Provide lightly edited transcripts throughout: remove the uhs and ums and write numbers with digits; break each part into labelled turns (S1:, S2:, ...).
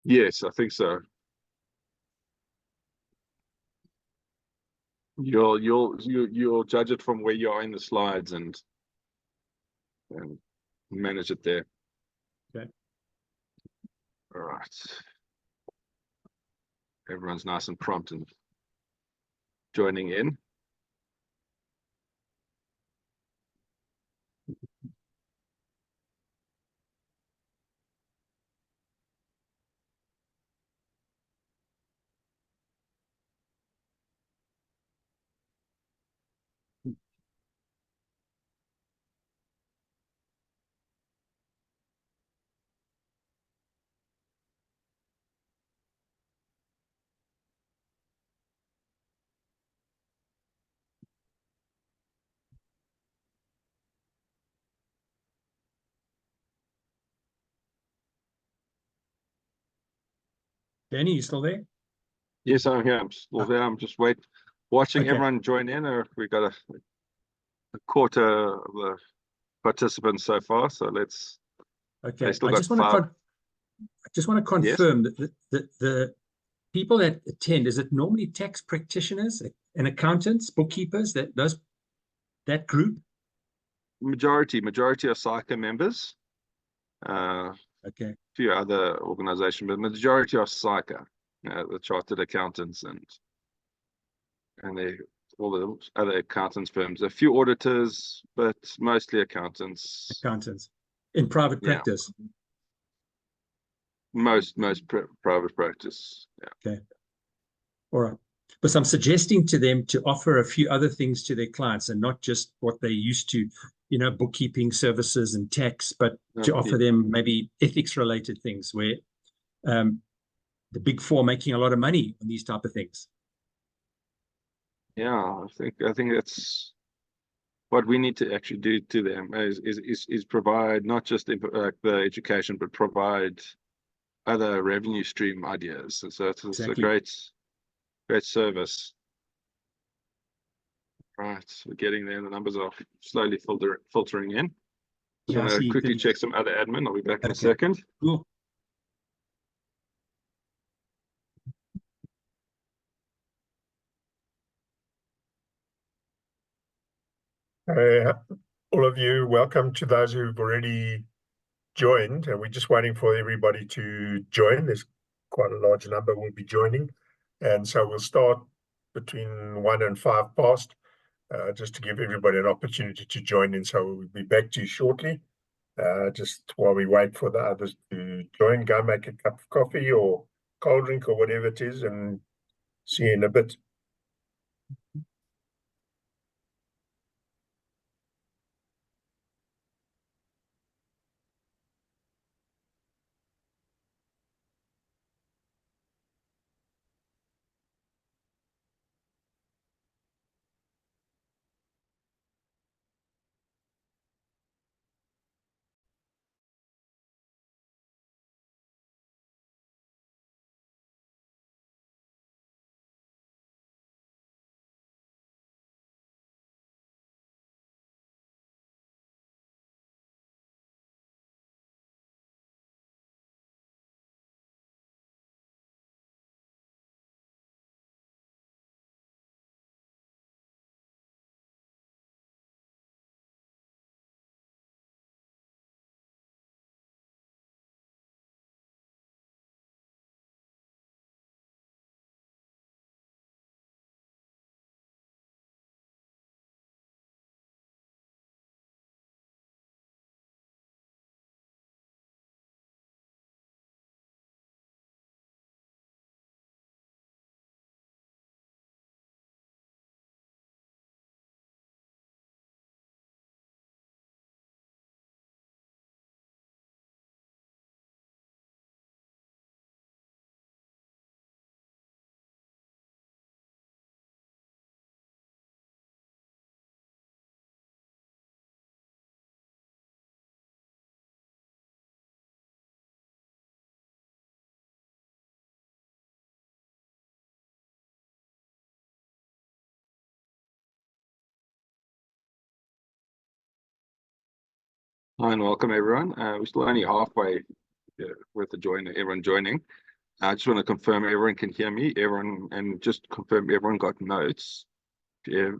S1: Yes, I think so. You'll judge it from where you are in the slides and manage it there.
S2: Okay.
S1: All right. Everyone's nice and prompt and joining in.
S2: Danny, you still there?
S1: Yes, I'm here. I'm still there. I'm just watching
S2: Okay.
S1: everyone join in. We got a quarter of the participants so far, so let's.
S2: Okay.
S1: They still
S2: I
S1: got
S2: just want
S1: five.
S2: to confirm that the people that attend, is it normally tax practitioners and accountants, bookkeepers, that group?
S1: Majority are SICA members.
S2: Okay.
S1: A few other organizations, but majority are SICA, the chartered accountants and all the other accountants firms. A few auditors, but mostly accountants.
S2: Accountants in private practice.
S1: Yeah. Most private practice. Yeah.
S2: Okay. All right. But I'm suggesting to them to offer a few other things to their clients and not just what they used to, bookkeeping services and tax, but to offer them maybe ethics related things where the big four making a lot of money on these type of things.
S1: Yeah, I think that's what we need to actually do to them is provide not just the education, but provide other revenue stream ideas. And so it's
S2: Exactly.
S1: a great service. Right, we're getting there. The numbers are slowly filtering in. So I'm going to quickly check some other admin. I'll be back in a second.
S2: Cool.
S3: All of you, welcome to those who've already joined. And we're just waiting for everybody to join. There's quite a large number will be joining. And so we'll start between 1 and 5 past, just to give everybody an opportunity to join in. So we'll be back to you shortly. Just while we wait for the others to join, go make a cup of coffee or cold drink or whatever it is, and see you in a bit.
S1: Hi and welcome everyone. We're still only halfway with everyone joining. I just want to confirm everyone can hear me, and just confirm everyone got notes. Yeah.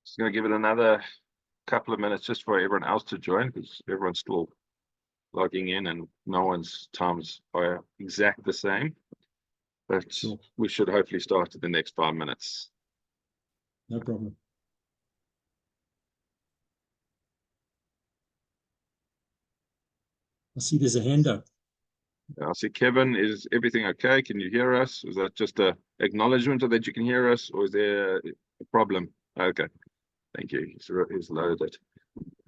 S1: Just going to give it another couple of minutes just for everyone else to join, because everyone's still logging in and no one's times are exact the same. But we should hopefully start in the next 5 minutes.
S2: No problem. I see there's a hand up.
S1: I see Kevin. Is everything okay? Can you hear us? Is that just a acknowledgement of that you can hear us, or is there a problem? Okay, thank you. He's loaded.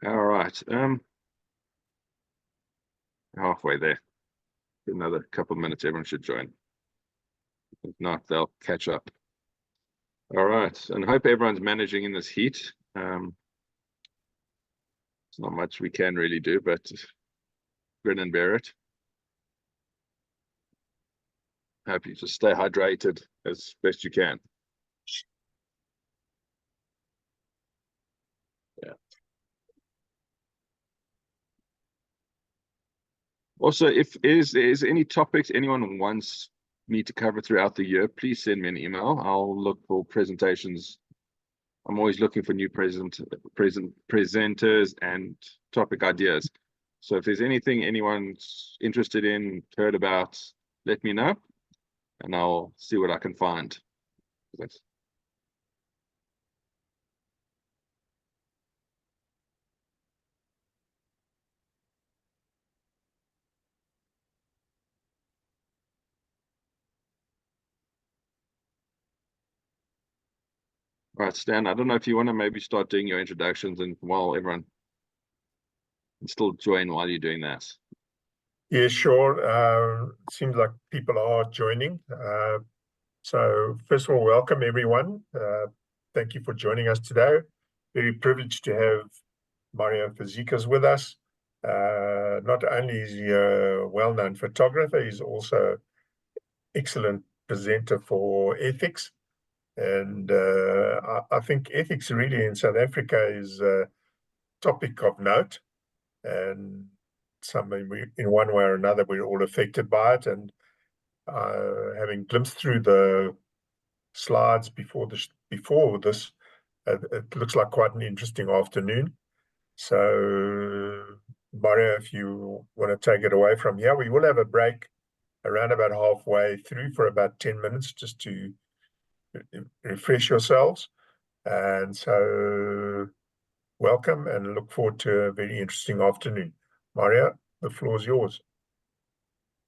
S1: All right. Halfway there. Another couple of minutes. Everyone should join. If not, they'll catch up. All right, and I hope everyone's managing in this heat. There's not much we can really do, but grin and bear it. Hope you just stay hydrated as best you can. Yeah. Also, if there's any topics anyone wants me to cover throughout the year, please send me an email. I'll look for presentations. I'm always looking for new presenters and topic ideas. So if there's anything anyone's interested in, heard about, let me know, and I'll see what I can find. Thanks. All right, Stan, I don't know if you want to maybe start doing your introductions, and while everyone can still join while you're doing that.
S3: Yeah, sure. Seems like people are joining. So first of all, welcome everyone. Thank you for joining us today. Very privileged to have Mario Fazekas with us. Not only is he a well-known photographer, he's also excellent presenter for ethics. And I think ethics really in South Africa is a topic of note, and something we, in one way or another, we're all affected by it. And having glimpsed through the slides before this, it looks like quite an interesting afternoon. So, Mario, if you want to take it away from here, we will have a break around about halfway through for about 10 minutes just to refresh yourselves. And so, welcome and look forward to a very interesting afternoon. Mario, the floor is yours.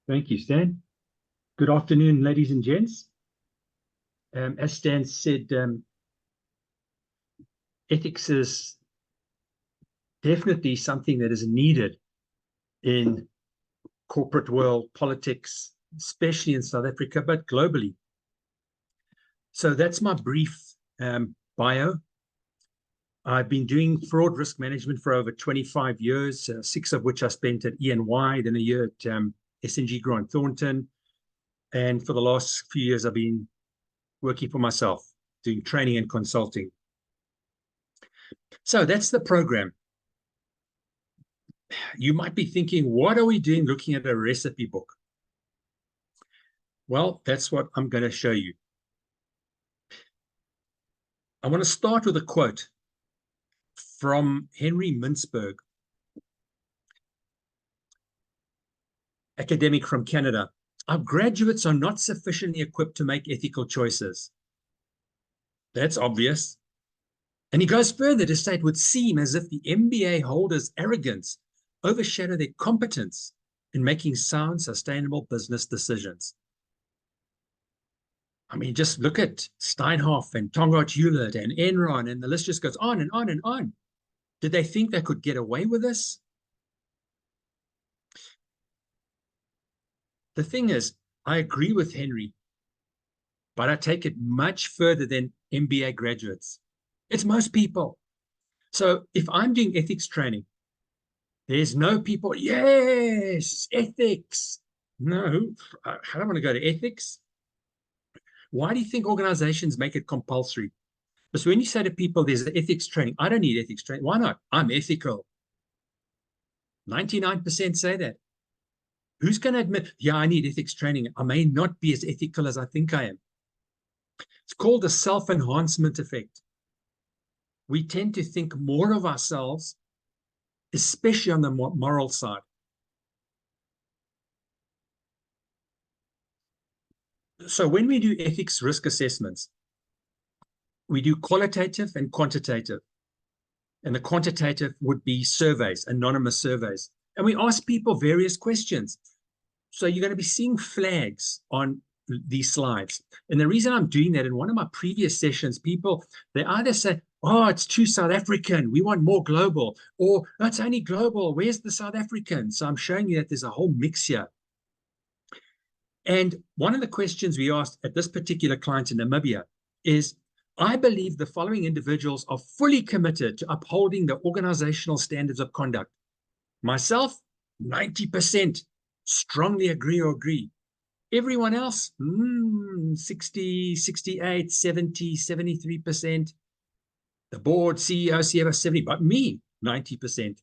S2: Thank you, Stan. Good afternoon, ladies and gents. As Stan said, ethics is definitely something that is needed in corporate world, politics, especially in South Africa, but globally. So that's my brief bio. I've been doing fraud risk management for over 25 years, 6 of which I spent at E&Y, then a year at S&G Grant Thornton. And for the last few years, I've been working for myself, doing training and consulting. So that's the program. You might be thinking, what are we doing looking at a recipe book? Well, that's what I'm going to show you. I want to start with a quote from Henry Mintzberg, academic from Canada. Our graduates are not sufficiently equipped to make ethical choices. That's obvious. And he goes further to say it would seem as if the MBA holders' arrogance overshadow their competence in making sound, sustainable business decisions. I mean, just look at Steinhoff and Tongaat Hewlett and Enron, and the list just goes on and on and on. Did they think they could get away with this? The thing is, I agree with Henry, but I take it much further than MBA graduates. It's most people. So if I'm doing ethics training, there's no people, yes, ethics. No, I don't want to go to ethics. Why do you think organizations make it compulsory? Because when you say to people, there's ethics training, I don't need ethics training. Why not? I'm ethical. 99% say that. Who's going to admit, yeah, I need ethics training. I may not be as ethical as I think I am. It's called the self-enhancement effect. We tend to think more of ourselves, especially on the moral side. So when we do ethics risk assessments, we do qualitative and quantitative. And the quantitative would be surveys, anonymous surveys. And we ask people various questions. So you're going to be seeing flags on these slides. And the reason I'm doing that, in one of my previous sessions, people, they either say, oh, it's too South African, we want more global, or no, it's only global, where's the South African? So I'm showing you that there's a whole mix here. And one of the questions we asked at this particular client in Namibia is, I believe the following individuals are fully committed to upholding the organizational standards of conduct. Myself, 90%, strongly agree or agree. Everyone else, 60, 68, 70, 73%. The board, CEO, CFO, 70, but me, 90%.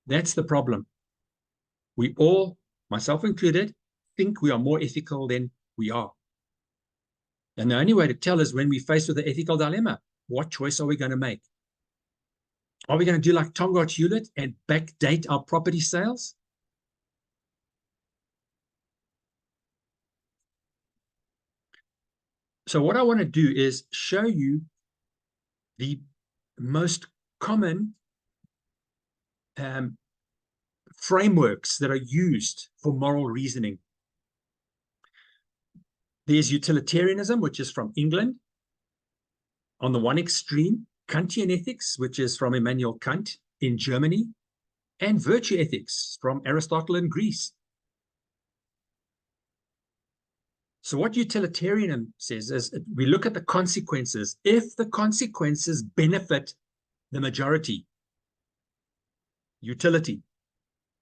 S2: That's the problem. We all, myself included, think we are more ethical than we are. And the only way to tell is when we face with the ethical dilemma, what choice are we going to make? Are we going to do like Tongaat Hewlett and backdate our property sales? So what I want to do is show you the most common frameworks that are used for moral reasoning. There's utilitarianism, which is from England. On the one extreme, Kantian ethics, which is from Immanuel Kant in Germany, and virtue ethics from Aristotle in Greece. So what utilitarianism says is we look at the consequences. If the consequences benefit the majority, utility,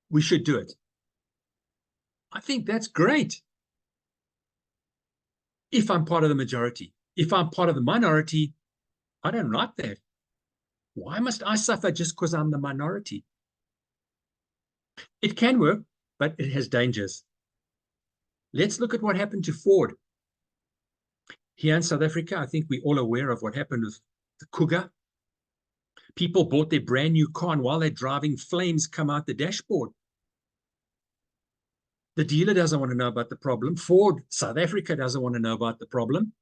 S2: we should do it. I think that's great. If I'm part of the majority, if I'm part of the minority, I don't like that. Why must I suffer just because I'm the minority? It can work, but it has dangers. Let's look at what happened to Ford. Here in South Africa, I think we're all aware of what happened with the Cougar. People bought their brand new car, and while they're driving, flames come out the dashboard. The dealer doesn't want to know about the problem. Ford, South Africa, doesn't want to know about the problem.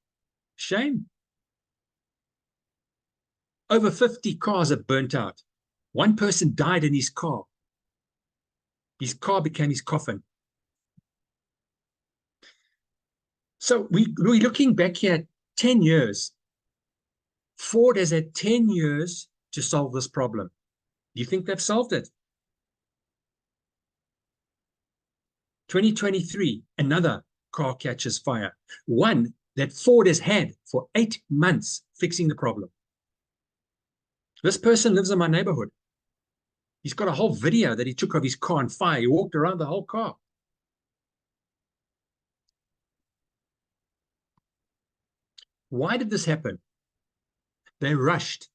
S2: Shame. Over 50 cars are burnt out. One person died in his car. His car became his coffin. So we're looking back here at 10 years. Ford has had 10 years to solve this problem. Do you think they've solved it? 2023, another car catches fire. One that Ford has had for 8 months fixing the problem. This person lives in my neighborhood. He's got a whole video that he took of his car on fire. He walked around the whole car. Why did this happen? They rushed.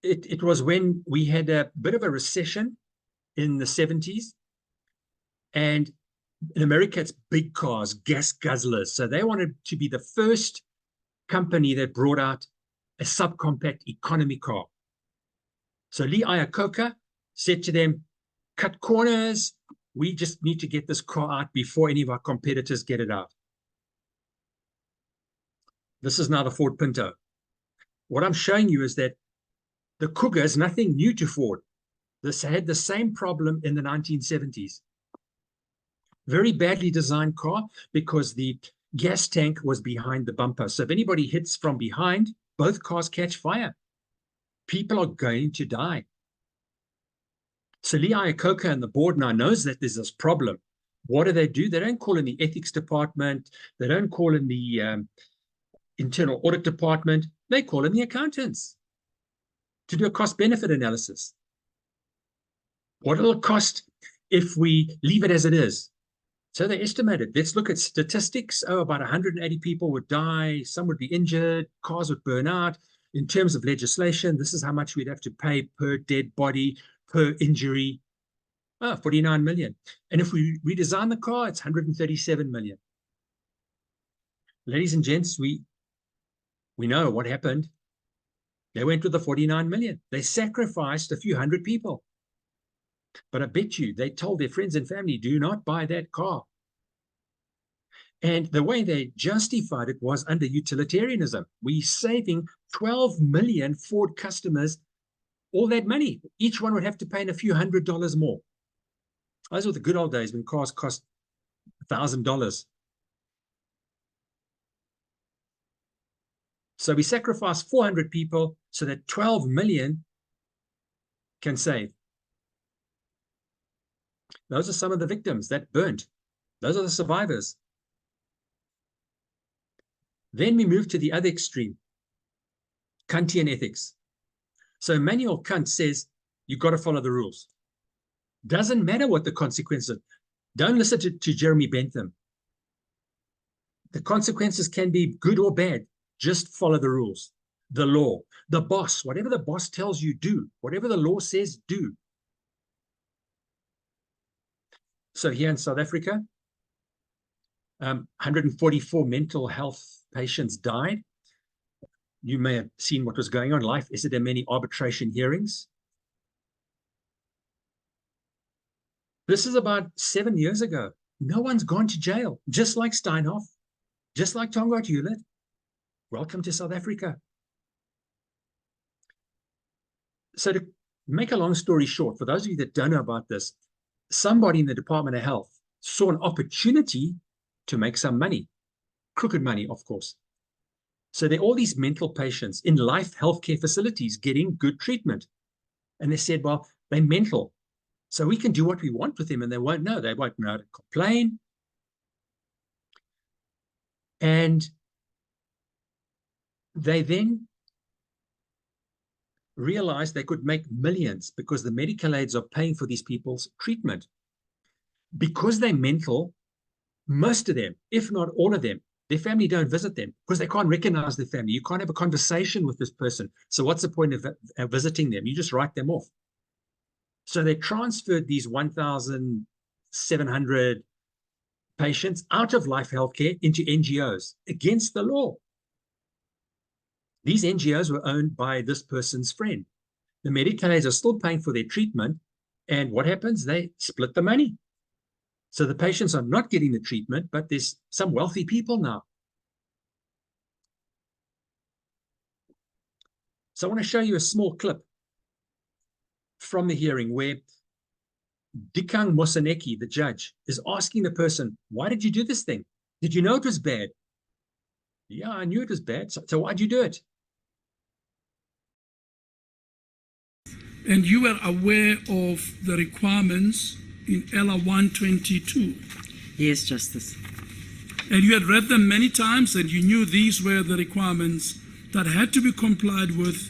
S2: It was when we had a bit of a recession in the 70s. And in America, it's big cars, gas guzzlers. So they wanted to be the first company that brought out a subcompact economy car. So Lee Iacocca said to them, cut corners. We just need to get this car out before any of our competitors get it out. This is now the Ford Pinto. What I'm showing you is that the Cougar is nothing new to Ford. This had the same problem in the 1970s. Very badly designed car because the gas tank was behind the bumper. So if anybody hits from behind, both cars catch fire. People are going to die. So Lee Iacocca and the board now knows that there's this problem. What do? They don't call in the ethics department. They don't call in the internal audit department. They call in the accountants to do a cost-benefit analysis. What it'll cost if we leave it as it is. So they estimated, let's look at statistics. Oh, about 180 people would die. Some would be injured. Cars would burn out. In terms of legislation, this is how much we'd have to pay per dead body, per injury. 49 million. And if we redesign the car, it's 137 million. Ladies and gents, we know what happened. They went with the 49 million. They sacrificed a few hundred people. But I bet you they told their friends and family, do not buy that car. And the way they justified it was under utilitarianism. We're saving 12 million Ford customers all that money. Each one would have to pay in a few $100s more. Those were the good old days when cars cost $1,000. So we sacrificed 400 people so that 12 million can save. Those are some of the victims that burnt. Those are the survivors. Then we move to the other extreme, Kantian ethics. So Immanuel Kant says, you've got to follow the rules. Doesn't matter what the consequences. Don't listen to Jeremy Bentham. The consequences can be good or bad. Just follow the rules, the law, the boss. Whatever the boss tells you, do. Whatever the law says, do. So here in South Africa, 144 mental health patients died. You may have seen what was going on. Life is there many arbitration hearings. This is about 7 years ago. No one's gone to jail, just like Steinhoff, just like Tongaat Hewlett. Welcome to South Africa. So to make a long story short, for those of you that don't know about this, somebody in the Department of Health saw an opportunity to make some money, crooked money, of course. So there are all these mental patients in life healthcare facilities getting good treatment. And they said, well, they're mental, so we can do what we want with them and they won't know. They won't know how to complain. And they then realized they could make millions because the medical aids are paying for these people's treatment. Because they're mental, most of them, if not all of them, their family don't visit them because they can't recognize their family. You can't have a conversation with this person. So what's the point of visiting them? You just write them off. So they transferred these 1,700 patients out of life healthcare into NGOs against the law. These NGOs were owned by this person's friend. The medical aids are still paying for their treatment. And what happens? They split the money. So the patients are not getting the treatment, but there's some wealthy people now. So I want to show you a small clip from the hearing where Dikang Moseneki, the judge, is asking the person, why did you do this thing? Did you know it was bad? Yeah, I knew it was bad. So why'd you do it?
S4: And you were aware of the requirements in LR 122.
S5: Yes, Justice.
S4: And you had read them many times and you knew these were the requirements that had to be complied with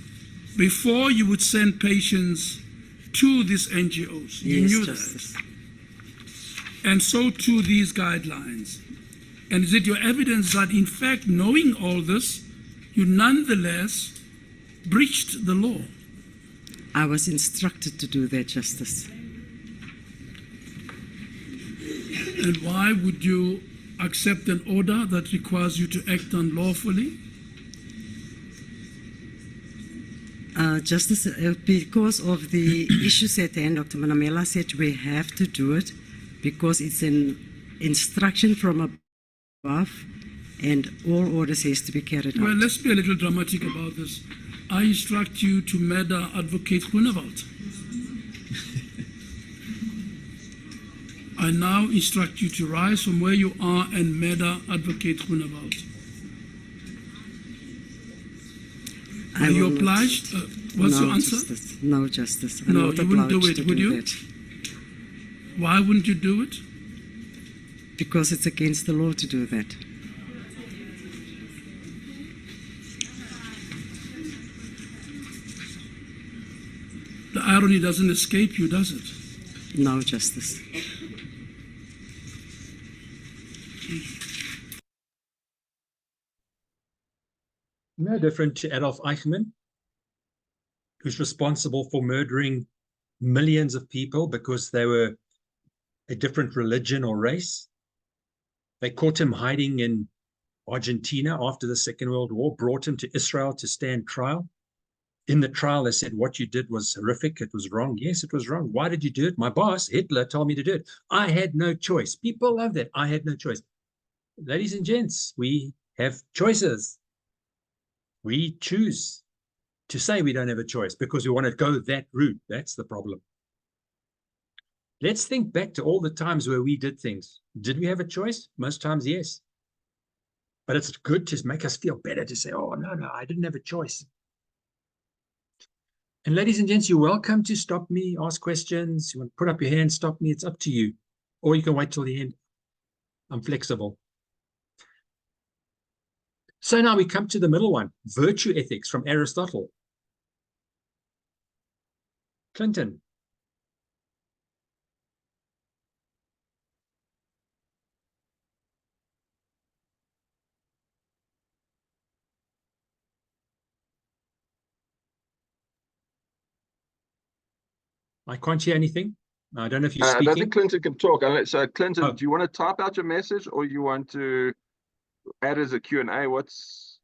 S4: before you would send patients to these NGOs. You knew
S5: Justice.
S4: that. And so too these guidelines. And is it your evidence that in fact, knowing all this, you nonetheless breached the law?
S5: I was instructed to do that, Justice.
S4: And why would you accept an order that requires you to act unlawfully?
S5: Justice, because of the issues at hand, Dr. Manamela said we have to do it because it's an instruction from above and all orders has to be carried
S4: Well,
S5: out.
S4: let's be a little dramatic about this. I instruct you to murder Advocate Groenewald. I now instruct you to rise from where you are and murder Advocate Groenewald.
S5: I
S4: Are you
S5: will not-
S4: obliged? What's
S5: no,
S4: your answer?
S5: Justice. No, Justice. I'm
S4: No,
S5: not
S4: you wouldn't do
S5: obliged
S4: it,
S5: to
S4: would you?
S5: that.
S4: Why wouldn't you do it?
S5: Because it's against the law to do that.
S4: The irony doesn't escape you, does it?
S5: No, Justice.
S2: No different to Adolf Eichmann, who's responsible for murdering millions of people because they were a different religion or race. They caught him hiding in Argentina after the Second World War, brought him to Israel to stand trial. In the trial, they said, what you did was horrific. It was wrong. Yes, it was wrong. Why did you do it? My boss, Hitler, told me to do it. I had no choice. People love that. I had no choice. Ladies and gents, we have choices. We choose to say we don't have a choice because we want to go that route. That's the problem. Let's think back to all the times where we did things. Did we have a choice? Most times, yes. But it's good to make us feel better to say, oh, no, I didn't have a choice. And ladies and gents, you're welcome to stop me, ask questions. You want to put up your hand, stop me. It's up to you. Or you can wait till the end. I'm flexible. So now we come to the middle one, virtue ethics from Aristotle. Clinton. I can't hear anything. I don't know if you're
S1: I don't
S2: speaking.
S1: think Clinton can talk. So Clinton,
S2: Oh.
S1: do you want to type out your message or you want to add as a Q&A? What's...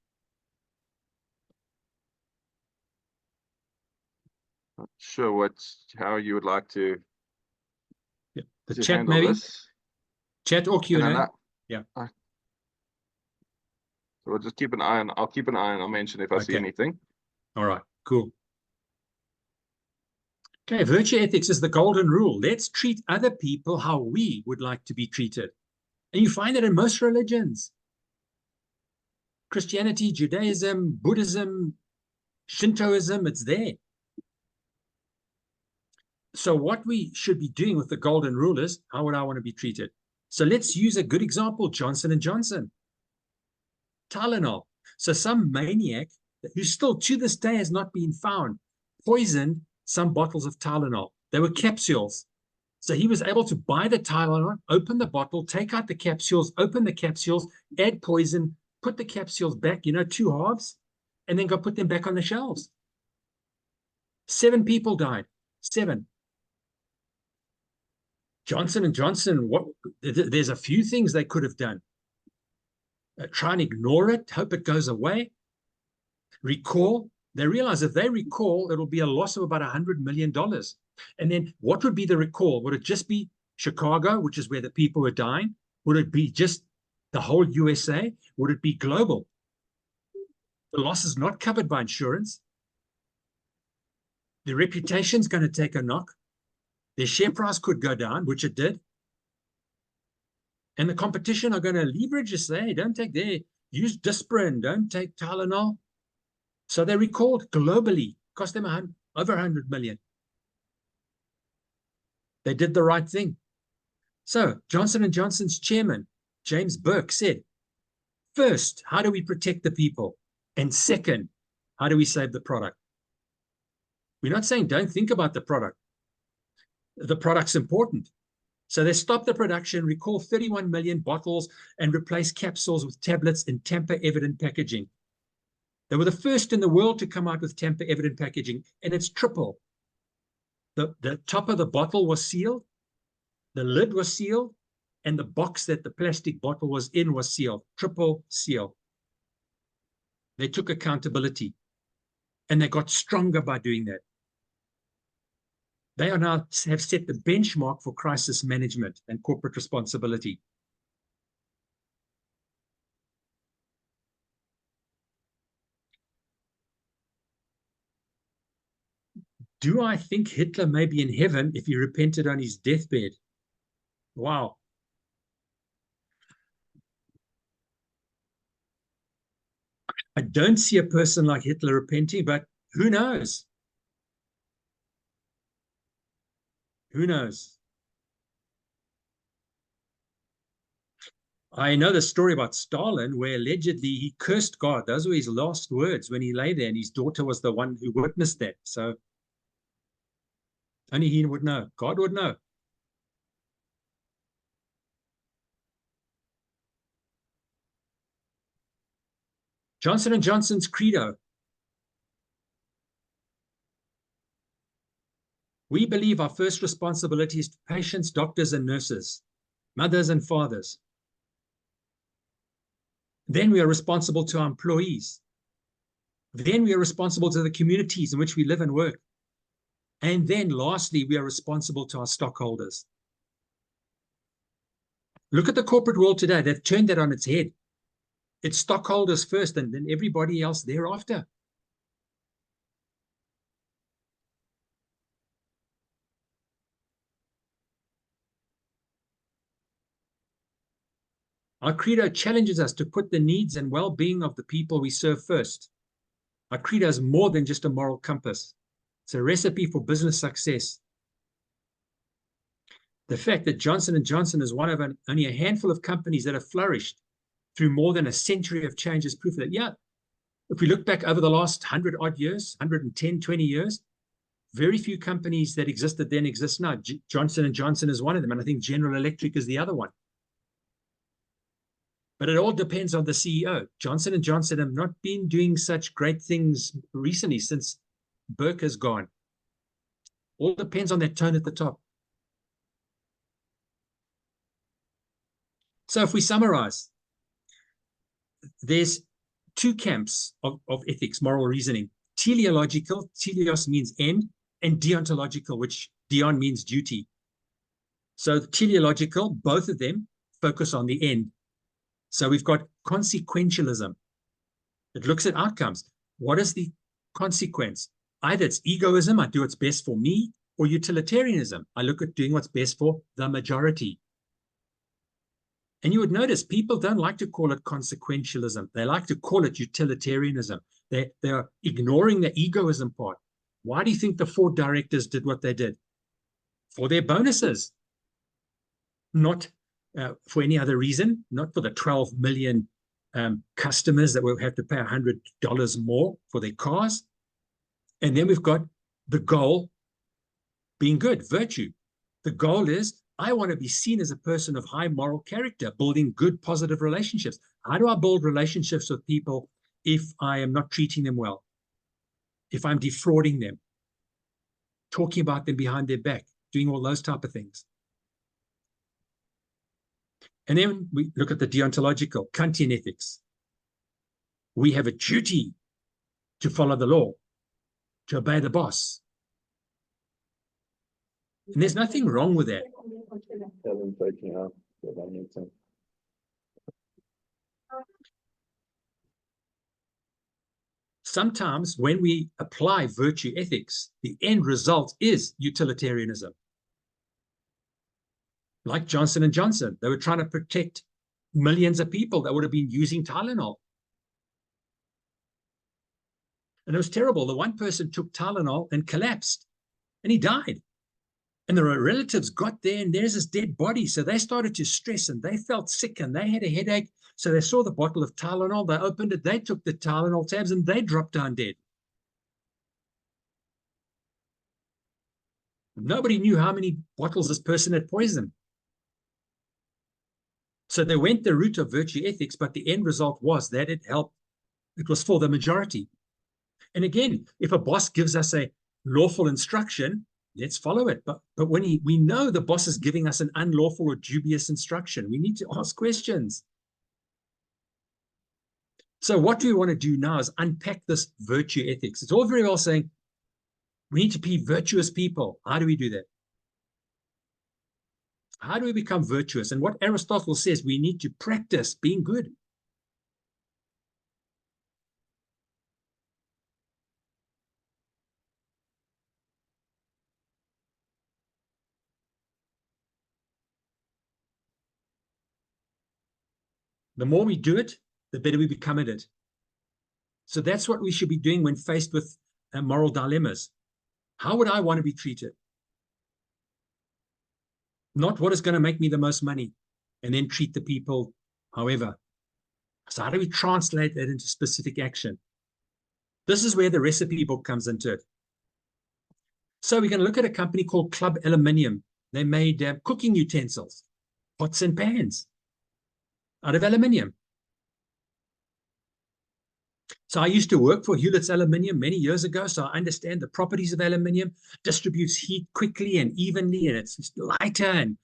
S1: Not sure how you would like to,
S2: Yeah. The
S1: to
S2: chat
S1: handle
S2: maybe?
S1: this.
S2: Chat or
S1: And
S2: Q&A?
S1: then
S2: Yeah.
S1: So we'll just keep an eye on. I'll keep an eye on. I'll mention if I see
S2: Okay.
S1: anything.
S2: All right, cool. Okay, virtue ethics is the golden rule. Let's treat other people how we would like to be treated. And you find it in most religions. Christianity, Judaism, Buddhism, Shintoism, it's there. So what we should be doing with the golden rule is, how would I want to be treated? So let's use a good example, Johnson & Johnson. Tylenol. So some maniac who still to this day has not been found, poisoned some bottles of Tylenol. They were capsules. So he was able to buy the Tylenol, open the bottle, take out the capsules, open the capsules, add poison, put the capsules back, two halves, and then go put them back on the shelves. 7 people died. 7. Johnson & Johnson, there's a few things they could have done. Try and ignore it, hope it goes away. Recall. They realize if they recall, it'll be a loss of about $100 million. And then what would be the recall? Would it just be Chicago, which is where the people were dying? Would it be just the whole USA? Would it be global? The loss is not covered by insurance. The reputation's going to take a knock. Their share price could go down, which it did. And the competition are going to leverage this. Hey, don't take their, use Disprin, don't take Tylenol. So they recalled globally, cost them over 100 million. They did the right thing. So Johnson & Johnson's chairman, James Burke, said, first, how do we protect the people? And second, how do we save the product? We're not saying don't think about the product. The product's important. So they stopped the production, recall 31 million bottles, and replaced capsules with tablets in tamper-evident packaging. They were the first in the world to come out with tamper-evident packaging, and it's triple. The top of the bottle was sealed, the lid was sealed, and the box that the plastic bottle was in was sealed. Triple seal. They took accountability, and they got stronger by doing that. They are now have set the benchmark for crisis management and corporate responsibility. Do I think Hitler may be in heaven if he repented on his deathbed? Wow. I don't see a person like Hitler repenting, but who knows? Who knows? I know the story about Stalin where allegedly he cursed God. Those were his last words when he lay there, and his daughter was the one who witnessed that. So only he would know. God would know. Johnson & Johnson's credo. We believe our first responsibility is to patients, doctors, and nurses, mothers and fathers. Then we are responsible to our employees. Then we are responsible to the communities in which we live and work. And then lastly, we are responsible to our stockholders. Look at the corporate world today. They've turned that on its head. It's stockholders first and then everybody else thereafter. Our credo challenges us to put the needs and well-being of the people we serve first. Our credo is more than just a moral compass. It's a recipe for business success. The fact that Johnson & Johnson is one of only a handful of companies that have flourished through more than a century of change is proof that, yeah, if we look back over the last 100-odd years, 110, 20 years, very few companies that existed then exist now. Johnson & Johnson is one of them, and I think General Electric is the other one. But it all depends on the CEO. Johnson & Johnson have not been doing such great things recently since Burke has gone. All depends on that tone at the top. So if we summarize, there's two camps of ethics, moral reasoning. Teleological, teleos means end, and deontological, which deon means duty. So teleological, both of them focus on the end. So we've got consequentialism. It looks at outcomes. What is the consequence? Either it's egoism, I do what's best for me, or utilitarianism. I look at doing what's best for the majority. And you would notice people don't like to call it consequentialism. They like to call it utilitarianism. They're ignoring the egoism part. Why do you think the Ford directors did what they did? For their bonuses. Not for any other reason, not for the 12 million customers that will have to pay $100 more for their cars. And then we've got the goal being good, virtue. The goal is, I want to be seen as a person of high moral character, building good, positive relationships. How do I build relationships with people if I am not treating them well? If I'm defrauding them, talking about them behind their back, doing all those type of things. And then we look at the deontological, Kantian ethics. We have a duty to follow the law, to obey the boss. And there's nothing wrong with that. Sometimes when we apply virtue ethics, the end result is utilitarianism. Like Johnson & Johnson, they were trying to protect millions of people that would have been using Tylenol. And it was terrible. The one person took Tylenol and collapsed, and he died. And the relatives got there, and there's this dead body. So they started to stress, and they felt sick, and they had a headache. So they saw the bottle of Tylenol. They opened it. They took the Tylenol tabs, and they dropped down dead. Nobody knew how many bottles this person had poisoned. So they went the route of virtue ethics, but the end result was that it helped. It was for the majority. And again, if a boss gives us a lawful instruction, let's follow it. But when we know the boss is giving us an unlawful or dubious instruction, we need to ask questions. So what we want to do now is unpack this virtue ethics. It's all very well saying we need to be virtuous people. How do we do that? How do we become virtuous? And what Aristotle says, we need to practice being good. The more we do it, the better we become at it. So that's what we should be doing when faced with moral dilemmas. How would I want to be treated? Not what is going to make me the most money, and then treat the people however. So how do we translate that into specific action? This is where the recipe book comes into it. So we're going to look at a company called Club Aluminium. They made cooking utensils, pots and pans out of aluminium. So I used to work for Hewlett's Aluminium many years ago, so I understand the properties of aluminium. Distributes heat quickly and evenly, and it's lighter and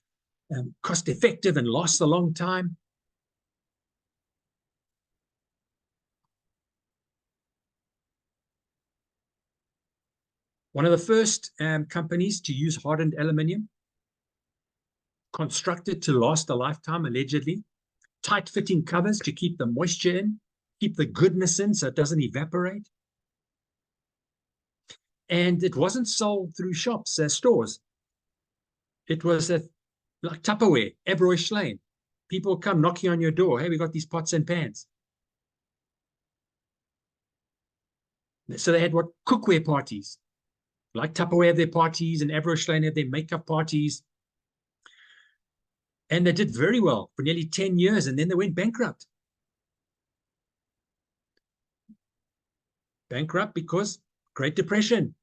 S2: cost effective and lasts a long time. One of the first companies to use hardened aluminium, constructed to last a lifetime, allegedly. Tight-fitting covers to keep the moisture in, keep the goodness in so it doesn't evaporate. And it wasn't sold through shops, stores. It was like Tupperware, Abroy Schlein. People come knocking on your door. Hey, we got these pots and pans. So they had what? Cookware parties. Like Tupperware have their parties, and Abroy Schlein have their makeup parties. And they did very well for nearly 10 years, and then they went bankrupt. Bankrupt because Great Depression.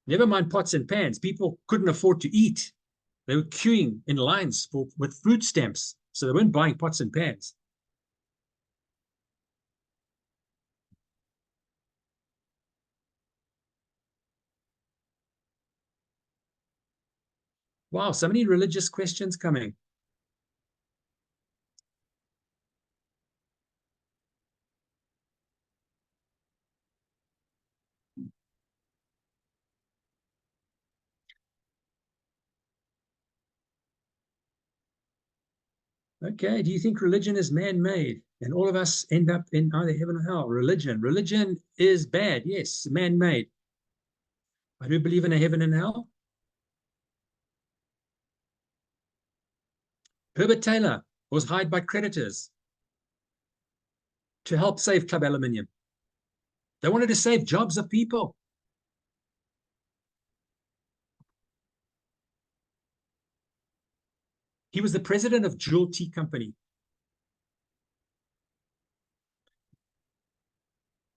S2: Never mind pots and pans. People couldn't afford to eat. They were queuing in lines with food stamps, so they weren't buying pots and pans. Wow, so many religious questions coming. Okay, do you think religion is man-made and all of us end up in either heaven or hell? Religion is bad, yes, man-made. I do believe in a heaven and hell. Herbert Taylor was hired by creditors to help save Club Aluminium. They wanted to save jobs of people. He was the president of Jewel Tea Company.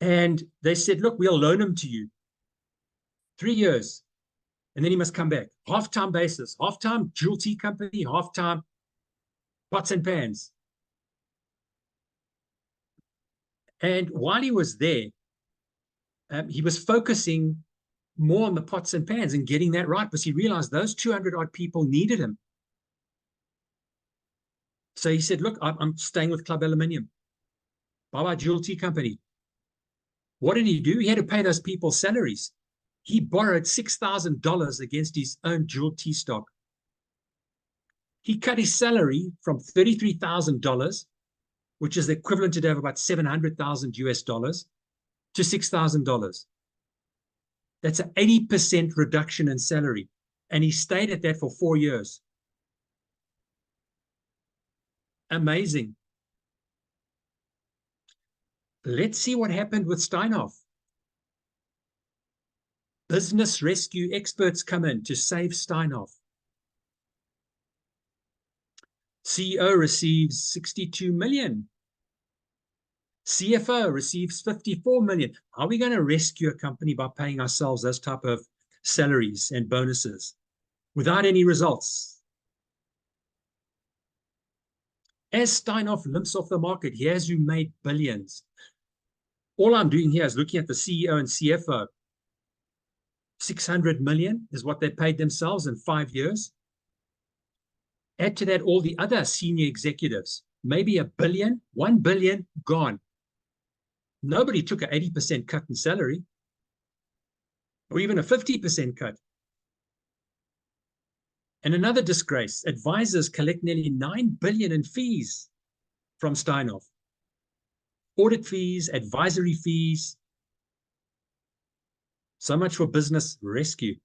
S2: And they said, look, we'll loan him to you. 3 years. And then he must come back. Half-time basis. Half-time Jewel Tea Company, half-time pots and pans. And while he was there, he was focusing more on the pots and pans and getting that right, because he realized those 200-odd people needed him. So he said, look, I'm staying with Club Aluminium. Bye-bye Jewel Tea Company. What did he do? He had to pay those people salaries. He borrowed $6,000 against his own Jewel Tea stock. He cut his salary from $33,000, which is the equivalent today of about 700,000 US dollars, to $6,000. That's an 80% reduction in salary. And he stayed at that for 4 years. Amazing. Let's see what happened with Steinhoff. Business rescue experts come in to save Steinhoff. CEO receives 62 million. CFO receives 54 million. Are we going to rescue a company by paying ourselves those type of salaries and bonuses without any results? As Steinhoff limps off the market, he has who made billions. All I'm doing here is looking at the CEO and CFO. 600 million is what they paid themselves in 5 years. Add to that all the other senior executives, maybe $1 billion, 1 billion gone. Nobody took an 80% cut in salary, or even a 50% cut. And another disgrace, advisors collect nearly 9 billion in fees from Steinhoff. Audit fees, advisory fees. So much for business rescue.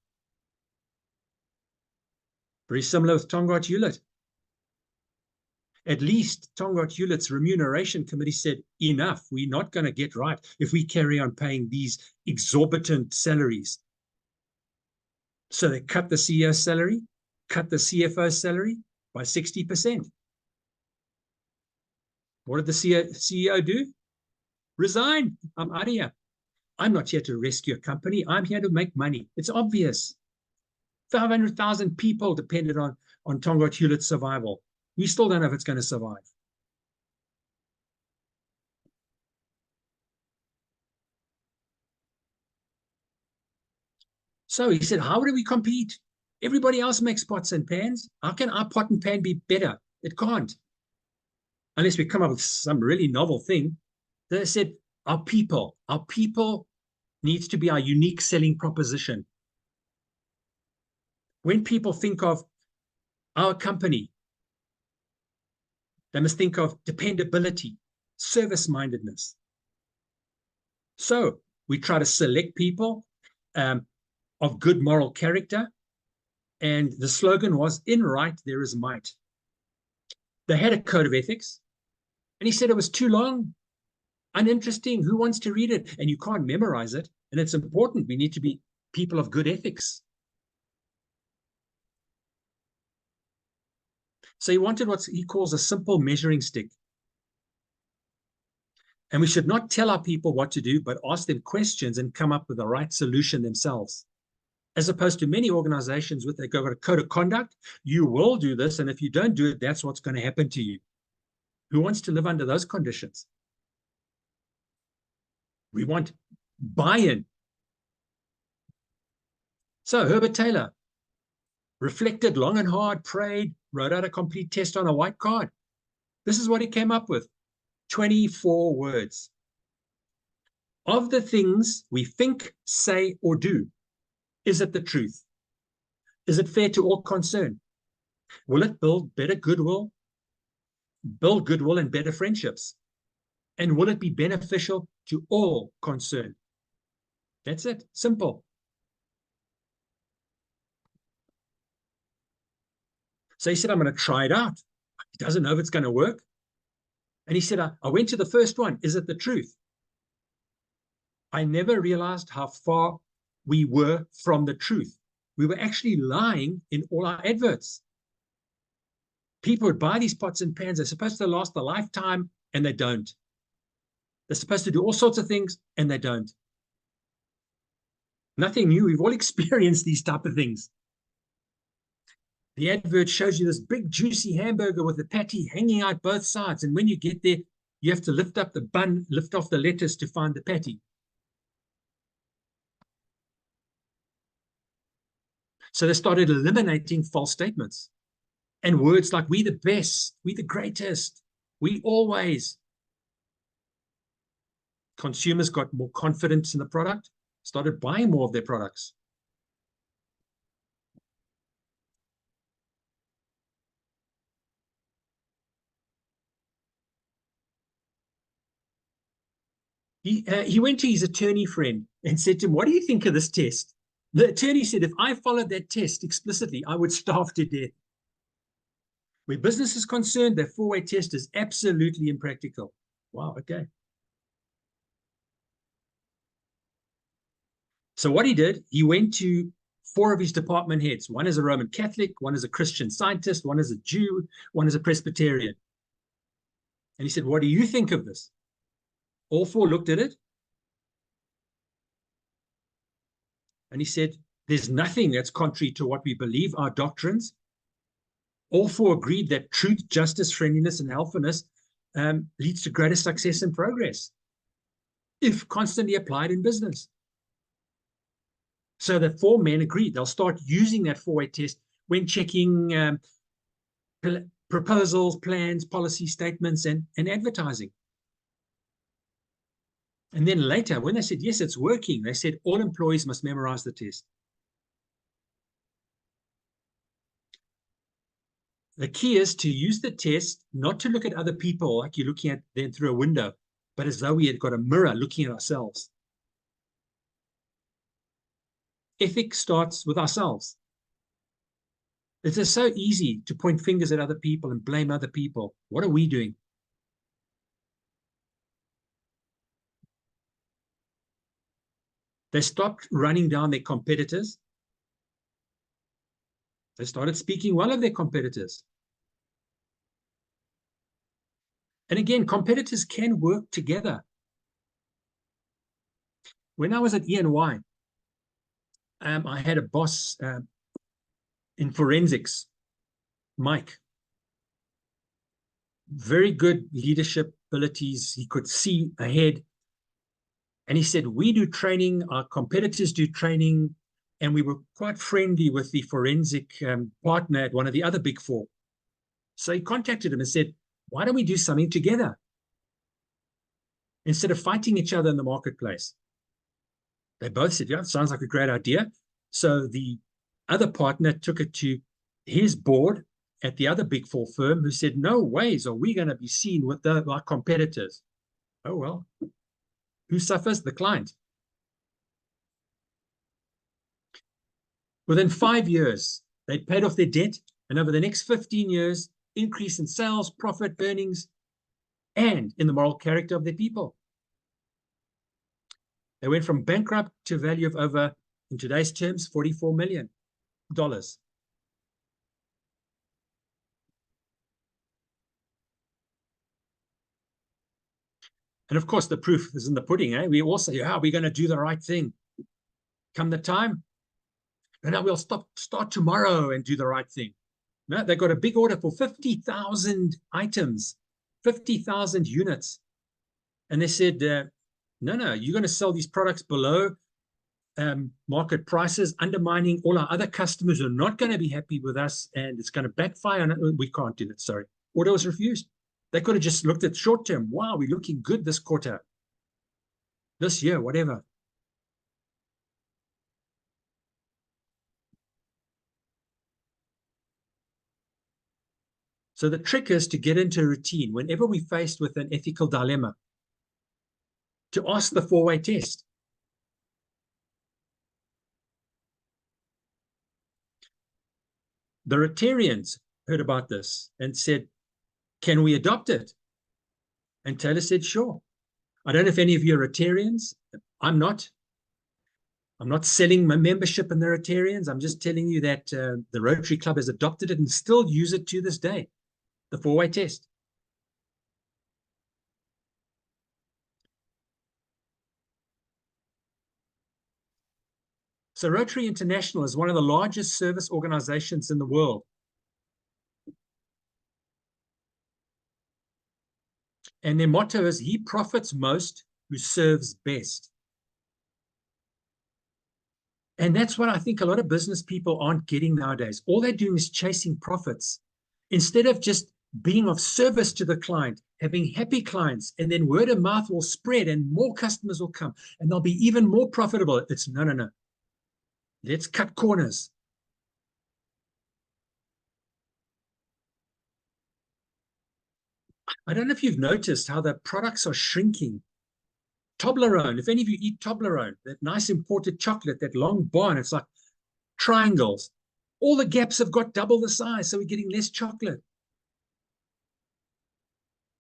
S2: Very similar with Tongaat Hewlett. At least Tongaat Hewlett's remuneration committee said, enough, we're not going to get right if we carry on paying these exorbitant salaries. So they cut the CEO's salary, cut the CFO's salary by 60%. What did the CEO do? Resign. I'm out of here. I'm not here to rescue a company. I'm here to make money. It's obvious. 500,000 people depended on Tongaat Hewlett's survival. We still don't know if it's going to survive. So he said, how do we compete? Everybody else makes pots and pans. How can our pot and pan be better? It can't. Unless we come up with some really novel thing. They said, our people needs to be our unique selling proposition. When people think of our company, they must think of dependability, service-mindedness. So we try to select people of good moral character, and the slogan was, in right there is might. They had a code of ethics, and he said it was too long, uninteresting. Who wants to read it? And you can't memorize it, and it's important. We need to be people of good ethics. So he wanted what he calls a simple measuring stick. And we should not tell our people what to do, but ask them questions and come up with the right solution themselves. As opposed to many organizations with, they've got a code of conduct. You will do this, and if you don't do it, that's what's going to happen to you. Who wants to live under those conditions? We want buy-in. So Herbert Taylor reflected long and hard, prayed, wrote out a complete test on a white card. This is what he came up with. 24 words. Of the things we think, say, or do, is it the truth? Is it fair to all concerned? Will it build better goodwill? Build goodwill and better friendships? And will it be beneficial to all concerned? That's it. Simple. So he said, I'm going to try it out. He doesn't know if it's going to work. And he said, I went to the first one. Is it the truth? I never realized how far we were from the truth. We were actually lying in all our adverts. People would buy these pots and pans. They're supposed to last a lifetime, and they don't. They're supposed to do all sorts of things, and they don't. Nothing new. We've all experienced these type of things. The advert shows you this big, juicy hamburger with the patty hanging out both sides. And when you get there, you have to lift up the bun, lift off the lettuce to find the patty. So they started eliminating false statements and words like, we the best, we the greatest, we always. Consumers got more confidence in the product, started buying more of their products. He went to his attorney friend and said to him, what do you think of this test? The attorney said, if I followed that test explicitly, I would starve to death. Where business is concerned, the four-way test is absolutely impractical. Wow, okay. So what he did, he went to 4 of his department heads. One is a Roman Catholic, one is a Christian Scientist, one is a Jew, one is a Presbyterian. And he said, what do you think of this? All 4 looked at it. And he said, there's nothing that's contrary to what we believe, our doctrines. All 4 agreed that truth, justice, friendliness, and helpfulness leads to greater success and progress if constantly applied in business. So the 4 men agreed they'll start using that 4-way test when checking proposals, plans, policy statements, and advertising. And then later, when they said, yes, it's working, they said all employees must memorize the test. The key is to use the test, not to look at other people like you're looking at them through a window, but as though we had got a mirror looking at ourselves. Ethics starts with ourselves. It is so easy to point fingers at other people and blame other people. What are we doing? They stopped running down their competitors. They started speaking well of their competitors. And again, competitors can work together. When I was at E&Y, I had a boss in forensics, Mike. Very good leadership abilities. He could see ahead. And he said, we do training, our competitors do training, and we were quite friendly with the forensic partner at one of the other big four. So he contacted him and said, why don't we do something together instead of fighting each other in the marketplace? They both said, yeah, it sounds like a great idea. So the other partner took it to his board at the other big four firm, who said, no ways are we going to be seen with our competitors. Oh, well, who suffers? The client. Within 5 years, they paid off their debt, and over the next 15 years, increase in sales, profit, earnings, and in the moral character of their people. They went from bankrupt to a value of over, in today's terms, $44 million. And of course, the proof is in the pudding. We all say, how are we going to do the right thing? Come the time, no, we'll start tomorrow and do the right thing. No, they got a big order for 50,000 items, 50,000 units. And they said, no, you're going to sell these products below market prices, undermining all our other customers who are not going to be happy with us, and it's going to backfire on it. We can't do that, sorry. Order was refused. They could have just looked at short term. Wow, we're looking good this quarter, this year, whatever. So the trick is to get into a routine whenever we're faced with an ethical dilemma, to ask the four-way test. The Rotarians heard about this and said, can we adopt it? And Taylor said, sure. I don't know if any of you are Rotarians. I'm not. I'm not selling my membership in the Rotarians. I'm just telling you that the Rotary Club has adopted it and still use it to this day, the four-way test. So Rotary International is one of the largest service organizations in the world. And their motto is, he profits most who serves best. And that's what I think a lot of business people aren't getting nowadays. All they're doing is chasing profits instead of just being of service to the client, having happy clients, and then word of mouth will spread and more customers will come and they'll be even more profitable. It's no. Let's cut corners. I don't know if you've noticed how the products are shrinking. Toblerone, if any of you eat Toblerone, that nice imported chocolate, that long bar, and it's like triangles. All the gaps have got double the size, so we're getting less chocolate.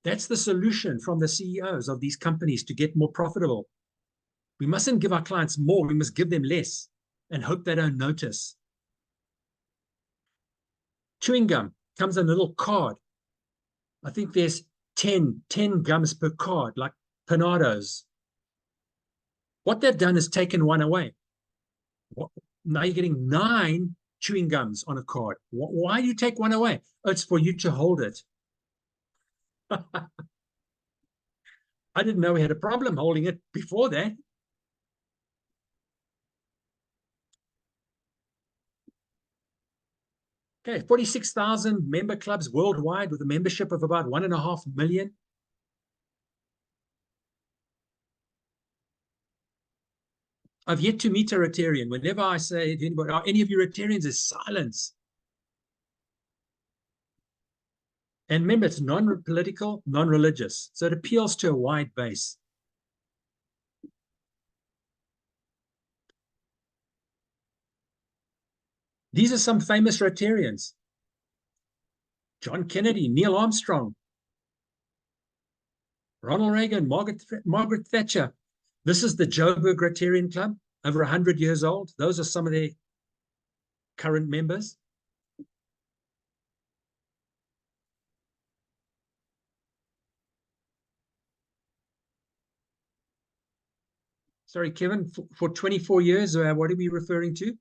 S2: That's the solution from the CEOs of these companies to get more profitable. We mustn't give our clients more, we must give them less and hope they don't notice. Chewing gum comes in a little card. I think there's 10 gums per card, like Panados. What they've done is taken one away. Now you're getting 9 chewing gums on a card. Why do you take one away? Oh, it's for you to hold it. I didn't know we had a problem holding it before that. Okay, 46,000 member clubs worldwide with a membership of about 1.5 million. I've yet to meet a Rotarian. Whenever I say to anybody, are any of you Rotarians, there's silence. And remember, it's non-political, non-religious. So it appeals to a wide base. These are some famous Rotarians. John Kennedy, Neil Armstrong, Ronald Reagan, Margaret Thatcher. This is the Joburg Rotarian Club, over 100 years old. Those are some of their current members. Sorry, Kevin, for 24 years, what are we referring to?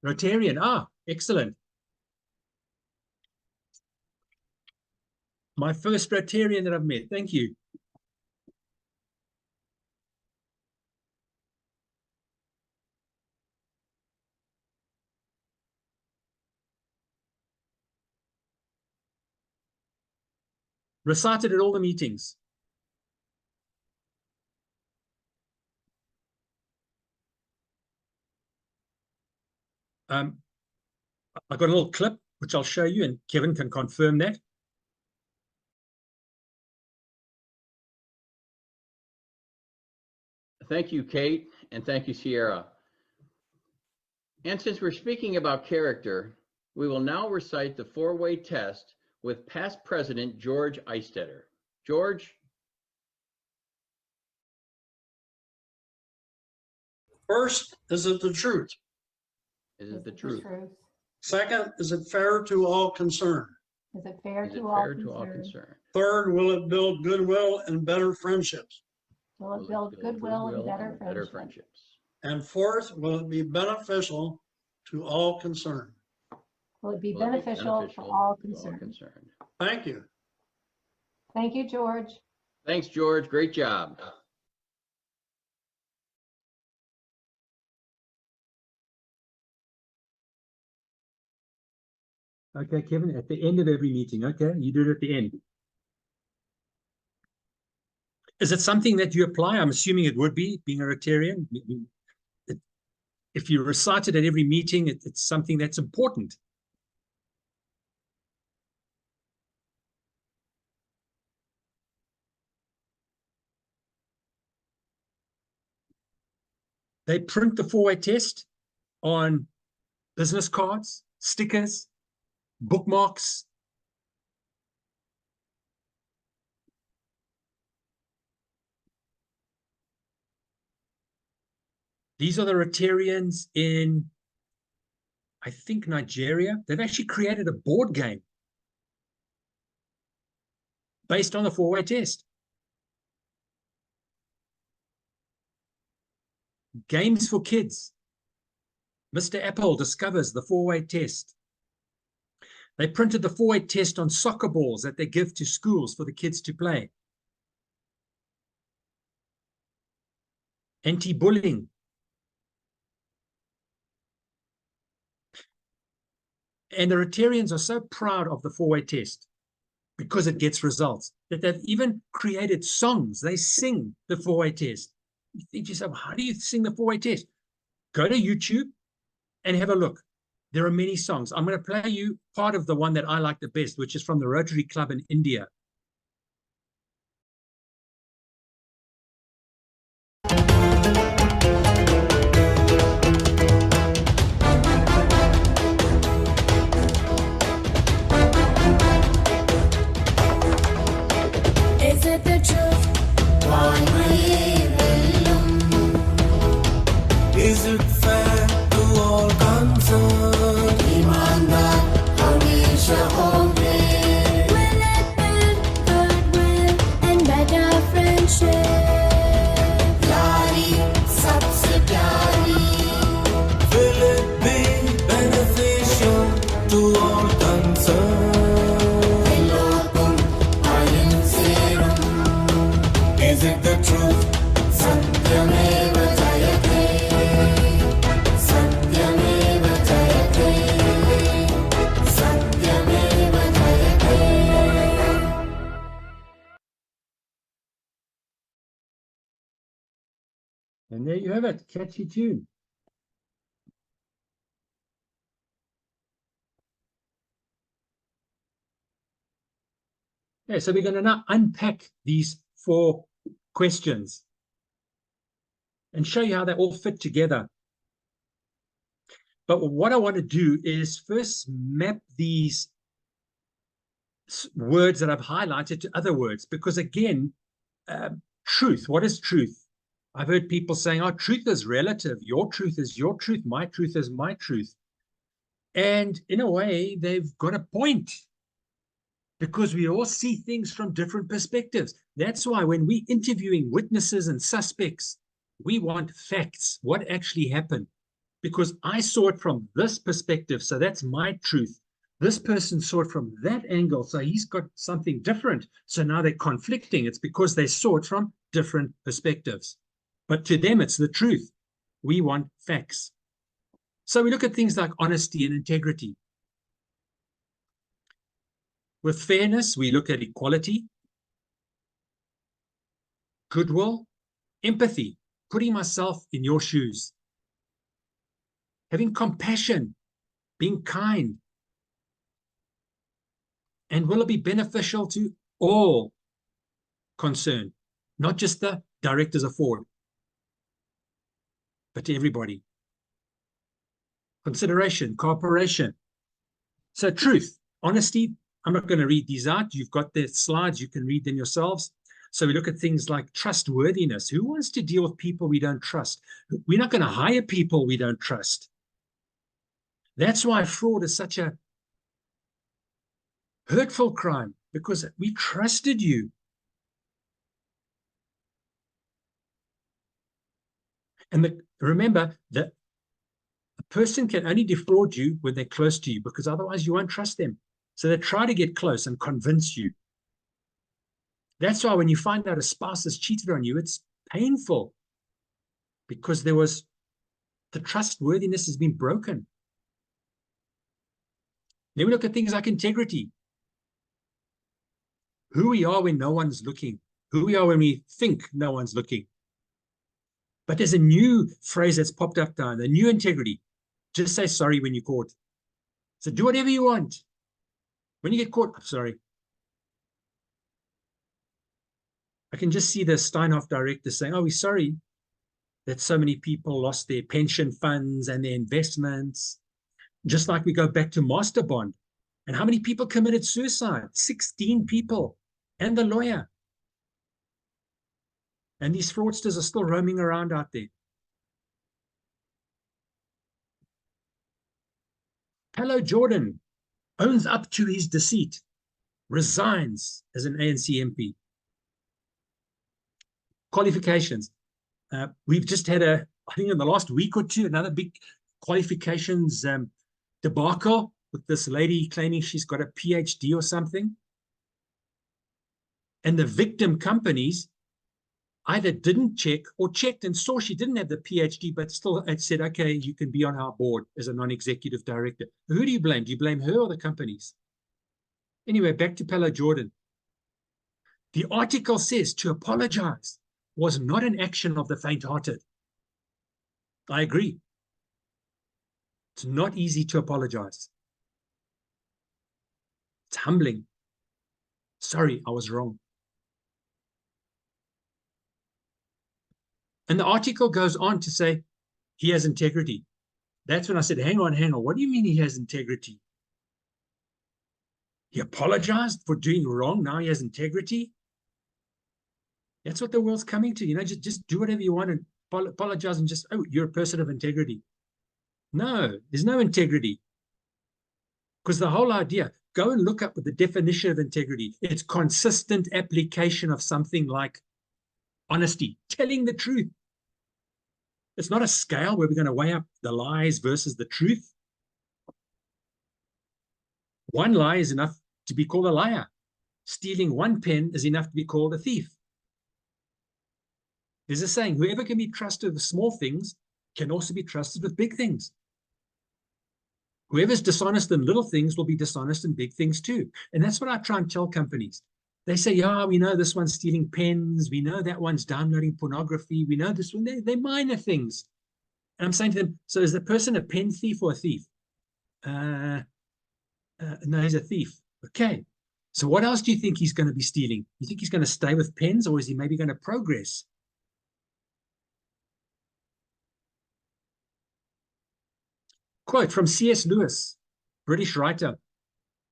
S2: Rotarian, excellent. My first Rotarian that I've met, thank you. Recited at all the meetings. I got a little clip, which I'll show you, and Kevin can confirm that.
S6: Thank you, Kate, and thank you, Sierra. And since we're speaking about character, we will now recite the four-way test with past President George Eistetter. George?
S7: First, is it the truth?
S6: Is it the truth?
S7: Second, is it fair to all concerned?
S8: Is it fair
S6: Is it
S8: to
S6: fair
S8: all
S6: to all
S8: concerned?
S6: concerned?
S7: Third, will it build goodwill and better friendships?
S8: Will it build goodwill and better friendships?
S7: And fourth, will it be beneficial to all concerned?
S8: Will it be
S6: Will it be
S8: beneficial for all concerned?
S7: Thank you.
S8: Thank you, George.
S6: Thanks, George. Great job.
S2: Okay, Kevin, at the end of every meeting, okay? You do it at the end. Is it something that you apply? I'm assuming it would be, being a Rotarian. If you recite it at every meeting, it's something that's important. They print the four-way test on business cards, stickers, bookmarks. These are the Rotarians in, I think, Nigeria. They've actually created a board game based on the four-way test. Games for kids. Mr. Apple discovers the four-way test. They printed the four-way test on soccer balls that they give to schools for the kids to play. Anti-bullying. And the Rotarians are so proud of the four-way test because it gets results that they've even created songs. They sing the four-way test. You think to yourself, how do you sing the four-way test? Go to YouTube and have a look. There are many songs. I'm going to play you part of the one that I like the best, which is from the Rotary Club in India.
S9: Is it the truth? Is it fair to all concerned? Will it build goodwill and better friendship? Will it be beneficial to all concerned? Is it the truth? Satyameva Jayate. Satyameva Jayate. Satyameva Jayate.
S2: And there you have it, catchy tune. Yeah, so we're going to now unpack these four questions and show you how they all fit together. But what I want to do is first map these words that I've highlighted to other words, because again, truth, what is truth? I've heard people saying, oh, truth is relative. Your truth is your truth. My truth is my truth. And in a way, they've got a point, because we all see things from different perspectives. That's why when we're interviewing witnesses and suspects, we want facts, what actually happened, because I saw it from this perspective, so that's my truth. This person saw it from that angle, so he's got something different. So now they're conflicting. It's because they saw it from different perspectives. But to them, it's the truth. We want facts. So we look at things like honesty and integrity. With fairness, we look at equality, goodwill, empathy, putting myself in your shoes, having compassion, being kind. And will it be beneficial to all concerned, not just the directors of Ford, but to everybody? Consideration, cooperation. So truth, honesty, I'm not going to read these out. You've got the slides, you can read them yourselves. So we look at things like trustworthiness. Who wants to deal with people we don't trust? We're not going to hire people we don't trust. That's why fraud is such a hurtful crime, because we trusted you. And remember that a person can only defraud you when they're close to you, because otherwise you won't trust them. So they try to get close and convince you. That's why when you find out a spouse has cheated on you, it's painful, because the trustworthiness has been broken. Then we look at things like integrity. Who we are when no one's looking. Who we are when we think no one's looking. But there's a new phrase that's popped up down, the new integrity. Just say sorry when you're caught. So do whatever you want. When you get caught, I'm sorry. I can just see the Steinhoff director saying, oh, we're sorry that so many people lost their pension funds and their investments. Just like we go back to Master Bond. And how many people committed suicide? 16 people. And the lawyer. And these fraudsters are still roaming around out there. Hello, Jordan owns up to his deceit, resigns as an ANC MP. Qualifications. We've just had I think in the last week or two, another big qualifications debacle with this lady claiming she's got a PhD or something. And the victim companies either didn't check or checked and saw she didn't have the PhD, but still it said, okay, you can be on our board as a non-executive director. Who do you blame? Do you blame her or the companies? Anyway, back to Palo Jordan. The article says to apologize was not an action of the faint-hearted. I agree. It's not easy to apologize. It's humbling. Sorry, I was wrong. And the article goes on to say he has integrity. That's when I said, hang on. What do you mean he has integrity? He apologized for doing wrong. Now he has integrity. That's what the world's coming to. You know, just do whatever you want and apologize and just, oh, you're a person of integrity. No, there's no integrity. Because the whole idea, go and look up the definition of integrity. It's consistent application of something like honesty, telling the truth. It's not a scale where we're going to weigh up the lies versus the truth. One lie is enough to be called a liar. Stealing one pen is enough to be called a thief. There's a saying, whoever can be trusted with small things can also be trusted with big things. Whoever's dishonest in little things will be dishonest in big things too. And that's what I try and tell companies. They say, yeah, we know this one's stealing pens. We know that one's downloading pornography. We know this one. They're minor things. And I'm saying to them, so is the person a pen thief or a thief? No, he's a thief. Okay. So what else do you think he's going to be stealing? You think he's going to stay with pens, or is he maybe going to progress? Quote from C.S. Lewis, British writer,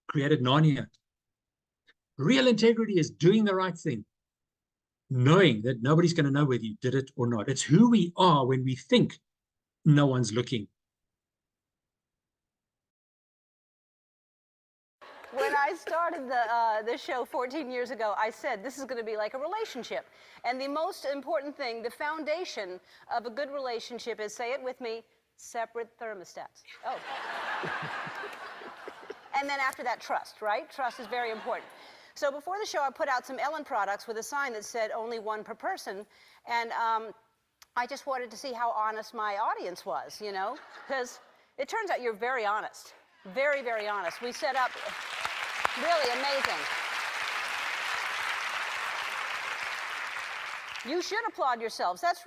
S2: created Narnia. Real integrity is doing the right thing, knowing that nobody's going to know whether you did it or not. It's who we are when we think no one's looking.
S10: When I started the show 14 years ago, I said this is going to be like a relationship. And the most important thing, the foundation of a good relationship is, say it with me, separate thermostats. Oh. And then after that, trust, right? Trust is very important. So before the show, I put out some Ellen products with a sign that said only one per person. And I just wanted to see how honest my audience was, you know? Because it turns out you're very honest. Very, very honest. We set up really amazing. You should applaud yourselves. It's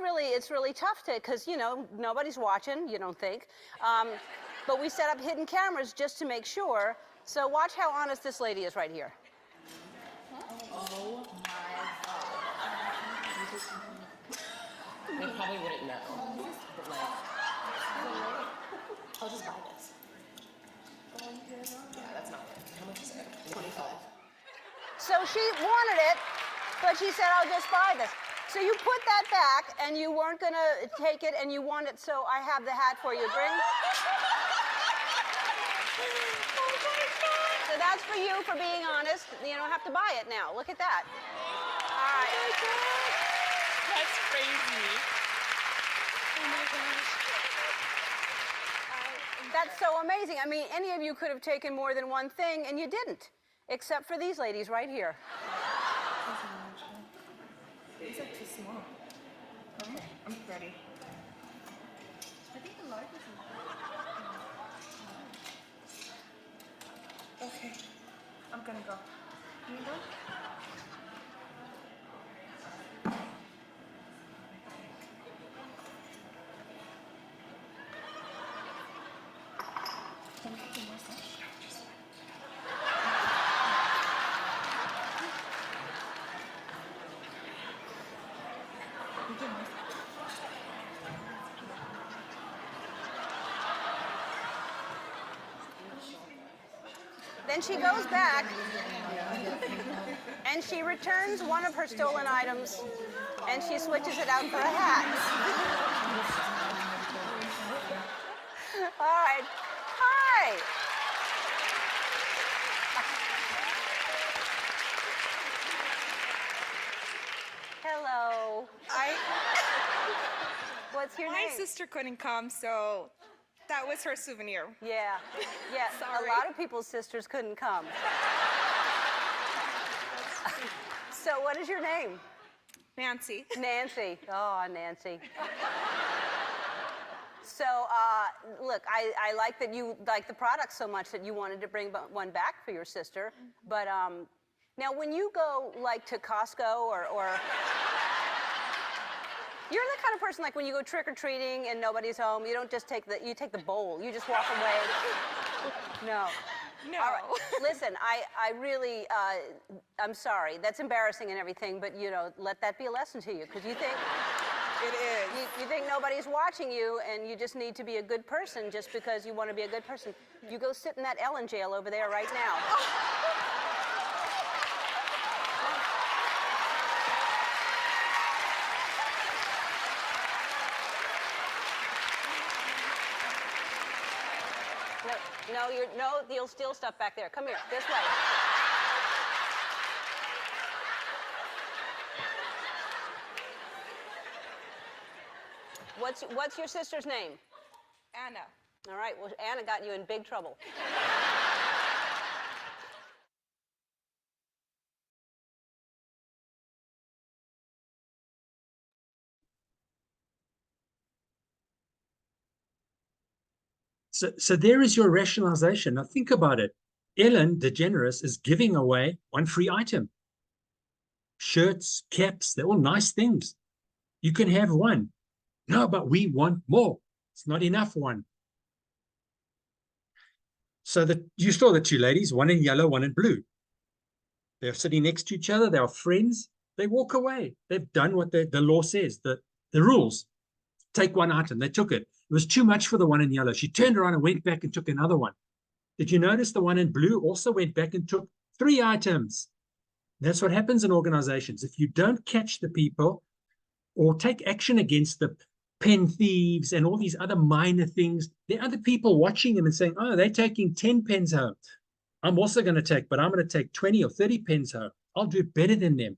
S10: really tough to, because, you know, nobody's watching, you don't think. But we set up hidden cameras just to make sure. So watch how honest this lady is right here.
S11: Oh my God. They probably wouldn't know. But like, I'll just buy this. Yeah, that's not it. How much is it? 25.
S10: So she wanted it, but she said, I'll just buy this. So you put that back, and you weren't going to take it, and you want it, so I have the hat for you. Bring. So that's for you for being honest. You don't have to buy it now. Look at that. All right.
S11: Oh my God. That's crazy. Oh my gosh.
S10: That's so amazing. I mean, any of you could have taken more than one thing, and you didn't, except for these ladies right here.
S11: These are too small. Okay, I'm ready. I think the large is okay, I'm gonna go. Can you go? Can you get more stuff?
S10: Then she goes back, and she returns one of her stolen items, and she switches it out for a hat. All right. Hi. Hello. What's your name?
S12: My sister couldn't come, so that was her souvenir.
S10: Yeah. Yeah.
S12: Sorry.
S10: A lot of people's sisters couldn't come. So what is your name?
S12: Nancy.
S10: Nancy. Oh, Nancy. So, look, I like that you like the product so much that you wanted to bring one back for your sister. But now, when you go, like, to Costco or you're the kind of person, like, when you go trick-or-treating and nobody's home, you don't just you take the bowl. You just walk away. No.
S12: No.
S10: All right. Listen, I really, I'm sorry. That's embarrassing and everything, but, you know, let that be a lesson to you, because you think...
S12: It is.
S10: You think nobody's watching you, and you just need to be a good person just because you want to be a good person. You go sit in that Ellen jail over there right now. No, you'll steal stuff back there. Come here, this way. What's your sister's name?
S12: Anna.
S10: All right, well, Anna got you in big trouble.
S2: So there is your rationalization. Now think about it. Ellen DeGeneres is giving away one free item. Shirts, caps, they're all nice things. You can have one. No, but we want more. It's not enough one. So you saw the two ladies, one in yellow, one in blue. They're sitting next to each other. They are friends. They walk away. They've done what the law says, the rules. Take one item. They took it. It was too much for the one in yellow. She turned around and went back and took another one. Did you notice the one in blue also went back and took 3 items? That's what happens in organizations. If you don't catch the people or take action against the pen thieves and all these other minor things, there are other people watching them and saying, oh, they're taking 10 pens home. I'm also going to take, but I'm going to take 20 or 30 pens home. I'll do better than them.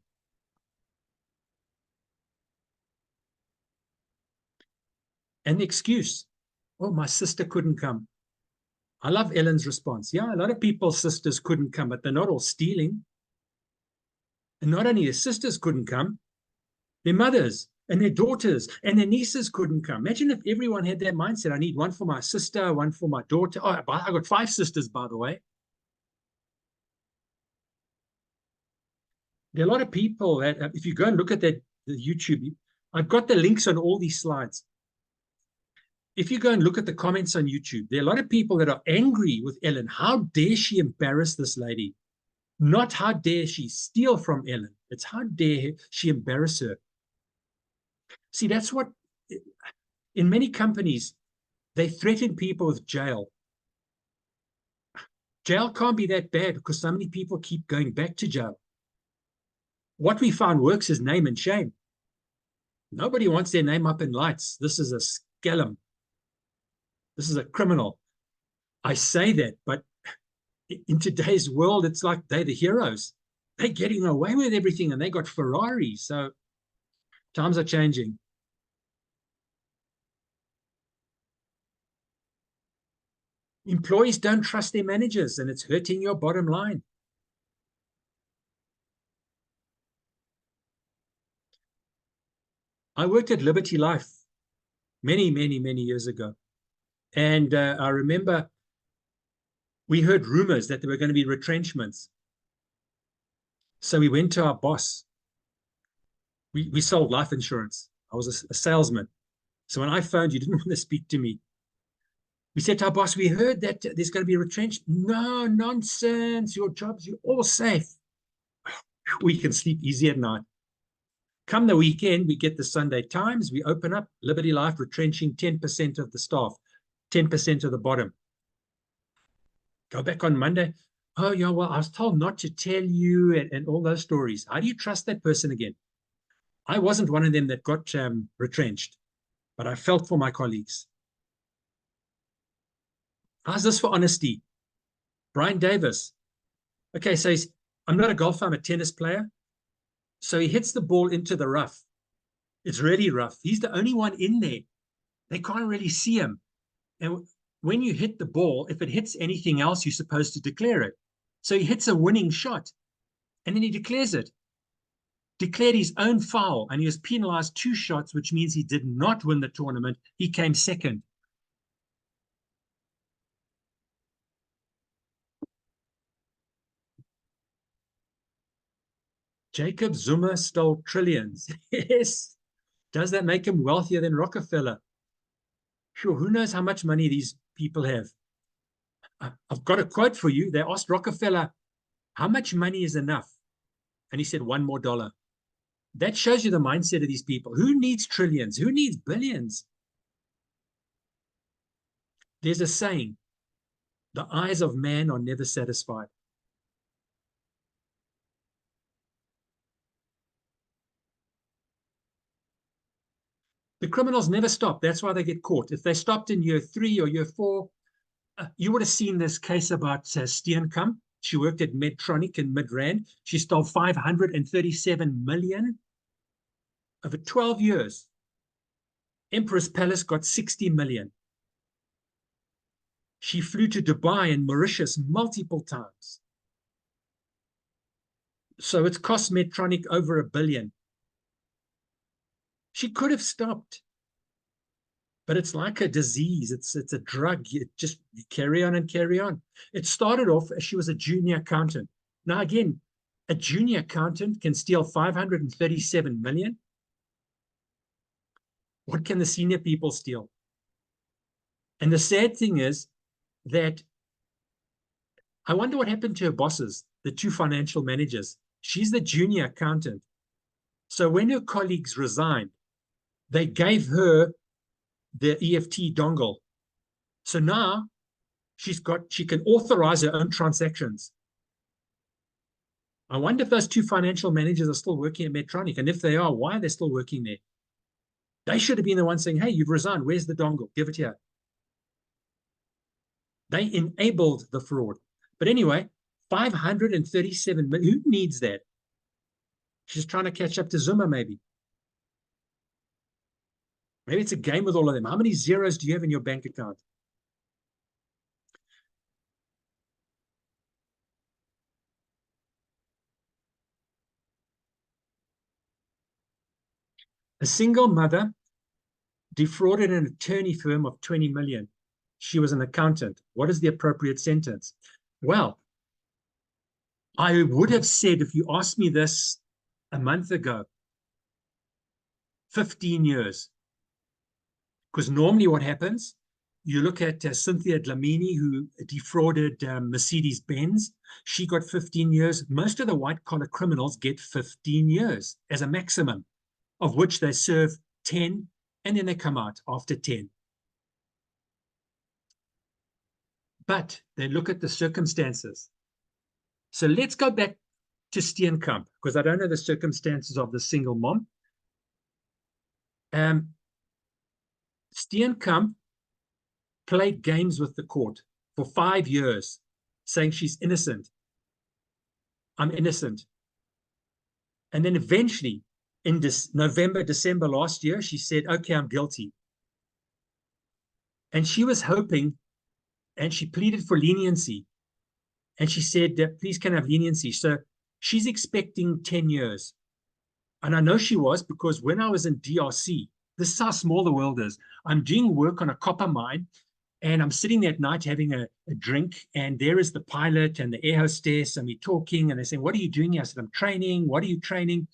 S2: And the excuse, oh, my sister couldn't come. I love Ellen's response. Yeah, a lot of people's sisters couldn't come, but they're not all stealing. And not only their sisters couldn't come, their mothers and their daughters and their nieces couldn't come. Imagine if everyone had that mindset. I need one for my sister, one for my daughter. Oh, I got 5 sisters, by the way. There are a lot of people that, if you go and look at that the YouTube, I've got the links on all these slides. If you go and look at the comments on YouTube, there are a lot of people that are angry with Ellen. How dare she embarrass this lady? Not how dare she steal from Ellen. It's how dare she embarrass her. See, that's what, in many companies, they threaten people with jail. Jail can't be that bad because so many people keep going back to jail. What we found works is name and shame. Nobody wants their name up in lights. This is a scallum. This is a criminal. I say that, but in today's world, it's like they're the heroes. They're getting away with everything and they got Ferraris. So times are changing. Employees don't trust their managers and it's hurting your bottom line. I worked at Liberty Life many, many, many years ago. And I remember we heard rumors that there were going to be retrenchments. So we went to our boss. We sold life insurance. I was a salesman. So when I phoned, you didn't want to speak to me. We said to our boss, we heard that there's going to be a retrenchment. No, nonsense. Your jobs, you're all safe. We can sleep easy at night. Come the weekend, we get the Sunday Times. We open up Liberty Life retrenching 10% of the staff, 10% of the bottom. Go back on Monday. Oh, yeah, well, I was told not to tell you and all those stories. How do you trust that person again? I wasn't one of them that got retrenched, but I felt for my colleagues. How's this for honesty? Brian Davis. Okay, so I'm not a golfer, I'm a tennis player. So he hits the ball into the rough. It's really rough. He's the only one in there. They can't really see him. And when you hit the ball, if it hits anything else, you're supposed to declare it. So he hits a winning shot, and then he declares it. Declared his own foul, and he was penalized 2 shots, which means he did not win the tournament. He came second. Jacob Zuma stole trillions. Yes. Does that make him wealthier than Rockefeller? Sure, who knows how much money these people have? I've got a quote for you. They asked Rockefeller, how much money is enough? And he said, $1 more. That shows you the mindset of these people. Who needs trillions? Who needs billions? There's a saying, the eyes of man are never satisfied. The criminals never stop. That's why they get caught. If they stopped in year 3 or year 4, you would have seen this case about Steenkamp. She worked at Medtronic in Midrand. She stole 537 million over 12 years. Empress Palace got 60 million. She flew to Dubai and Mauritius multiple times. So it's cost Medtronic over $1 billion. She could have stopped, but it's like a disease. It's a drug. You just carry on and carry on. It started off as she was a junior accountant. Now, again, a junior accountant can steal 537 million. What can the senior people steal? And the sad thing is that I wonder what happened to her bosses. the two financial managers. She's the junior accountant. So when her colleagues resigned, they gave her the EFT dongle. So now she can authorize her own transactions. I wonder if those two financial managers are still working at Medtronic. And if they are, why are they still working there? They should have been the ones saying, hey, you've resigned. Where's the dongle? Give it here. They enabled the fraud. But anyway, 537 million. Who needs that? She's trying to catch up to Zuma, maybe. Maybe it's a game with all of them. How many zeros do you have in your bank account? A single mother defrauded an attorney firm of 20 million. She was an accountant. What is the appropriate sentence? Well, I would have said, if you asked me this a month ago, 15 years. Because normally what happens, you look at Cynthia Dlamini, who defrauded Mercedes-Benz. She got 15 years. Most of the white-collar criminals get 15 years as a maximum, of which they serve 10, and then they come out after 10. But they look at the circumstances. So let's go back to Steenkamp, because I don't know the circumstances of the single mom. Steenkamp played games with the court for 5 years, saying she's innocent. I'm innocent. And then eventually, in November, December last year, she said, okay, I'm guilty. And she was hoping, and she pleaded for leniency. And she said, please can I have leniency? So she's expecting 10 years. And I know she was, because when I was in DRC, this is how small the world is. I'm doing work on a copper mine, and I'm sitting there at night having a drink, and there is the pilot and the air hostess, and we're talking, and they're saying, what are you doing here? I said, I'm training. What are you training?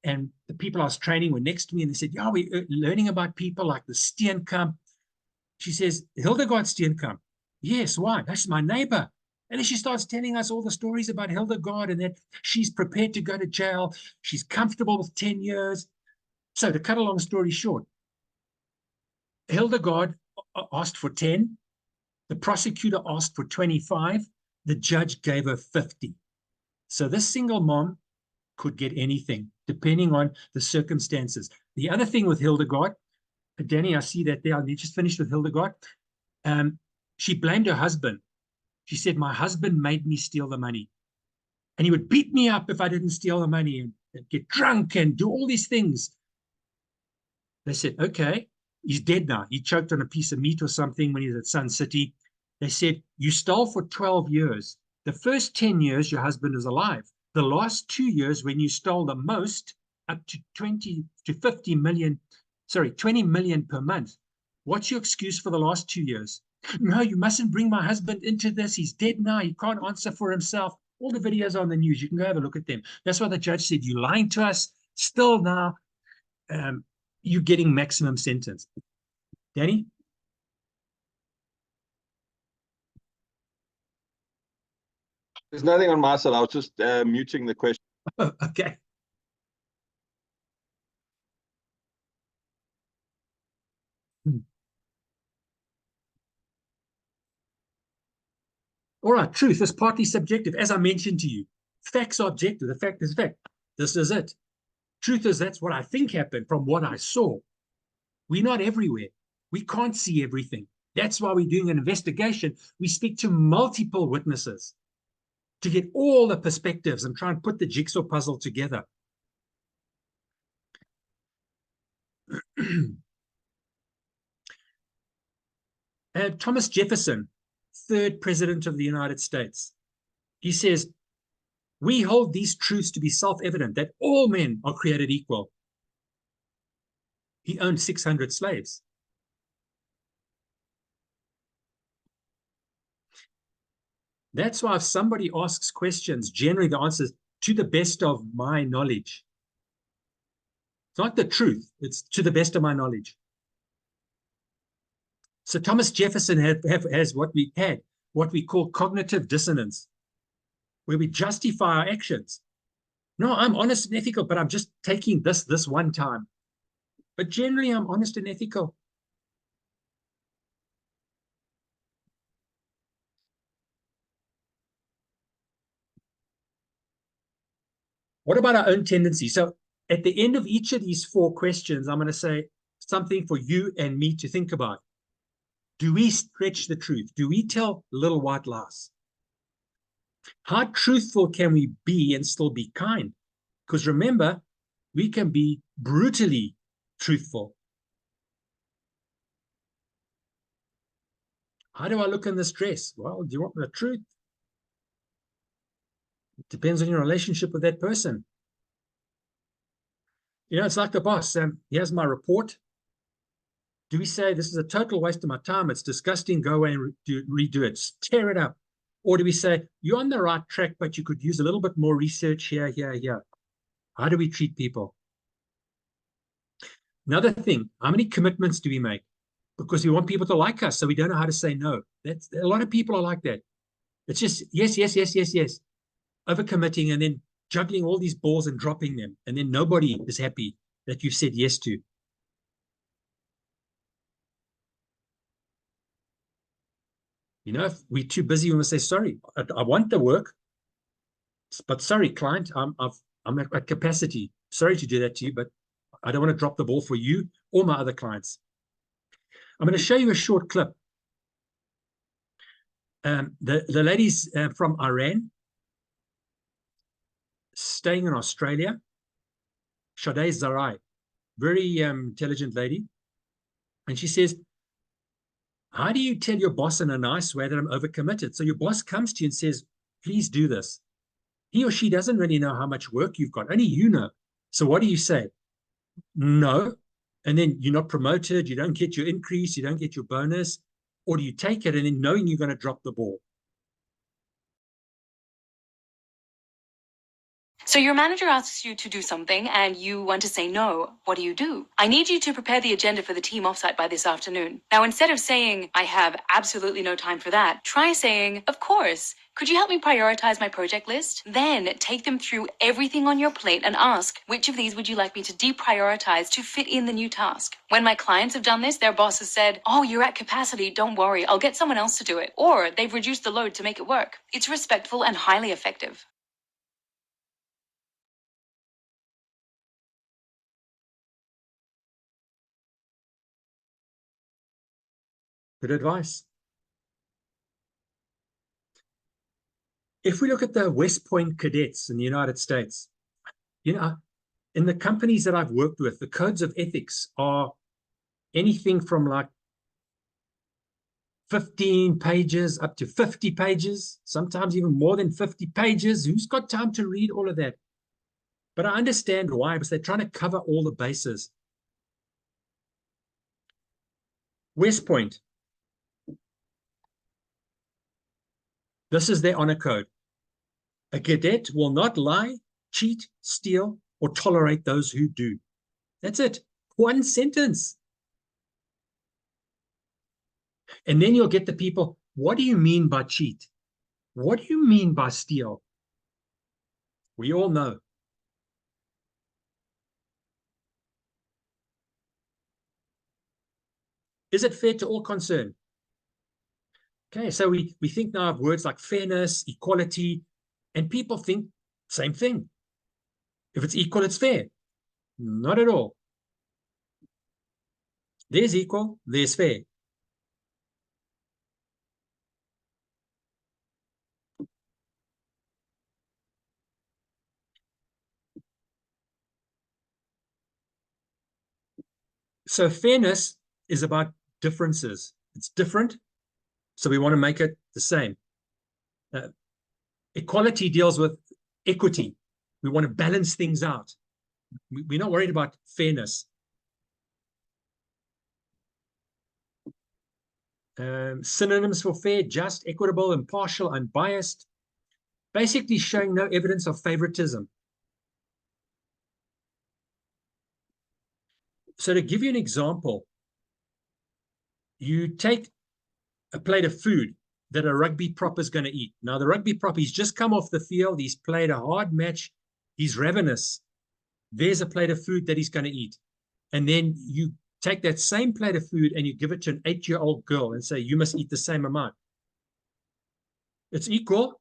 S2: And the people I was training were next to me, and they said, yeah, we're learning about people like the Steenkamp. She says, Hildegard Steenkamp. Yes, why? That's my neighbor. And then she starts telling us all the stories about Hildegard, and that she's prepared to go to jail. She's comfortable with 10 years. So to cut a long story short, Hildegard asked for 10. The prosecutor asked for 25. The judge gave her 50. So this single mom could get anything, depending on the circumstances. The other thing with Hildegard, Danny, I see that there. I just finished with Hildegard. She blamed her husband. She said, my husband made me steal the money. And he would beat me up if I didn't steal the money, and get drunk and do all these things. They said, okay, he's dead now. He choked on a piece of meat or something when he was at Sun City. They said, you stole for 12 years. The first 10 years, your husband is alive. The last 2 years, when you stole the most, up to 20 million per month. What's your excuse for the last 2 years? No, you mustn't bring my husband into this. He's dead now. He can't answer for himself. All the videos are on the news. You can go have a look at them. That's why the judge said, you're lying to us. Still now, you're getting maximum sentence. Danny?
S1: There's nothing on my side. I was just muting the question.
S2: Oh, okay. All right, truth is partly subjective. As I mentioned to you, facts are objective. The fact is fact. This is it. Truth is, that's what I think happened from what I saw. We're not everywhere. We can't see everything. That's why we're doing an investigation. We speak to multiple witnesses to get all the perspectives and try and put the jigsaw puzzle together. Thomas Jefferson, third president of the United States, he says, we hold these truths to be self-evident, that all men are created equal. He owned 600 slaves. That's why if somebody asks questions, generally the answer is to the best of my knowledge. It's not the truth, it's to the best of my knowledge. So Thomas Jefferson has what we call cognitive dissonance. where we justify our actions. No, I'm honest and ethical, but I'm just taking this one time. But generally, I'm honest and ethical. What about our own tendencies? So at the end of each of these 4 questions, I'm going to say something for you and me to think about. Do we stretch the truth? Do we tell little white lies? How truthful can we be and still be kind? Because remember, we can be brutally truthful. How do I look in this dress? Well, do you want the truth? It depends on your relationship with that person. You know, it's like the boss. Here's my report. Do we say, this is a total waste of my time, it's disgusting, go away and redo it, tear it up? Or do we say, you're on the right track, but you could use a little bit more research here, here, here? How do we treat people? Another thing, how many commitments do we make? Because we want people to like us, so we don't know how to say no. That's, a lot of people are like that. It's just yes, yes, yes, yes, yes. Overcommitting and then juggling all these balls and dropping them. And then nobody is happy that you said yes to. You know, if we're too busy, we must say, sorry, I want the work, but sorry, client, I'm at capacity. Sorry to do that to you, but I don't want to drop the ball for you or my other clients. I'm going to show you a short clip. The lady's from Iran, staying in Australia. Shadeh Zarai, very intelligent lady. And she says, how do you tell your boss in a nice way that I'm overcommitted? So your boss comes to you and says, please do this. He or she doesn't really know how much work you've got. Only you know. So what do you say? No. And then you're not promoted. You don't get your increase. You don't get your bonus. Or do you take it and then knowing you're going to drop the ball?
S13: So your manager asks you to do something and you want to say no. What do? I need you to prepare the agenda for the team offsite by this afternoon. Now, instead of saying, I have absolutely no time for that, try saying, of course. Could you help me prioritize my project list? Then take them through everything on your plate and ask, which of these would you like me to deprioritize to fit in the new task? When my clients have done this, their boss has said, oh, you're at capacity, don't worry, I'll get someone else to do it. Or they've reduced the load to make it work. It's respectful and highly effective.
S2: Good advice. If we look at the West Point cadets in the United States, you know, in the companies that I've worked with, the codes of ethics are anything from like 15 pages up to 50 pages, sometimes even more than 50 pages. Who's got time to read all of that? But I understand why, because they're trying to cover all the bases. West Point. This is their honor code. A cadet will not lie, cheat, steal, or tolerate those who do. That's it. One sentence. And then you'll get the people, what do you mean by cheat? What do you mean by steal? We all know. Is it fair to all concerned? Okay, so we think now of words like fairness, equality, and people think same thing. If it's equal, it's fair. Not at all. There's equal, there's fair. So fairness is about differences. It's different, so we want to make it the same. Equality deals with equity. We want to balance things out. We're not worried about fairness. Synonyms for fair: just, equitable, impartial, unbiased. Basically showing no evidence of favoritism. So to give you an example, you take a plate of food that a rugby prop is going to eat. Now, the rugby prop, he's just come off the field. He's played a hard match. He's ravenous. There's a plate of food that he's going to eat. And then you take that same plate of food and you give it to an 8-year-old girl and say, you must eat the same amount. It's equal.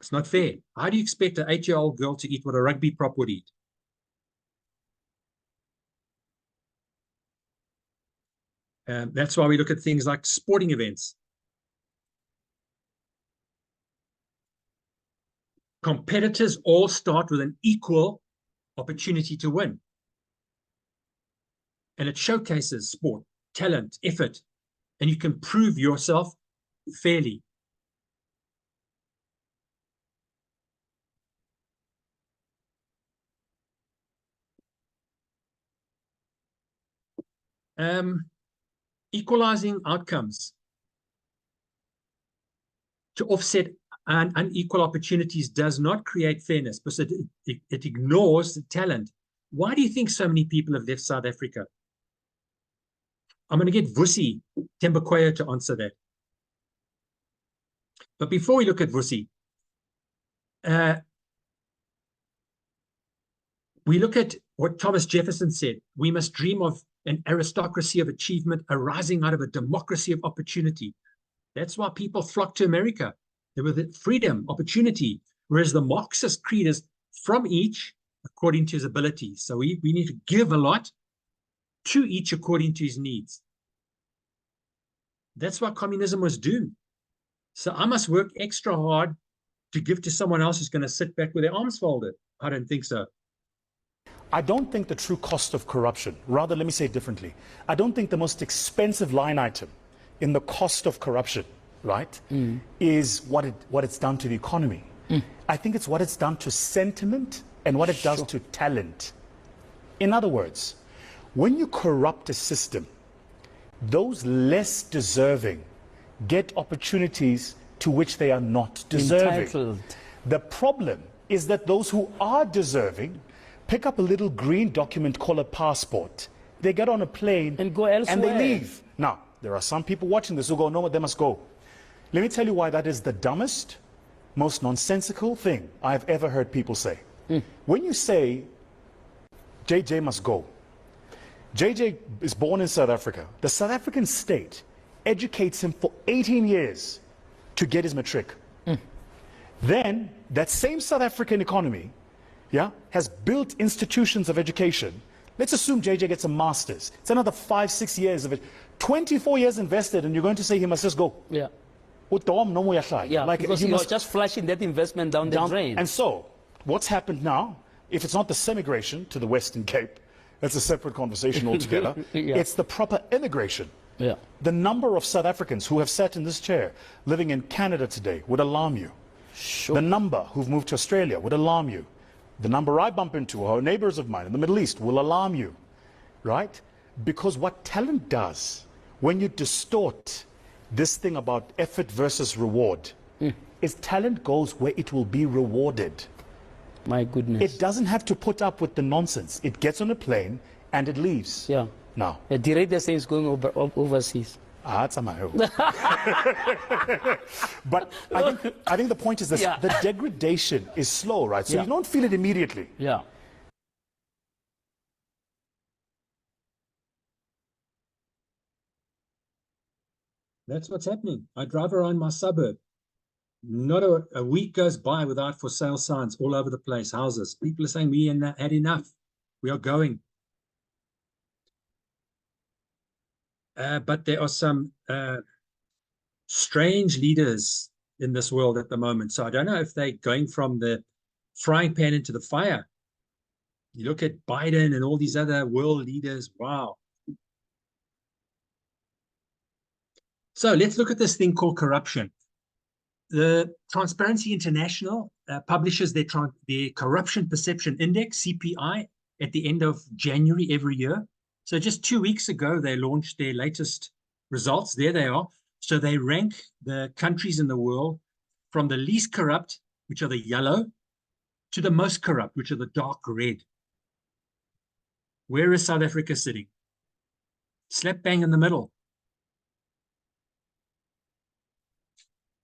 S2: It's not fair. How do you expect an 8-year-old girl to eat what a rugby prop would eat? That's why we look at things like sporting events. Competitors all start with an equal opportunity to win. And it showcases sport, talent, effort, and you can prove yourself fairly. Equalizing outcomes to offset unequal opportunities does not create fairness, because it ignores the talent. Why do you think so many people have left South Africa? I'm going to get Vusi Tembakoya to answer that. But before we look at Vusi, we look at what Thomas Jefferson said. We must dream of an aristocracy of achievement arising out of a democracy of opportunity. That's why people flock to America. There was freedom, opportunity, whereas the Marxist creed is from each according to his ability. So we need to give a lot to each according to his needs. That's why communism was doomed. So I must work extra hard to give to someone else who's going to sit back with their arms folded. I don't think so.
S14: I don't think the true cost of corruption, rather, let me say it differently. I don't think the most expensive line item in the cost of corruption, right, is what it's done to the economy. I think it's what it's done to sentiment and what it does to talent. In other words, when you corrupt a system, those less deserving get opportunities to which they are not deserving.
S15: Entitled.
S14: The problem is that those who are deserving pick up a little green document called a passport. They get on a plane
S15: and go elsewhere.
S14: And they leave. Now, there are some people watching this who go, no, they must go. Let me tell you why that is the dumbest, most nonsensical thing I've ever heard people say. When you say, JJ must go, JJ is born in South Africa. The South African state educates him for 18 years to get his matric. Then, that same South African economy has built institutions of education. Let's assume JJ gets a master's. It's another 5-6 years of it. 24 years invested, and you're going to say he must just go.
S15: Yeah.
S14: Like,
S15: because you're just flushing that investment down the drain.
S14: And so, what's happened now, if it's not the semigration to the Western Cape, that's a separate conversation altogether. It's the proper immigration. The number of South Africans who have sat in this chair living in Canada today would alarm you. The number who've moved to Australia would alarm you. The number I bump into, or neighbors of mine in the Middle East, will alarm you, right? Because what talent does, when you distort this thing about effort versus reward, is talent goes where it will be rewarded.
S15: My goodness.
S14: It doesn't have to put up with the nonsense. It gets on a plane and it leaves.
S15: Yeah.
S14: Now.
S15: The director says going overseas.
S14: That's on my own. But I think the point is this: the degradation is slow, right? So you don't feel it immediately.
S15: Yeah.
S2: That's what's happening. I drive around my suburb. Not a week goes by without for sale signs all over the place, houses. People are saying, we had enough. We are going. But there are some strange leaders in this world at the moment. So I don't know if they're going from the frying pan into the fire. You look at Biden and all these other world leaders. Wow. So let's look at this thing called corruption. The Transparency International publishes their Corruption Perception Index, CPI, at the end of January every year. So just 2 weeks ago, they launched their latest results. There they are. So they rank the countries in the world from the least corrupt, which are the yellow, to the most corrupt, which are the dark red. Where is South Africa sitting? Slap bang in the middle.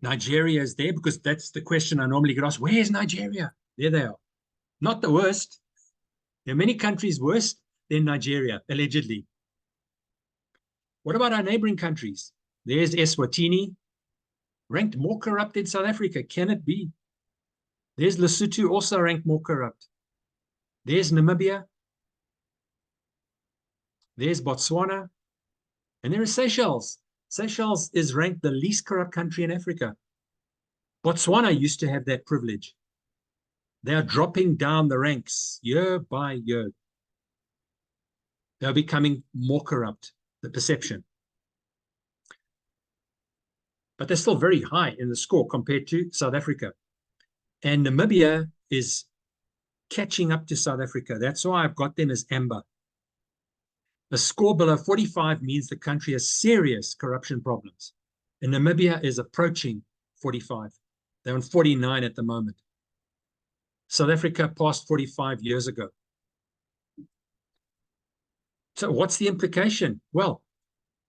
S2: Nigeria is there because that's the question I normally get asked. Where's Nigeria? There they are. Not the worst. There are many countries worse than Nigeria, allegedly. What about our neighboring countries? There's Eswatini, ranked more corrupt than South Africa. Can it be? There's Lesotho, also ranked more corrupt. There's Namibia. There's Botswana. And there is Seychelles. Seychelles is ranked the least corrupt country in Africa. Botswana used to have that privilege. They are dropping down the ranks year by year. They're becoming more corrupt, the perception. But they're still very high in the score compared to South Africa. And Namibia is catching up to South Africa. That's why I've got them as amber. A score below 45 means the country has serious corruption problems. And Namibia is approaching 45. They're on 49 at the moment. South Africa passed 45 years ago. So what's the implication? Well,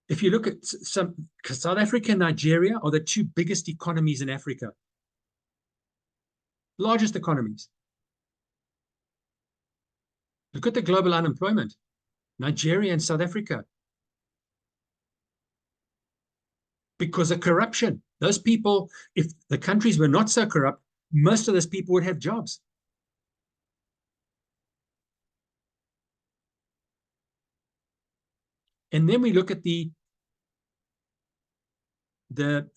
S2: if you look at South Africa and Nigeria are the two biggest economies in Africa. Largest economies. Look at the global unemployment. Nigeria and South Africa. Because of corruption. Those people, if the countries were not so corrupt, most of those people would have jobs. And then we look at the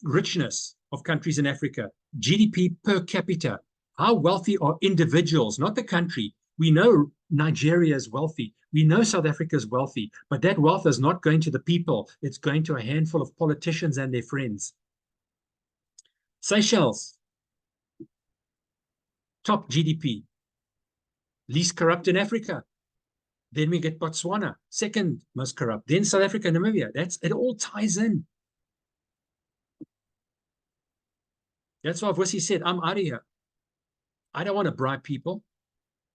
S2: richness of countries in Africa. GDP per capita. How wealthy are individuals, not the country. We know Nigeria is wealthy. We know South Africa is wealthy, but that wealth is not going to the people. It's going to a handful of politicians and their friends. Seychelles, top GDP, least corrupt in Africa. Then we get Botswana, second most corrupt. Then South Africa, Namibia. It all ties in. That's why Vusi said, I'm out of here. I don't want to bribe people.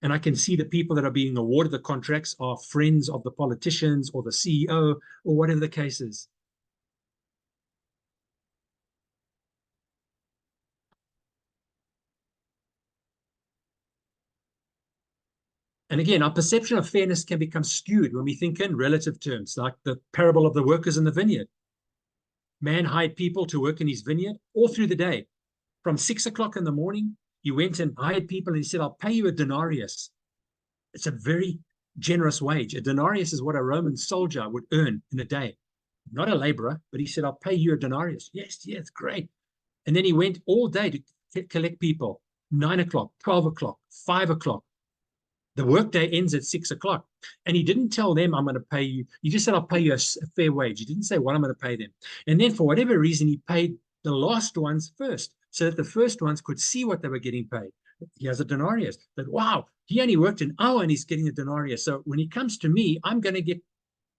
S2: And I can see the people that are being awarded the contracts are friends of the politicians or the CEO or whatever the case is. And again, our perception of fairness can become skewed when we think in relative terms, like the parable of the workers in the vineyard. Man hired people to work in his vineyard all through the day. From 6 o'clock in the morning, he went and hired people and he said, I'll pay you a denarius. It's a very generous wage. A denarius is what a Roman soldier would earn in a day. Not a laborer, but he said, I'll pay you a denarius. Yes, great. And then he went all day to collect people. 9 o'clock, 12 o'clock, 5 o'clock. The workday ends at 6 o'clock. And he didn't tell them, I'm going to pay you. He just said, I'll pay you a fair wage. He didn't say what I'm going to pay them. And then for whatever reason, he paid the last ones first so that the first ones could see what they were getting paid. He has a denarius. But wow, he only worked an hour and he's getting a denarius. So when he comes to me, I'm going to get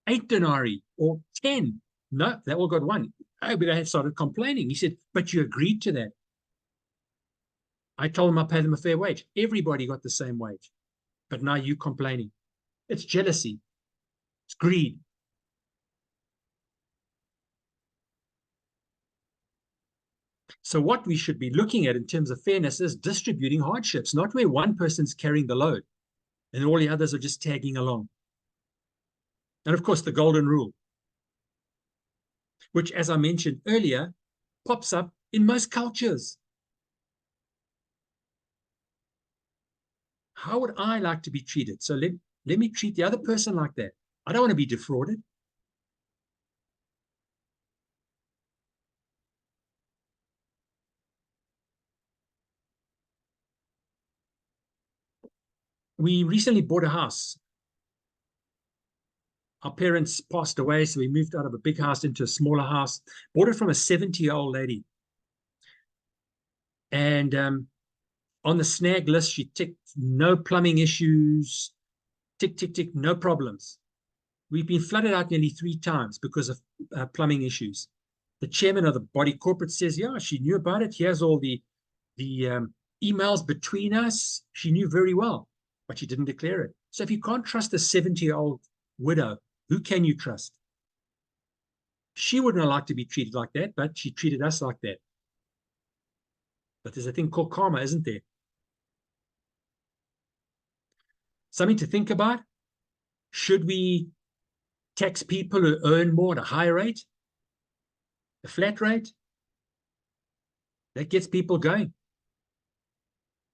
S2: 8 denarii or 10. No, they all got 1. But they had started complaining. He said, but you agreed to that. I told him I'll pay them a fair wage. Everybody got the same wage. But now you're complaining. It's jealousy. It's greed. So what we should be looking at in terms of fairness is distributing hardships, not where one person's carrying the load and all the others are just tagging along. And of course, the golden rule, which, as I mentioned earlier, pops up in most cultures. How would I like to be treated? So let me treat the other person like that. I don't want to be defrauded. We recently bought a house. Our parents passed away, so we moved out of a big house into a smaller house. Bought it from a 70-year-old lady. And on the snag list, she ticked no plumbing issues, tick, tick, tick, no problems. We've been flooded out nearly 3 times because of plumbing issues. The chairman of the body corporate says, yeah, she knew about it. Here's all the emails between us. She knew very well, but she didn't declare it. So if you can't trust a 70-year-old widow, who can you trust? She wouldn't have liked to be treated like that, but she treated us like that. But there's a thing called karma, isn't there? Something to think about. Should we tax people who earn more at a higher rate? A flat rate? That gets people going.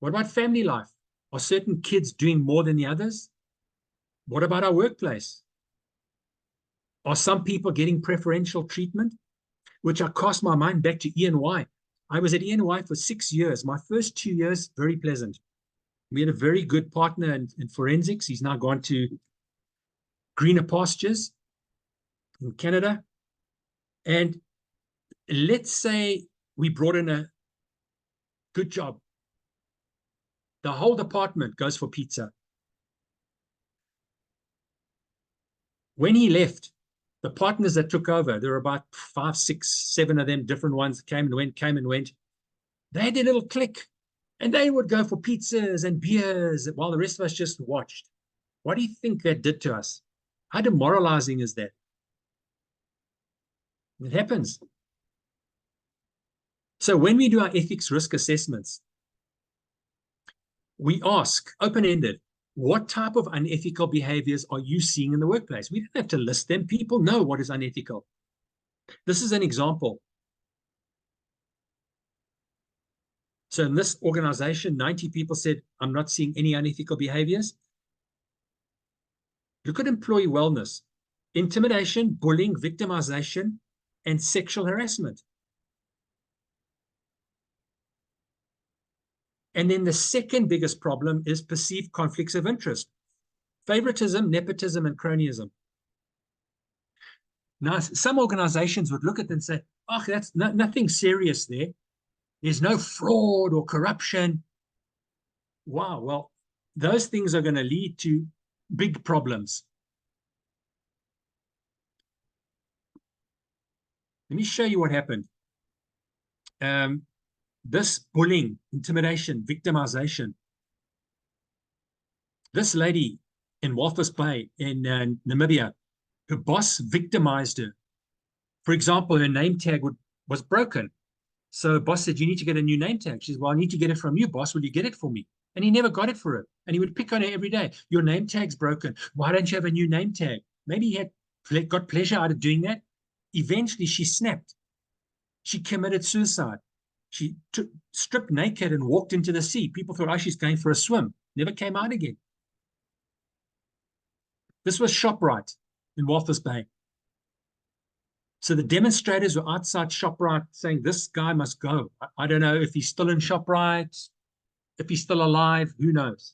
S2: What about family life? Are certain kids doing more than the others? What about our workplace? Are some people getting preferential treatment? Which I cast my mind back to E&Y. I was at E&Y for 6 years. My first 2 years, very pleasant. We had a very good partner in forensics. He's now gone to greener pastures in Canada. And let's say we brought in a good job. The whole department goes for pizza. When he left, the partners that took over, there were about 5, 6, 7 of them, different ones, came and went. They had their little clique, and they would go for pizzas and beers while the rest of us just watched. What do you think that did to us? How demoralizing is that? It happens. So when we do our ethics risk assessments, we ask, open-ended, what type of unethical behaviors are you seeing in the workplace? We don't have to list them. People know what is unethical. This is an example. So in this organization, 90 people said, I'm not seeing any unethical behaviors. Look at employee wellness, intimidation, bullying, victimization, and sexual harassment. And then the second biggest problem is perceived conflicts of interest, favoritism, nepotism, and cronyism. Now, some organizations would look at it and say, oh, that's nothing serious there. There's no fraud or corruption. Wow, well, those things are going to lead to big problems. Let me show you what happened. This bullying, intimidation, victimization. This lady in Walvis Bay in Namibia, her boss victimized her. For example, her name tag was broken. So boss said, you need to get a new name tag. She said, well, I need to get it from you, boss. Will you get it for me? And he never got it for her. And he would pick on her every day. Your name tag's broken. Why don't you have a new name tag? Maybe he had got pleasure out of doing that. Eventually, she snapped. She committed suicide. She stripped naked and walked into the sea. People thought, oh, she's going for a swim. Never came out again. This was ShopRite in Walvis Bay. So the demonstrators were outside ShopRite saying, this guy must go. I don't know if he's still in ShopRite, if he's still alive, who knows?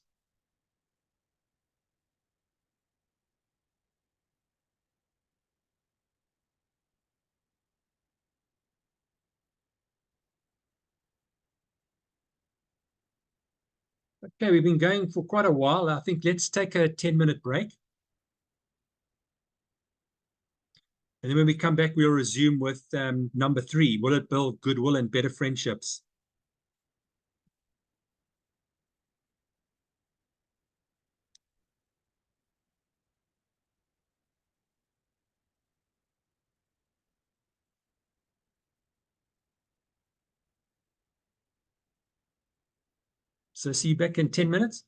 S2: Okay, we've been going for quite a while. I think let's take a 10-minute break. And then when we come back, we'll resume with number 3. Will it build goodwill and better friendships? So see you back in 10 minutes.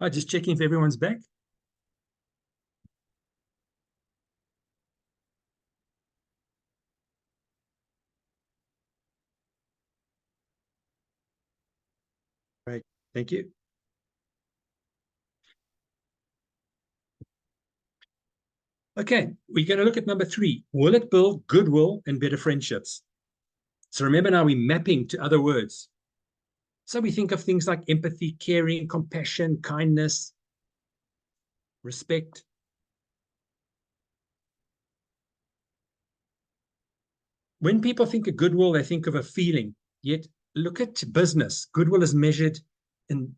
S2: Oh, just checking if everyone's back. Right. Thank you. Okay, we're going to look at number 3. Will it build goodwill and better friendships? So remember now we're mapping to other words. So we think of things like empathy, caring, compassion, kindness, respect. When people think of goodwill, they think of a feeling. Yet look at business. Goodwill is measured in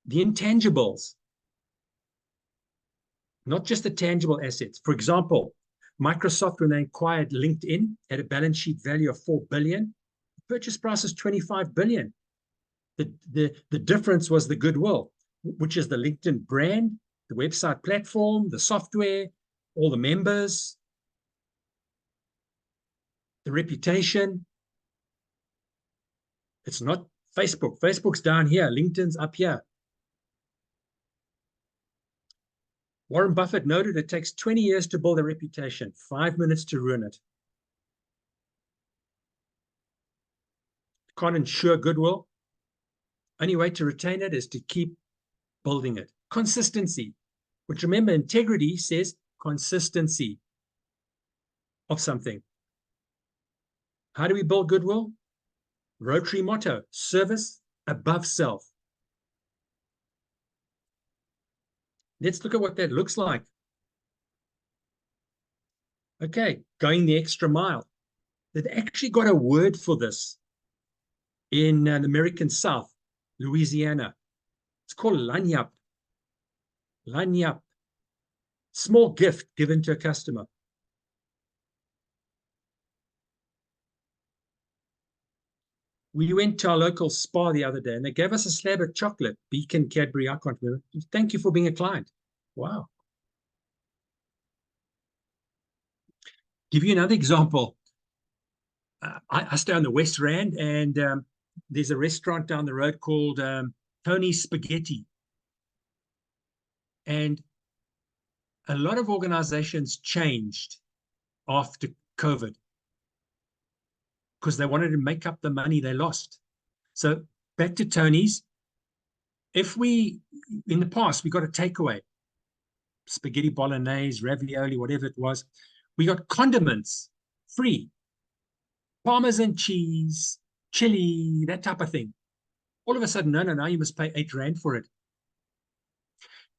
S2: the intangibles, not just the tangible assets. For example, Microsoft, when they acquired LinkedIn, had a balance sheet value of 4 billion. The purchase price is 25 billion. The difference was the goodwill, which is the LinkedIn brand, the website platform, the software, all the members, the reputation. It's not Facebook. Facebook's down here. LinkedIn's up here. Warren Buffett noted it takes 20 years to build a reputation, 5 minutes to ruin it. Can't ensure goodwill. Only way to retain it is to keep building it. Consistency, which remember, integrity says consistency of something. How do we build goodwill? Rotary motto, service above self. Let's look at what that looks like. Okay, going the extra mile. They've actually got a word for this in the American South, Louisiana. It's called lanyap. Lanyap. Small gift given to a customer. We went to our local spa the other day and they gave us a slab of chocolate, Beacon, Cadbury, I can't remember. Thank you for being a client. Wow. Give you another example. I stay on the West Rand and there's a restaurant down the road called Tony's Spaghetti. And a lot of organizations changed after COVID because they wanted to make up the money they lost. So back to Tony's. If we, in the past, we got a takeaway, spaghetti bolognese, ravioli, whatever it was, we got condiments free, Parmesan cheese, chili, that type of thing. All of a sudden, no, you must pay 8 rand for it.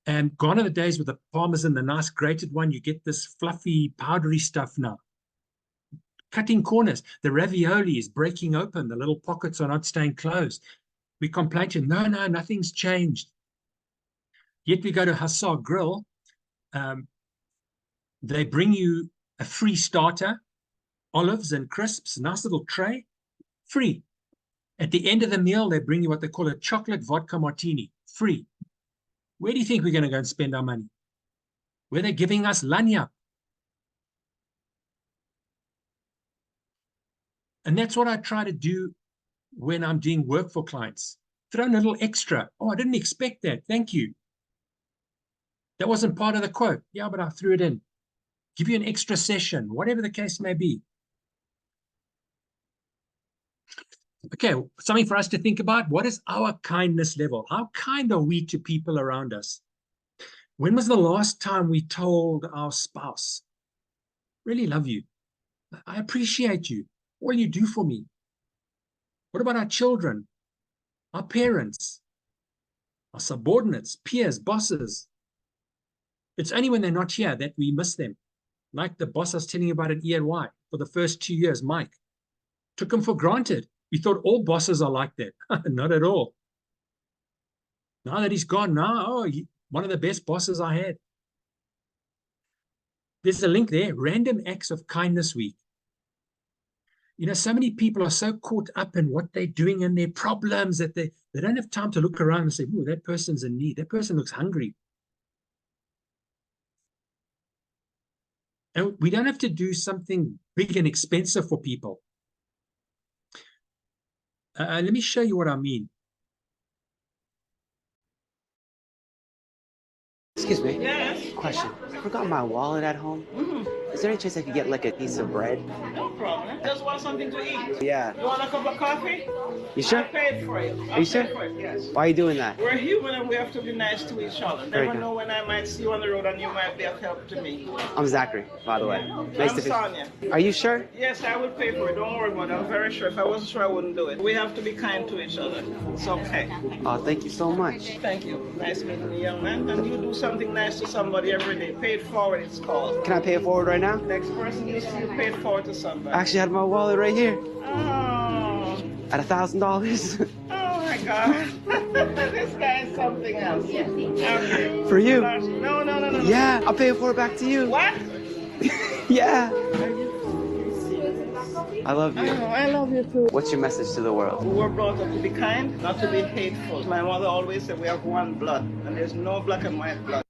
S2: And gone are the days with the Parmesan, the nice grated one, you get this fluffy, powdery stuff now. Cutting corners, the ravioli is breaking open, the little pockets are not staying closed. We complain to, no, nothing's changed. Yet we go to Hussar Grill, they bring you a free starter, olives and crisps, nice little tray, free. At the end of the meal, they bring you what they call a chocolate vodka martini, free. Where do you think we're going to go and spend our money? Where they're giving us lanya. And that's what I try to do when I'm doing work for clients. Throw a little extra. Oh, I didn't expect that. Thank you. That wasn't part of the quote. Yeah, but I threw it in. Give you an extra session, whatever the case may be. Okay, something for us to think about. What is our kindness level? How kind are we to people around us? When was the last time we told our spouse, really love you, I appreciate you, all you do for me? What about our children, our parents, our subordinates, peers, bosses? It's only when they're not here that we miss them. Like the boss I was telling you about at E&Y for the first 2 years, Mike. Took him for granted. We thought all bosses are like that. Not at all. Now that he's gone, one of the best bosses I had. There's a link there, Random Acts of Kindness Week. You know, so many people are so caught up in what they're doing and their problems that they don't have time to look around and say, oh, that person's in need. That person looks hungry. And we don't have to do something big and expensive for people. Let me show you what I mean.
S16: Excuse me.
S17: Yes.
S16: Question. I forgot my wallet at home. Is there any chance I could get like a piece of bread?
S17: No problem. Just want something to eat.
S16: Yeah.
S17: You want a cup of coffee?
S16: You sure?
S17: I'll pay it for you.
S16: Are you sure?
S17: For it, yes.
S16: Why are you doing that?
S17: We're human and we have to be nice to each other.
S16: Very
S17: Never
S16: good.
S17: know when I might see you on the road and you might be of help to me.
S16: I'm Zachary, by the way. Nice
S17: I'm
S16: to meet
S17: Sonia.
S16: you. Are you sure?
S17: Yes, I will pay for it. Don't worry about it. I'm very sure. If I wasn't sure, I wouldn't do it. We have to be kind to each other. It's okay.
S16: Oh, thank you so much.
S17: Thank you. Nice meeting you, young man. And you do something nice to somebody every day. Pay it forward, it's called.
S16: Can I pay it forward right now?
S17: Next person you see, you pay it forward to somebody.
S16: I actually had my wallet right here.
S17: Oh.
S16: At $1,000.
S17: Oh my God. This guy is something else. Okay.
S16: For you?
S17: No.
S16: Yeah, I'll pay it forward back to you.
S17: What?
S16: Yeah. I love you.
S17: I love you too.
S16: What's your message to the world?
S17: We were brought up to be kind, not to be hateful. My mother always said we have one blood, and there's no black and white blood.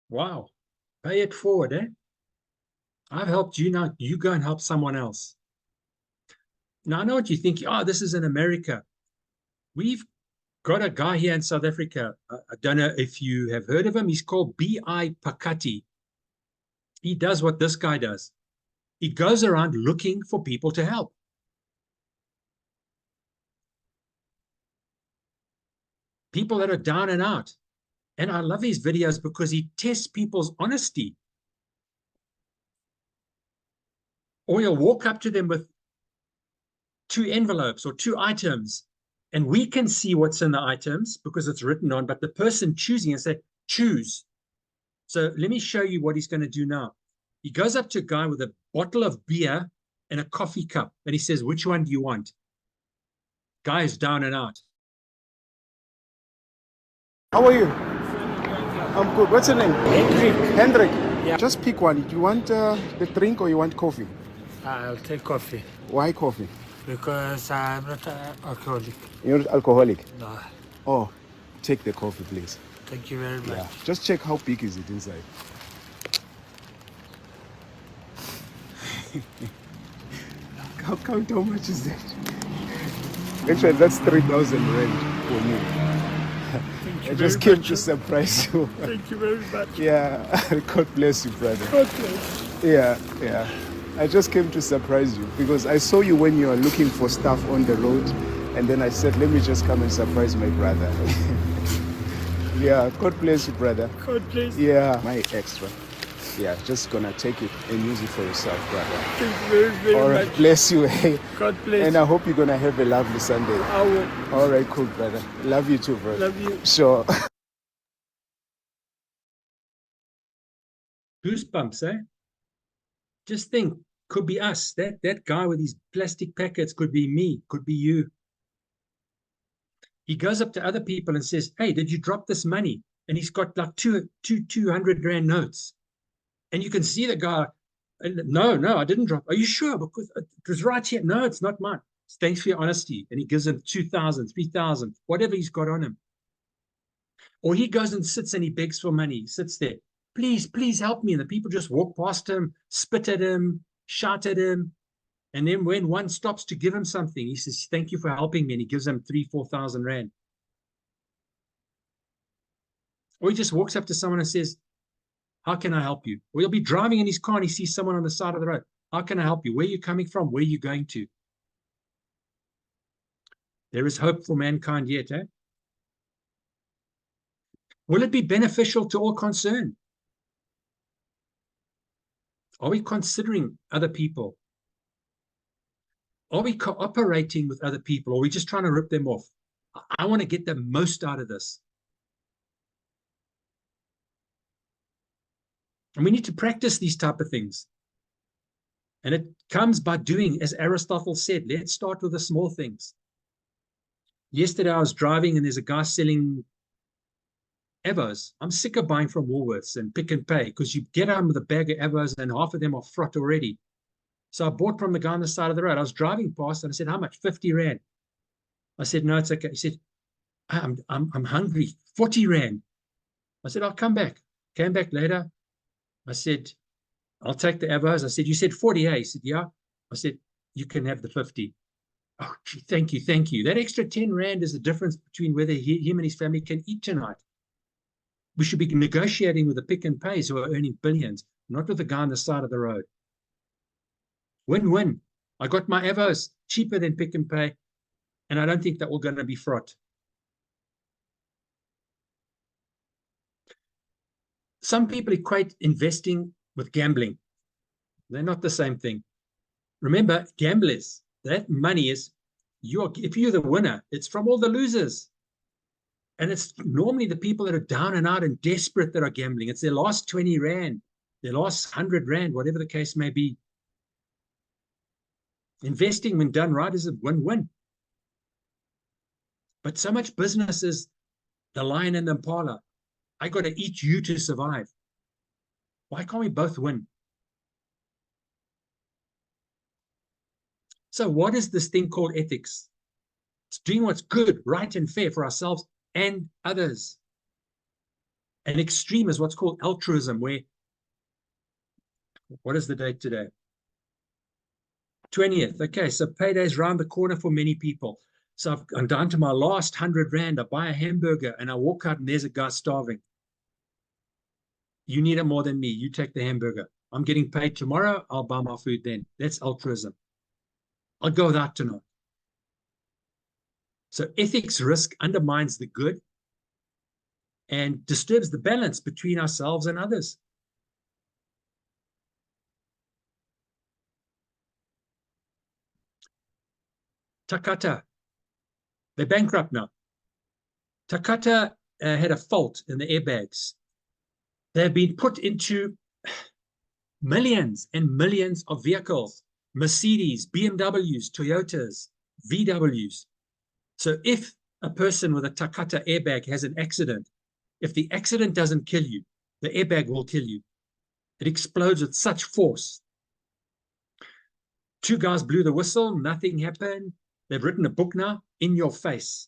S2: Wow. Pay it forward, eh? I've helped you, now you go and help someone else. Now, I know what you think. Oh, this is in America. We've got a guy here in South Africa. I don't know if you have heard of him. He's called B.I. Pakati. He does what this guy does. He goes around looking for people to help. People that are down and out. And I love his videos because he tests people's honesty. Or you'll walk up to them with 2 envelopes or 2 items, and we can see what's in the items because it's written on, but the person choosing and say, choose. So let me show you what he's going to do now. He goes up to a guy with a bottle of beer and a coffee cup, and he says, which one do you want? Guy is down and out.
S18: How are you? I'm good. What's your name? Hendrik. Yeah. Just pick one. Do you want the drink or you want coffee?
S19: I'll take coffee.
S18: Why coffee?
S19: Because I'm not alcoholic.
S18: You're not alcoholic?
S19: No.
S18: Oh, take the coffee, please.
S19: Thank you very much.
S18: Yeah. Just check how big is it inside. Count how much is that? Actually, that's 3,000 rand for me. I just came to surprise you.
S19: Thank you very much.
S18: Yeah, God bless you, brother.
S19: God bless.
S18: Yeah. I just came to surprise you because I saw you when you were looking for stuff on the road, and then I said, let me just come and surprise my brother. Yeah, God bless you, brother.
S19: God bless.
S18: Yeah, my extra. Yeah, just gonna take it and use it for yourself, brother.
S19: Thank you very
S18: All right,
S19: much.
S18: bless you.
S19: God bless.
S18: And I hope you're gonna have a lovely Sunday.
S19: I will.
S18: All right, cool, brother. Love you too, brother.
S19: Love you.
S18: Sure.
S2: Goosebumps, eh? Just think, could be us. That guy with these plastic packets could be me, could be you. He goes up to other people and says, hey, did you drop this money? And he's got like 200 rand notes. And you can see the guy, no, I didn't drop. Are you sure? Because it was right here. No, it's not mine. Thanks for your honesty. And he gives him 2,000, 3,000, whatever he's got on him. Or he goes and sits and he begs for money. He sits there. Please help me. And the people just walk past him, spit at him, shout at him. And then when one stops to give him something, he says, thank you for helping me. And he gives him 3,000-4,000 rand. Or he just walks up to someone and says, how can I help you? Or he'll be driving in his car and he sees someone on the side of the road. How can I help you? Where are you coming from? Where are you going to? There is hope for mankind yet, eh? Will it be beneficial to all concerned? Are we considering other people? Are we cooperating with other people? Or are we just trying to rip them off? I want to get the most out of this. And we need to practice these type of things. And it comes by doing, as Aristotle said, let's start with the small things. Yesterday I was driving and there's a guy selling Avos. I'm sick of buying from Woolworths and Pick and Pay because you get home with a bag of Avos and half of them are fraught already. So I bought from the guy on the side of the road. I was driving past and I said, how much? 50 rand. I said, no, it's okay. He said, I'm hungry. 40 rand. I said, I'll come back. Came back later. I said, I'll take the Avos. I said, you said 40, eh? He said, yeah. I said, you can have the 50. Oh, gee, thank you, thank you. That extra 10 Rand is the difference between whether him and his family can eat tonight. We should be negotiating with the Pick and Pays who are earning billions, not with the guy on the side of the road. Win-win. I got my Avos cheaper than Pick and Pay, and I don't think that we're going to be fraught. Some people equate investing with gambling. They're not the same thing. Remember, gamblers, that money is, if you're the winner, it's from all the losers. And it's normally the people that are down and out and desperate that are gambling. It's their last 20 Rand, their last 100 Rand, whatever the case may be. Investing, when done right, is a win-win. But so much business is the lion and the impala. I got to eat you to survive. Why can't we both win? So what is this thing called ethics? It's doing what's good, right, and fair for ourselves and others. An extreme is what's called altruism, where, what is the date today? 20th. Okay, so payday's round the corner for many people. So I'm down to my last 100 Rand. I buy a hamburger and I walk out and there's a guy starving. You need it more than me. You take the hamburger. I'm getting paid tomorrow. I'll buy my food then. That's altruism. I'll go without tonight. So ethics risk undermines the good and disturbs the balance between ourselves and others. Takata, they're bankrupt now. Takata had a fault in the airbags. They've been put into millions and millions of vehicles, Mercedes, BMWs, Toyotas, VWs. So if a person with a Takata airbag has an accident, if the accident doesn't kill you, the airbag will kill you. It explodes with such force. 2 guys blew the whistle, nothing happened. They've written a book now, In Your Face.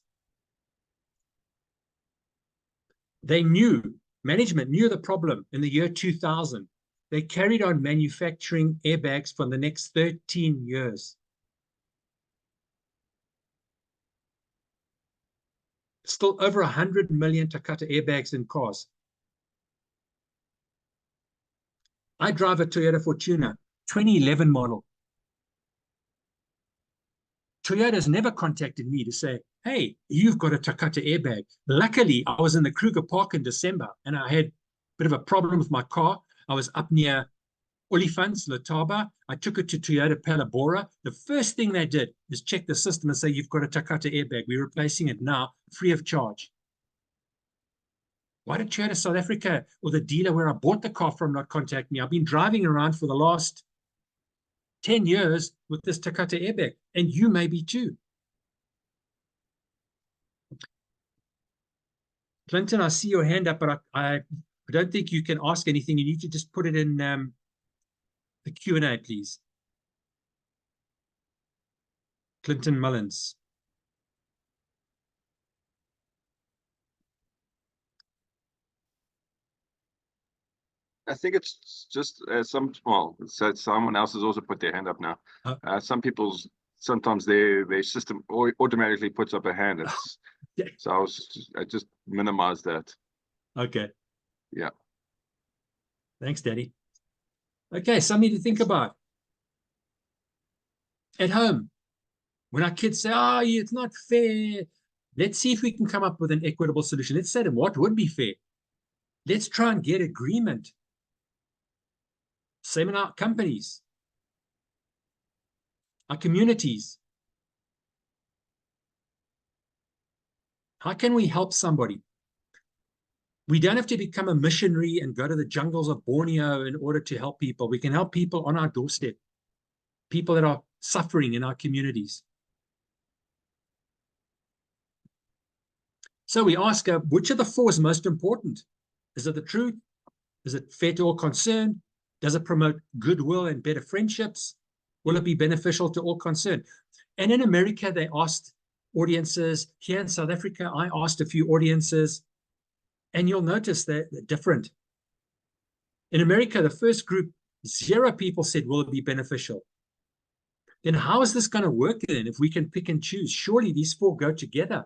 S2: They knew, management knew the problem in the year 2000. They carried on manufacturing airbags for the next 13 years. Still over 100 million Takata airbags in cars. I drive a Toyota Fortuner, 2011 model. Toyota's never contacted me to say, hey, you've got a Takata airbag. Luckily, I was in the Kruger Park in December and I had a bit of a problem with my car. I was up near Olifants, Letaba. I took it to Toyota Palabora. The first thing they did is check the system and say, you've got a Takata airbag. We're replacing it now, free of charge. Why did Toyota South Africa or the dealer where I bought the car from not contact me? I've been driving around for the last 10 years with this Takata airbag, and you may be too. Clinton, I see your hand up, but I don't think you can ask anything. You need to just put it in the Q&A, please. Clinton Mullins.
S1: I think it's just so someone else has also put their hand up now. Sometimes their system automatically puts up a hand.
S2: Yeah.
S1: So I just minimized that.
S2: Okay.
S1: Yeah.
S2: Thanks, Daddy. Okay, something to think about. At home, when our kids say, oh, it's not fair, let's see if we can come up with an equitable solution. Let's say to them, what would be fair? Let's try and get agreement. Same in our companies, our communities. How can we help somebody? We don't have to become a missionary and go to the jungles of Borneo in order to help people. We can help people on our doorstep, people that are suffering in our communities. So we ask, which of the 4 is most important? Is it the truth? Is it fair to all concerned? Does it promote goodwill and better friendships? Will it be beneficial to all concerned? And in America, they asked audiences. Here in South Africa, I asked a few audiences. And you'll notice that they're different. In America, the first group, 0 people said, will it be beneficial? then how is this going to work then if we can pick and choose? Surely these four go together.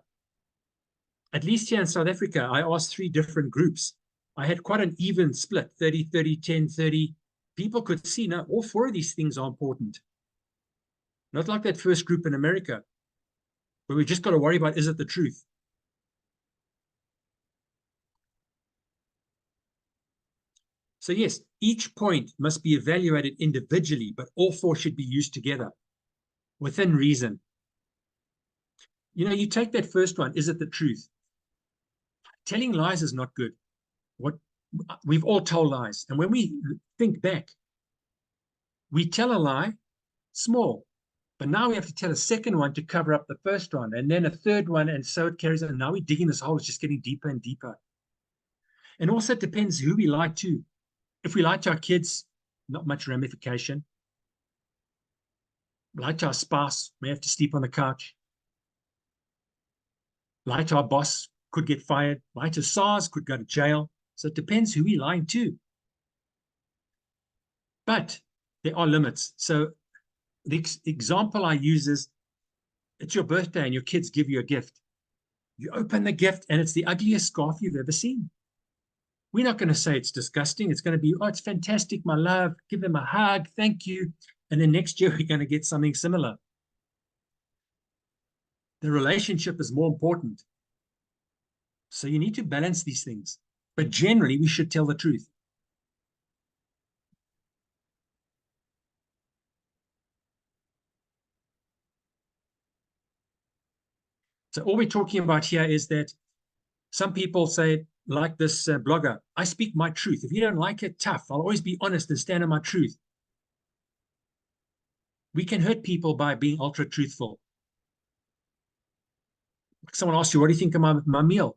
S2: At least here in South Africa, I asked 3 different groups. I had quite an even split, 30-30, 10-30. People could see, now all 4 of these things are important. Not like that first group in America, where we just got to worry about, is it the truth? So yes, each point must be evaluated individually, but all 4 should be used together within reason. You know, you take that first one, is it the truth? Telling lies is not good. We've all told lies. And when we think back, we tell a lie, small, but now we have to tell a second one to cover up the first one, and then a third one, and so it carries on. And now we're digging this hole, it's just getting deeper and deeper. And also it depends who we lie to. If we lie to our kids, not much ramification. Lie to our spouse, may have to sleep on the couch. Lie to our boss, could get fired. Lie to SARS, could go to jail. So it depends who we're lying to. But there are limits. So the example I use is, it's your birthday and your kids give you a gift. You open the gift and it's the ugliest scarf you've ever seen. We're not going to say it's disgusting. It's going to be, oh, it's fantastic, my love. Give them a hug. Thank you. And then next year, we're going to get something similar. The relationship is more important. So you need to balance these things. But generally, we should tell the truth. So all we're talking about here is that some people say, like this blogger, I speak my truth. If you don't like it, tough. I'll always be honest and stand on my truth. We can hurt people by being ultra truthful. Someone asks you, what do you think of my meal?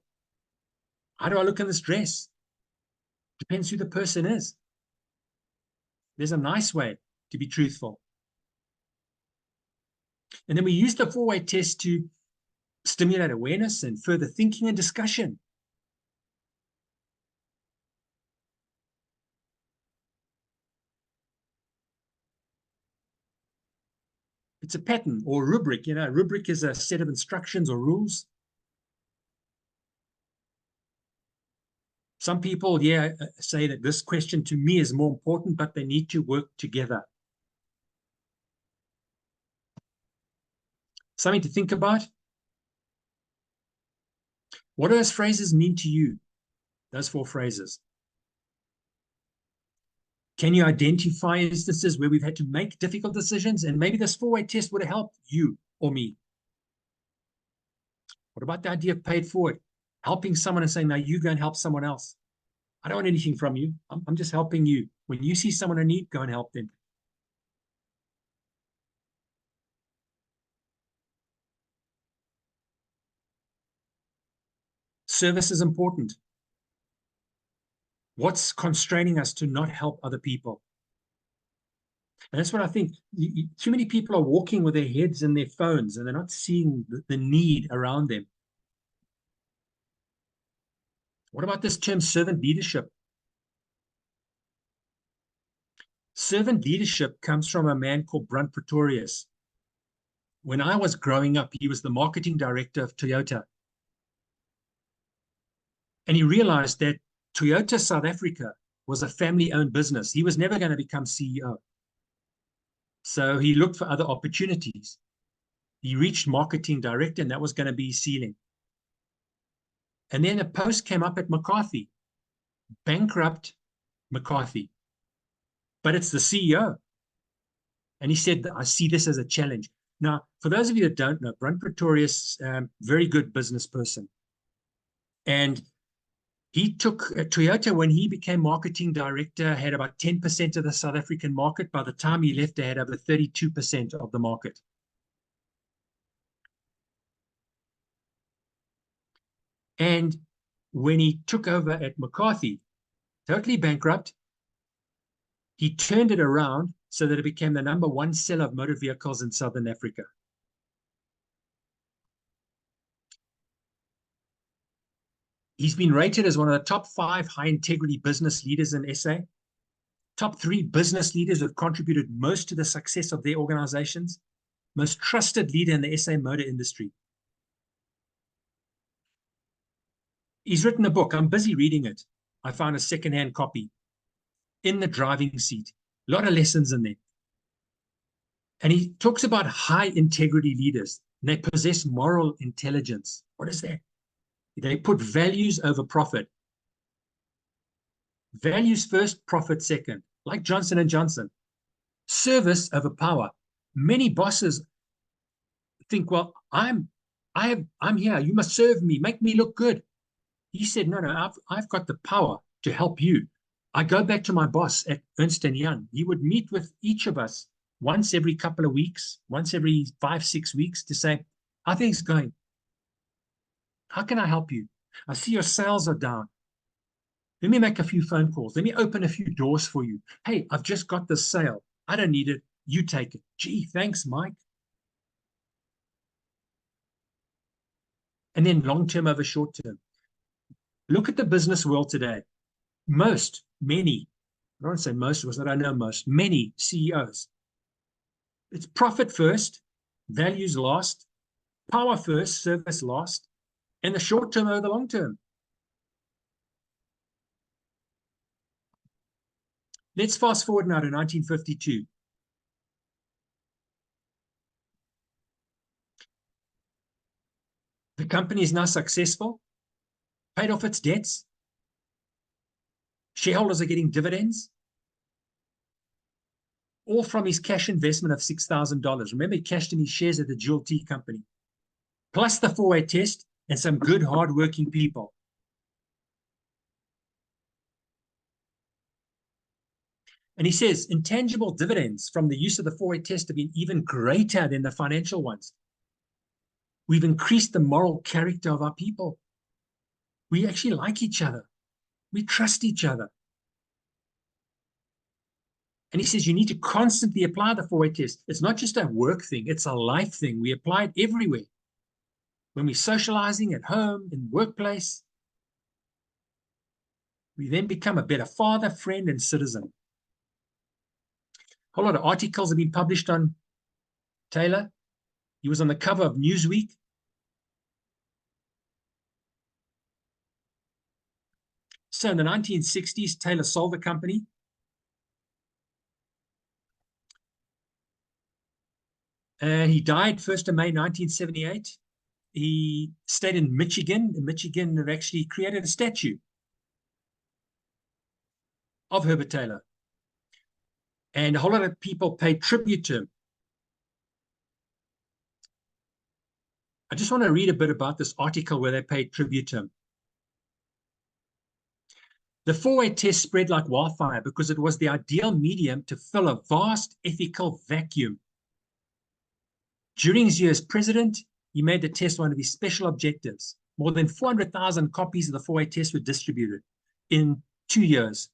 S2: How do I look in this dress? Depends who the person is. There's a nice way to be truthful. And then we use the 4-way test to stimulate awareness and further thinking and discussion. It's a pattern or rubric. You know, a rubric is a set of instructions or rules. Some people, say that this question to me is more important, but they need to work together. Something to think about. What do those phrases mean to you? Those 4 phrases. Can you identify instances where we've had to make difficult decisions? And maybe this 4-way test would have helped you or me. What about the idea of paid forward? Helping someone and saying, now you go and help someone else. I don't want anything from you. I'm just helping you. When you see someone in need, go and help them. Service is important. What's constraining us to not help other people? And that's what I think. Too many people are walking with their heads in their phones and they're not seeing the need around them. What about this term servant leadership? Servant leadership comes from a man called Brunt Pretorius. When I was growing up, he was the marketing director of Toyota. And he realized that Toyota South Africa was a family-owned business. He was never going to become CEO. So he looked for other opportunities. He reached marketing director, and that was going to be his ceiling. And then a post came up at McCarthy, bankrupt McCarthy. But it's the CEO. And he said, I see this as a challenge. Now, for those of you that don't know, Brunt Pretorius, very good business person. And he took Toyota, when he became marketing director, had about 10% of the South African market. By the time he left, they had over 32% of the market. And when he took over at McCarthy, totally bankrupt, he turned it around so that it became the #1 seller of motor vehicles in Southern Africa. He's been rated as one of the top 5 high-integrity business leaders in SA, top 3 business leaders who have contributed most to the success of their organizations. most trusted leader in the SA motor industry. He's written a book. I'm busy reading it. I found a secondhand copy. In the Driving Seat. A lot of lessons in there. And he talks about high integrity leaders. They possess moral intelligence. What is that? They put values over profit. Values first, profit second. Like Johnson & Johnson. Service over power. Many bosses think, well, I'm here. You must serve me. Make me look good. He said, no, I've got the power to help you. I go back to my boss at Ernst & Young. He would meet with each of us once every couple of weeks, once every 5-6 weeks to say, how are things going? How can I help you? I see your sales are down. Let me make a few phone calls. Let me open a few doors for you. Hey, I've just got this sale. I don't need it. You take it. Gee, thanks, Mike. And then long-term over short-term. Look at the business world today. Many, I don't say most because I don't know most, many CEOs. It's profit first, values last, power first, service last, and the short term over the long term. Let's fast forward now to 1952. The company is now successful, paid off its debts. Shareholders are getting dividends, all from his cash investment of $6,000. Remember, he cashed in his shares at the Jewel Tea Company, plus the 4-way test and some good, hard-working people. And he says, intangible dividends from the use of the 4-way test have been even greater than the financial ones. We've increased the moral character of our people. We actually like each other. We trust each other. And he says you need to constantly apply the 4-way test. It's not just a work thing, it's a life thing. We apply it everywhere. When we're socializing at home, in the workplace, we then become a better father, friend, and citizen. A whole lot of articles have been published on Taylor. He was on the cover of Newsweek. So in the 1960s, Taylor sold the company. And he died 1st of May, 1978. He stayed in Michigan. In Michigan, they've actually created a statue of Herbert Taylor. And a whole lot of people paid tribute to him. I just want to read a bit about this article where they paid tribute to him. The 4-way test spread like wildfire because it was the ideal medium to fill a vast ethical vacuum. During his year as president, he made the test one of his special objectives. More than 400,000 copies of the 4-way test were distributed in 2 years.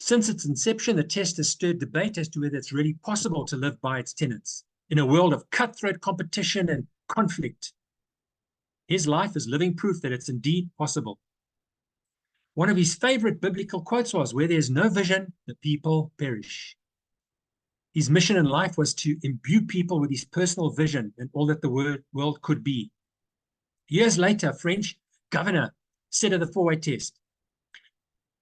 S2: Since its inception, the test has stirred debate as to whether it's really possible to live by its tenets in a world of cutthroat competition and conflict. His life is living proof that it's indeed possible. One of his favorite biblical quotes was, where there's no vision, the people perish. His mission in life was to imbue people with his personal vision and all that the world could be. Years later, a French governor said of the 4-way test,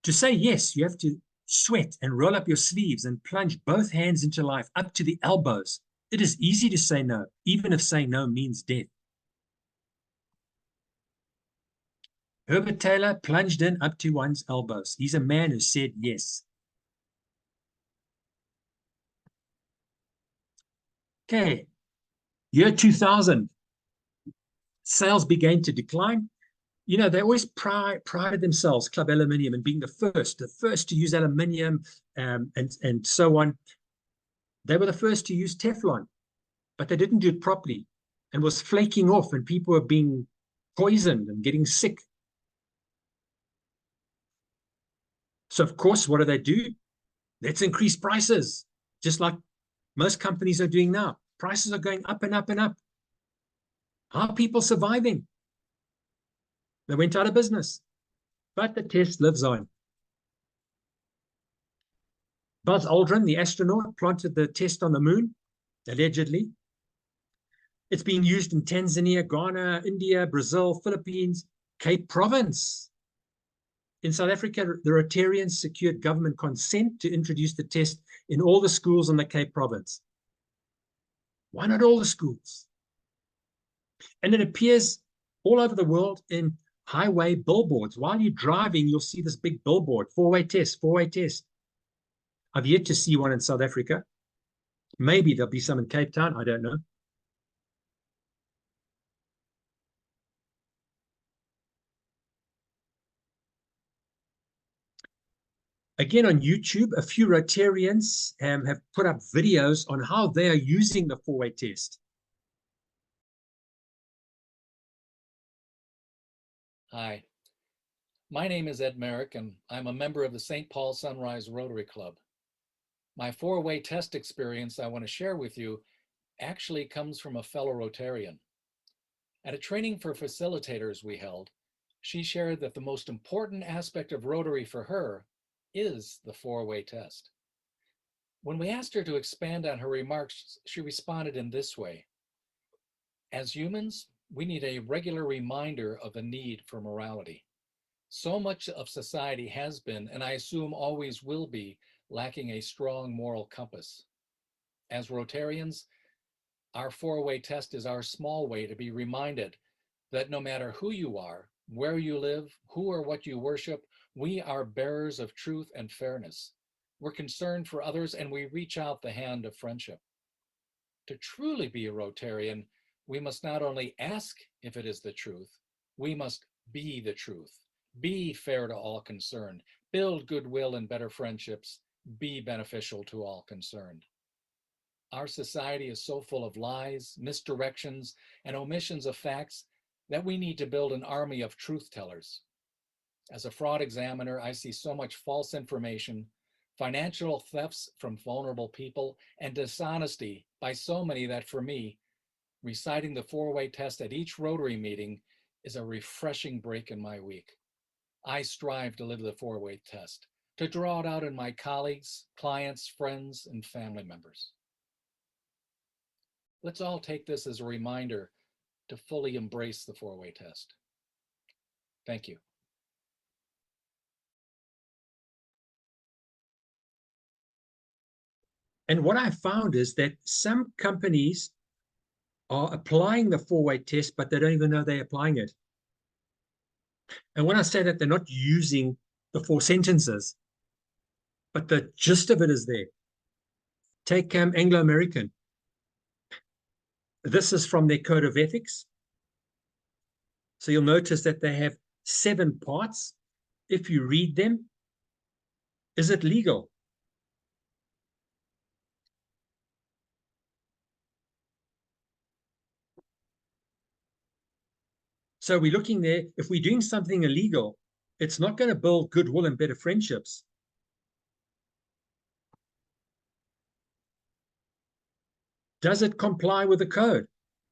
S2: to say yes, you have to sweat and roll up your sleeves and plunge both hands into life up to the elbows. It is easy to say no, even if saying no means death. Herbert Taylor plunged in up to one's elbows. He's a man who said yes. Okay, year 2000, sales began to decline. You know, they always prided themselves, Club Aluminium, in being the first to use aluminium and so on. They were the first to use Teflon, but they didn't do it properly and was flaking off, and people were being poisoned and getting sick. So, of course, what do? Let's increase prices, just like most companies are doing now. Prices are going up and up and up. How are people surviving? They went out of business, but the test lives on. Buzz Aldrin, the astronaut, planted the test on the moon, allegedly. It's being used in Tanzania, Ghana, India, Brazil, Philippines, Cape Province. In South Africa, the Rotarians secured government consent to introduce the test in all the schools in the Cape Province. Why not all the schools? And it appears all over the world in highway billboards. While you're driving, you'll see this big billboard, four-way test, four-way test. I've yet to see one in South Africa. Maybe there'll be some in Cape Town, I don't know. Again, on YouTube, a few Rotarians have put up videos on how they are using the four-way test.
S20: Hi, my name is Ed Merrick, and I'm a member of the St. Paul Sunrise Rotary Club. My four-way test experience I want to share with you actually comes from a fellow Rotarian. At a training for facilitators we held, she shared that the most important aspect of Rotary for her is the four-way test. When we asked her to expand on her remarks, she responded in this way: as humans, we need a regular reminder of the need for morality. So much of society has been, and I assume always will be, lacking a strong moral compass. As Rotarians, our four-way test is our small way to be reminded that no matter who you are, where you live, who or what you worship, we are bearers of truth and fairness. We're concerned for others, and we reach out the hand of friendship. To truly be a Rotarian, we must not only ask if it is the truth, we must be the truth. Be fair to all concerned. Build goodwill and better friendships. Be beneficial to all concerned. Our society is so full of lies, misdirections, and omissions of facts that we need to build an army of truth tellers. As a fraud examiner, I see so much false information, financial thefts from vulnerable people, and dishonesty by so many that for me, reciting the four-way test at each Rotary meeting is a refreshing break in my week. I strive to live the four-way test, to draw it out in my colleagues, clients, friends, and family members. Let's all take this as a reminder to fully embrace the four-way test. Thank you.
S2: And what I found is that some companies are applying the four-way test, but they don't even know they're applying it. And when I say that, they're not using the four sentences, but the gist of it is there. Take Anglo-American. This is from their code of ethics. So you'll notice that they have 7 parts. If you read them, is it legal? So we're looking there, if we're doing something illegal, it's not going to build goodwill and better friendships. Does it comply with the code?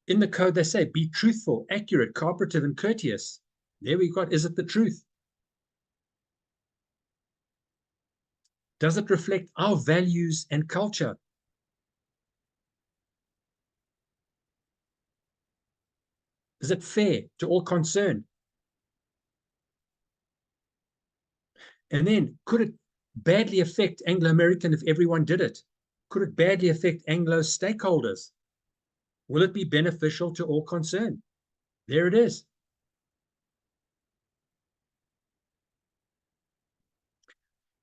S2: In the code, they say, be truthful, accurate, cooperative, and courteous. There we got, is it the truth? Does it reflect our values and culture? Is it fair to all concerned? And then, could it badly affect Anglo-American if everyone did it? Could it badly affect Anglo stakeholders? Will it be beneficial to all concerned? There it is.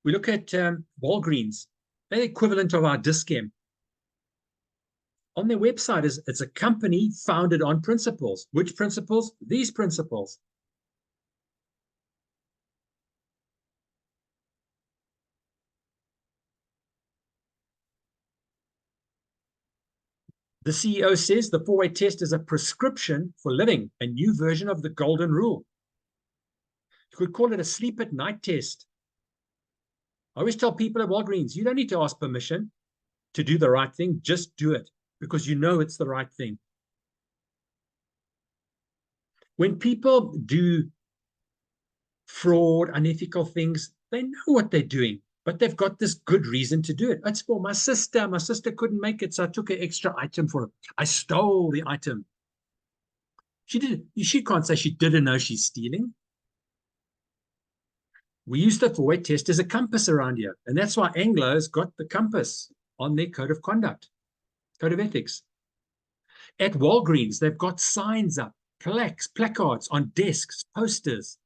S2: We look at Walgreens, they're the equivalent of our Discam. On their website, it's a company founded on principles. Which principles? These principles. The CEO says the four-way test is a prescription for living, a new version of the golden rule. You could call it a sleep at night test. I always tell people at Walgreens, you don't need to ask permission to do the right thing. Just do it because you know it's the right thing. When people do fraud, unethical things, they know what they're doing. But they've got this good reason to do it. It's for my sister. My sister couldn't make it, so I took an extra item for her. I stole the item. She can't say she didn't know she's stealing. We use the 4-way test as a compass around here. And that's why Anglo's got the compass on their code of conduct, code of ethics. At Walgreens, they've got signs up, placards on desks, posters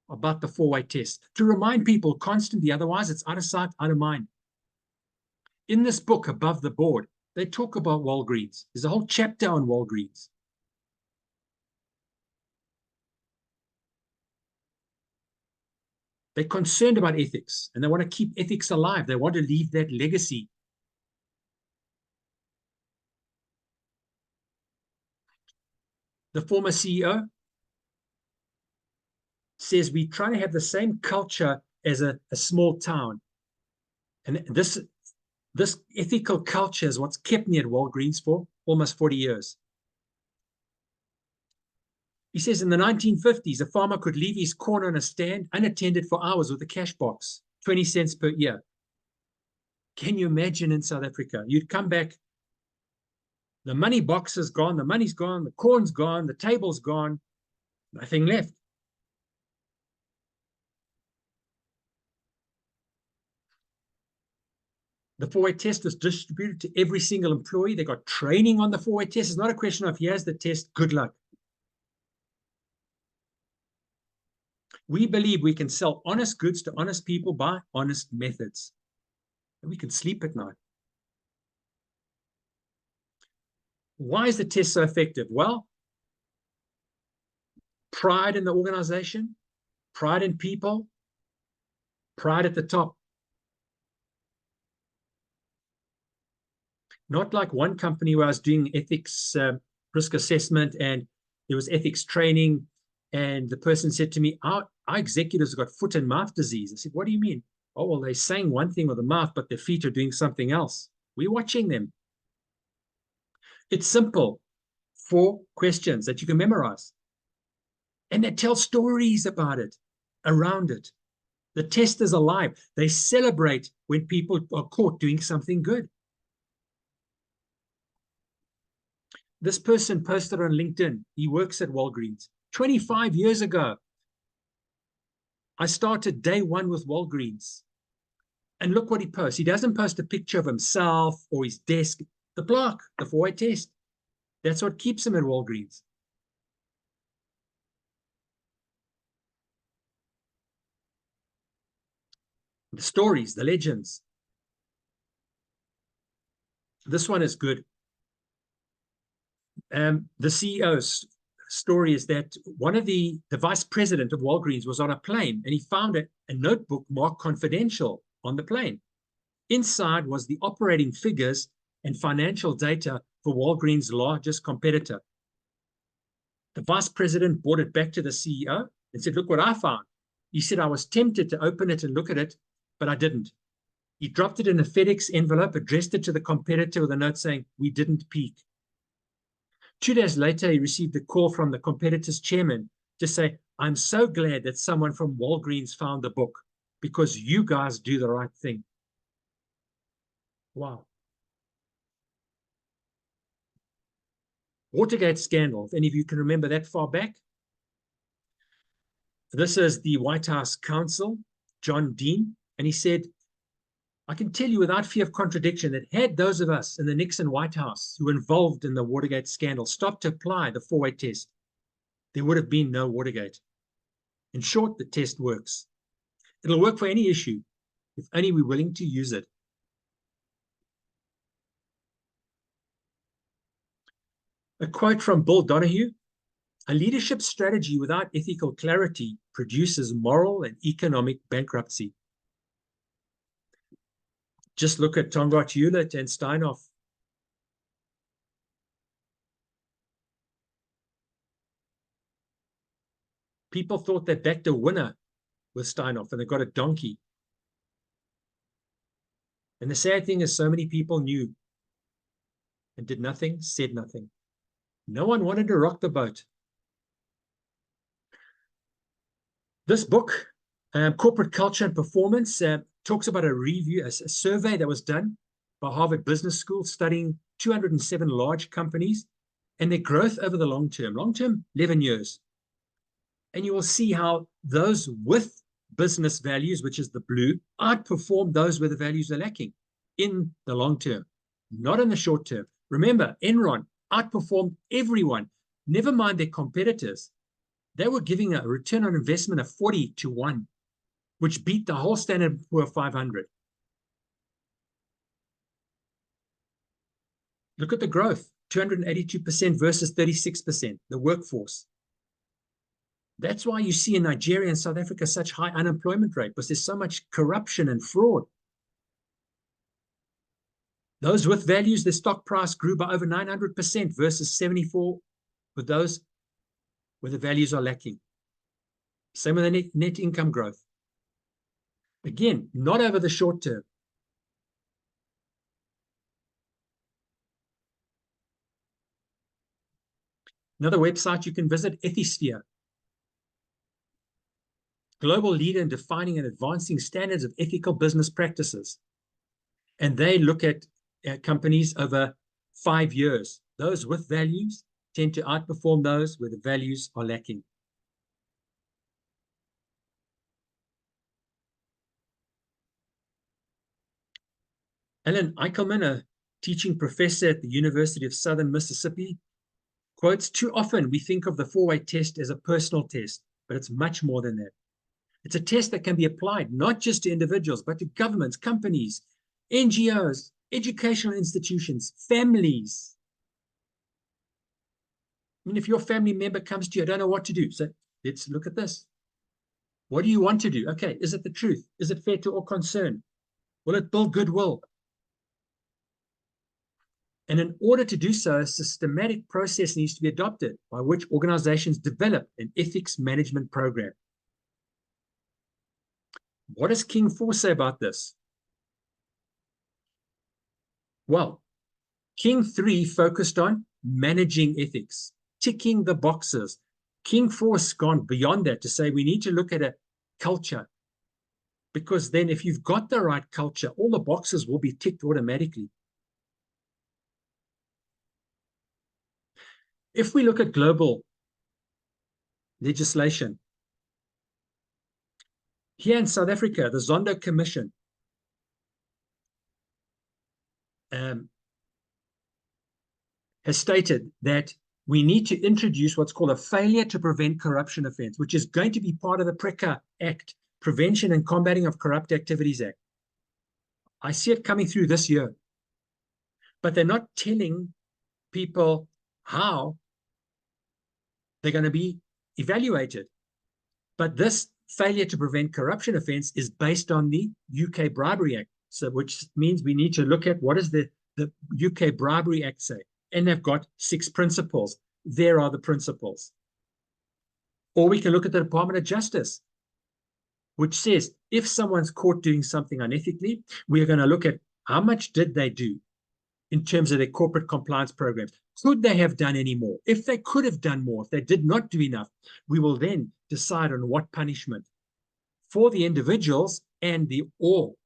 S2: about the 4-way test to remind people constantly. Otherwise, it's out of sight, out of mind. In this book, Above the Board, they talk about Walgreens. There's a whole chapter on Walgreens. They're concerned about ethics, and they want to keep ethics alive. They want to leave that legacy. The former CEO says we're trying to have the same culture as a small town. And this ethical culture is what's kept me at Walgreens for almost 40 years. He says in the 1950s, a farmer could leave his corn on a stand unattended for hours with a cash box, 20 cents per year. Can you imagine in South Africa? You'd come back, the money box is gone, the money's gone, the corn's gone, the table's gone, nothing left. The 4-way test was distributed to every single employee. They got training on the 4-way test. It's not a question of here's the test, good luck. We believe we can sell honest goods to honest people by honest methods. And we can sleep at night. Why is the test so effective? Well, pride in the organization, pride in people, pride at the top. Not like one company where I was doing ethics risk assessment and there was ethics training, and the person said to me, our executives have got foot and mouth disease. I said, what do you mean? Oh, well, they're saying one thing with the mouth, but their feet are doing something else. We're watching them. It's simple. 4 questions that you can memorize. And they tell stories about it, around it. The test is alive. They celebrate when people are caught doing something good. This person posted on LinkedIn. He works at Walgreens. 25 years ago, I started day 1 with Walgreens. And look what he posts. He doesn't post a picture of himself or his desk. The block, the 4-way test. That's what keeps him at Walgreens. The stories, the legends. This one is good. The CEO's story is that one of the vice president of Walgreens was on a plane, and he found a notebook marked confidential on the plane. Inside was the operating figures and financial data for Walgreens' largest competitor. The vice president brought it back to the CEO and said, look what I found. He said, I was tempted to open it and look at it, but I didn't. He dropped it in a FedEx envelope, addressed it to the competitor with a note saying, we didn't peak. 2 days later, he received a call from the competitor's chairman to say, I'm so glad that someone from Walgreens found the book because you guys do the right thing. Wow. Watergate scandal, if any of you can remember that far back. This is the White House counsel, John Dean, and he said, I can tell you without fear of contradiction that had those of us in the Nixon White House who were involved in the Watergate scandal stopped to apply the 4-way test, there would have been no Watergate. In short, the test works. It'll work for any issue, if only we're willing to use it. A quote from Bill Donahue, a leadership strategy without ethical clarity produces moral and economic bankruptcy. Just look at Tongaat Hewlett and Steinhoff. People thought they backed a winner with Steinhoff and they got a donkey. And the sad thing is so many people knew and did nothing, said nothing. No one wanted to rock the boat. This book, Corporate Culture and Performance, talks about a review, a survey that was done by Harvard Business School studying 207 large companies and their growth over the long term, 11 years. And you will see how those with business values, which is the blue, outperform those where the values are lacking in the long term, not in the short term. Remember, Enron outperformed everyone, never mind their competitors. They were giving a return on investment of 40-1, which beat the whole Standard & Poor 500. Look at the growth, 282% versus 36%, the workforce. That's why you see in Nigeria and South Africa such high unemployment rate, because there's so much corruption and fraud. Those with values, their stock price grew by over 900% versus 74 with those where the values are lacking. Same with the net income growth. Again, not over the short term. Another website you can visit, Ethisphere. Global leader in defining and advancing standards of ethical business practices. And they look at companies over 5 years. Those with values tend to outperform those where the values are lacking. Alan Eichelman, a teaching professor at the University of Southern Mississippi, quotes, "Too often we think of the four-way test as a personal test, but it's much more than that. It's a test that can be applied not just to individuals, but to governments, companies, NGOs, educational institutions, families. I mean, if your family member comes to you, I don't know what to do. So let's look at this. What do you want to do? Okay, is it the truth? Is it fair to all concerned? Will it build goodwill? And in order to do so, a systematic process needs to be adopted by which organizations develop an ethics management program." What does King 4 say about this? Well, King 3 focused on managing ethics, ticking the boxes. King 4 has gone beyond that to say we need to look at a culture, because then if you've got the right culture, all the boxes will be ticked automatically. If we look at global legislation, here in South Africa, the Zondo Commission has stated that we need to introduce what's called a failure to prevent corruption offense, which is going to be part of the PRECA Act, Prevention and Combating of Corrupt Activities Act. I see it coming through this year, but they're not telling people how they're going to be evaluated. But this failure to prevent corruption offense is based on the UK Bribery Act, so which means we need to look at what does the UK Bribery Act say. And they've got 6 principles. There are the principles. Or we can look at the Department of Justice, which says if someone's caught doing something unethically, we are going to look at how much did they do in terms of their corporate compliance programs. Could they have done any more? If they could have done more, if they did not do enough, we will then decide on what punishment for the individuals and the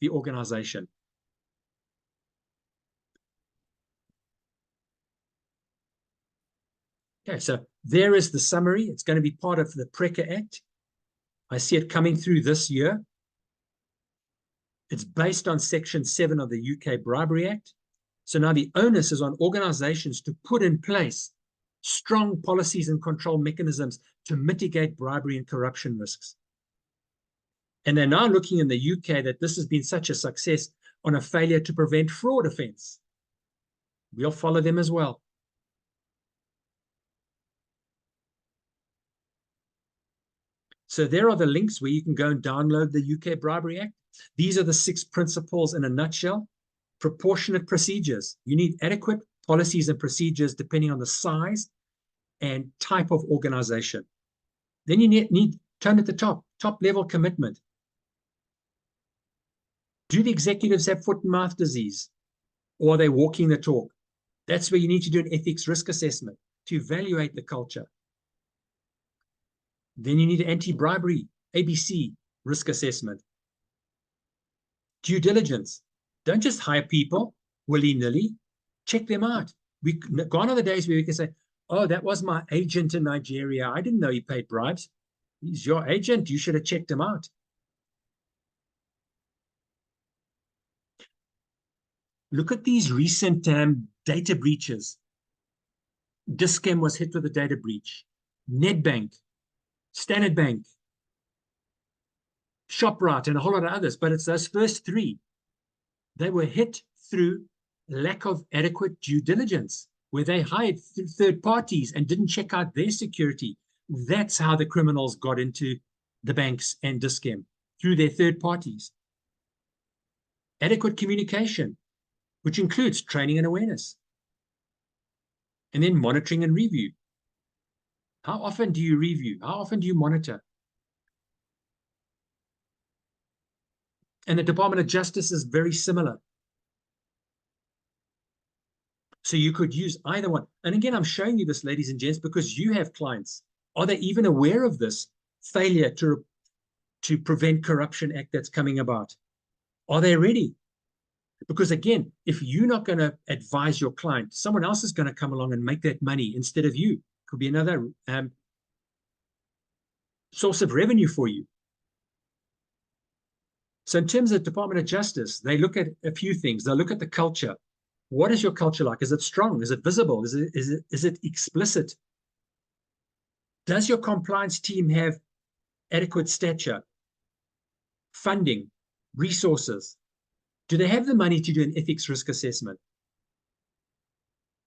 S2: organization. Okay, so there is the summary. It's going to be part of the PRECA Act. I see it coming through this year. It's based on Section 7 of the UK Bribery Act. So now the onus is on organizations to put in place strong policies and control mechanisms to mitigate bribery and corruption risks. And they're now looking in the UK that this has been such a success on a failure to prevent fraud offense. We'll follow them as well. So there are the links where you can go and download the UK Bribery Act. These are the 6 principles in a nutshell. Proportionate procedures. You need adequate policies and procedures depending on the size and type of organization. Then you need tone at the top level commitment. Do the executives have foot and mouth disease, or are they walking the talk? That's where you need to do an ethics risk assessment to evaluate the culture. Then you need an anti-bribery, ABC risk assessment. Due diligence. Don't just hire people willy-nilly. Check them out. Gone are the days where we can say, oh, that was my agent in Nigeria. I didn't know he paid bribes. He's your agent. You should have checked him out. Look at these recent data breaches. Dis-Chem was hit with a data breach. Nedbank, Standard Bank, ShopRite, and a whole lot of others. But it's those first three. They were hit through lack of adequate due diligence, where they hired third parties and didn't check out their security. That's how the criminals got into the banks and Dis-Chem, through their third parties. Adequate communication, which includes training and awareness. And then monitoring and review. How often do you review? How often do you monitor? And the Department of Justice is very similar. So you could use either one. And again, I'm showing you this, ladies and gents, because you have clients. Are they even aware of this failure to prevent corruption act that's coming about? Are they ready? Because again, if you're not going to advise your client, someone else is going to come along and make that money instead of you. Could be another source of revenue for you. So in terms of Department of Justice, they look at a few things. They'll look at the culture. What is your culture like? Is it strong? Is it visible? Is it explicit? Does your compliance team have adequate stature, funding, resources? Do they have the money to do an ethics risk assessment?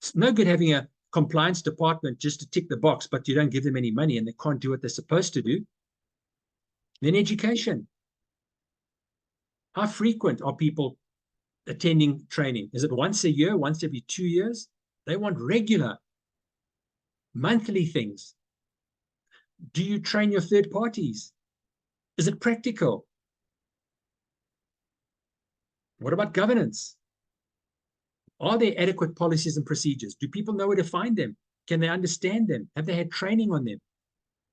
S2: It's no good having a compliance department just to tick the box, but you don't give them any money and they can't do what they're supposed to do. Then education. How frequent are people attending training? Is it once a year, once every 2 years? They want regular, monthly things. Do you train your third parties? Is it practical? What about governance? Are there adequate policies and procedures? Do people know where to find them? Can they understand them? Have they had training on them?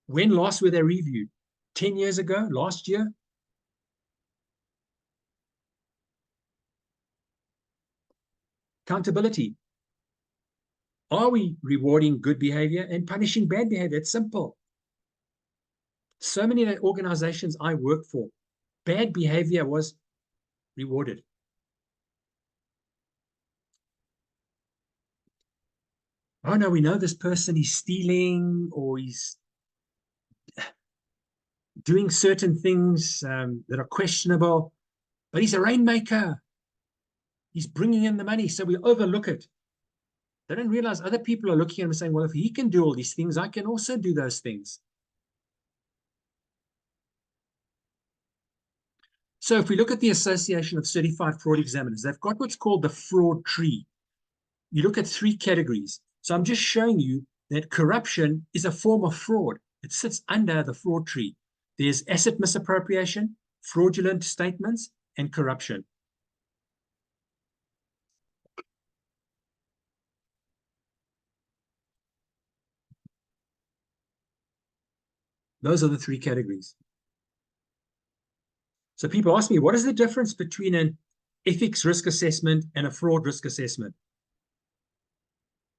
S2: When last were they reviewed? 10 years ago? Last year? Accountability. Are we rewarding good behavior and punishing bad behavior? It's simple. So many of the organizations I worked for, bad behavior was rewarded. Oh no, we know this person is stealing or he's doing certain things that are questionable, but he's a rainmaker. He's bringing in the money, so we overlook it. They don't realize other people are looking at him and saying, well, if he can do all these things, I can also do those things. So if we look at the Association of Certified Fraud Examiners, they've got what's called the fraud tree. You look at 3 categories. So I'm just showing you that corruption is a form of fraud. It sits under the fraud tree. There's asset misappropriation, fraudulent statements, and corruption. Those are the 3 categories. So people ask me, what is the difference between an ethics risk assessment and a fraud risk assessment?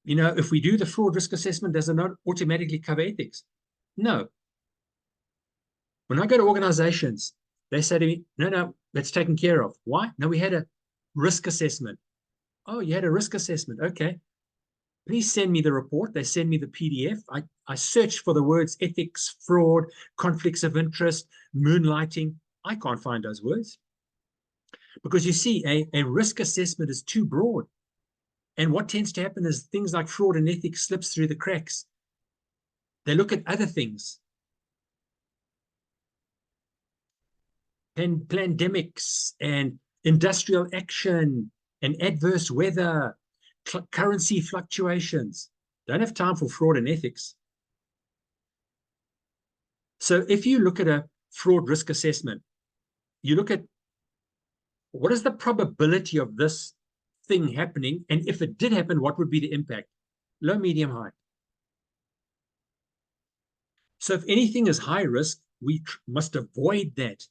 S2: You know, if we do the fraud risk assessment, does it not automatically cover ethics? No. When I go to organizations, they say to me, no, that's taken care of. Why? No, we had a risk assessment. Oh, you had a risk assessment. Okay. Please send me the report. They send me the PDF. I search for the words ethics, fraud, conflicts of interest, moonlighting. I can't find those words. Because you see, a risk assessment is too broad. And what tends to happen is things like fraud and ethics slips through the cracks. They look at other things. Pandemics and industrial action and adverse weather, currency fluctuations. Don't have time for fraud and ethics. So if you look at a fraud risk assessment, you look at what is the probability of this thing happening, and if it did happen, what would be the impact? Low, medium, high. So if anything is high risk, we must avoid that.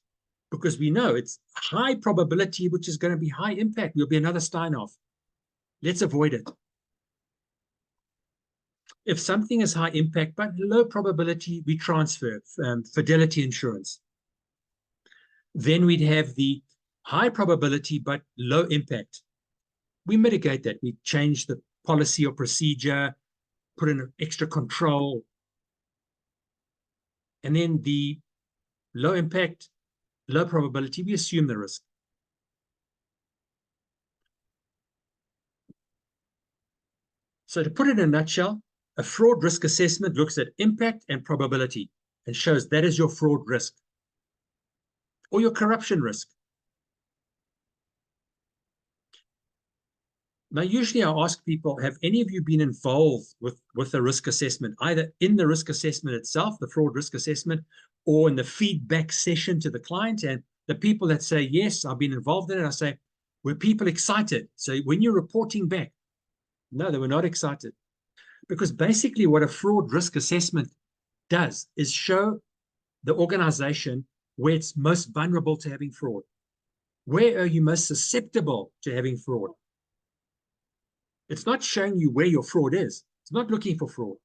S2: because we know it's high probability, which is going to be high impact. We'll be another Steinhoff. Let's avoid it. If something is high impact but low probability, we transfer Fidelity Insurance. Then we'd have the high probability but low impact. We mitigate that. We change the policy or procedure, put in an extra control. And then the low impact, low probability, we assume the risk. So to put it in a nutshell, a fraud risk assessment looks at impact and probability and shows that is your fraud risk or your corruption risk. Now, usually I ask people, have any of you been involved with a risk assessment, either in the risk assessment itself, the fraud risk assessment, or in the feedback session to the client? And the people that say, yes, I've been involved in it, I say, were people excited? So when you're reporting back, no, they were not excited. Because basically what a fraud risk assessment does is show the organization where it's most vulnerable to having fraud. Where are you most susceptible to having fraud? It's not showing you where your fraud is. It's not looking for fraud.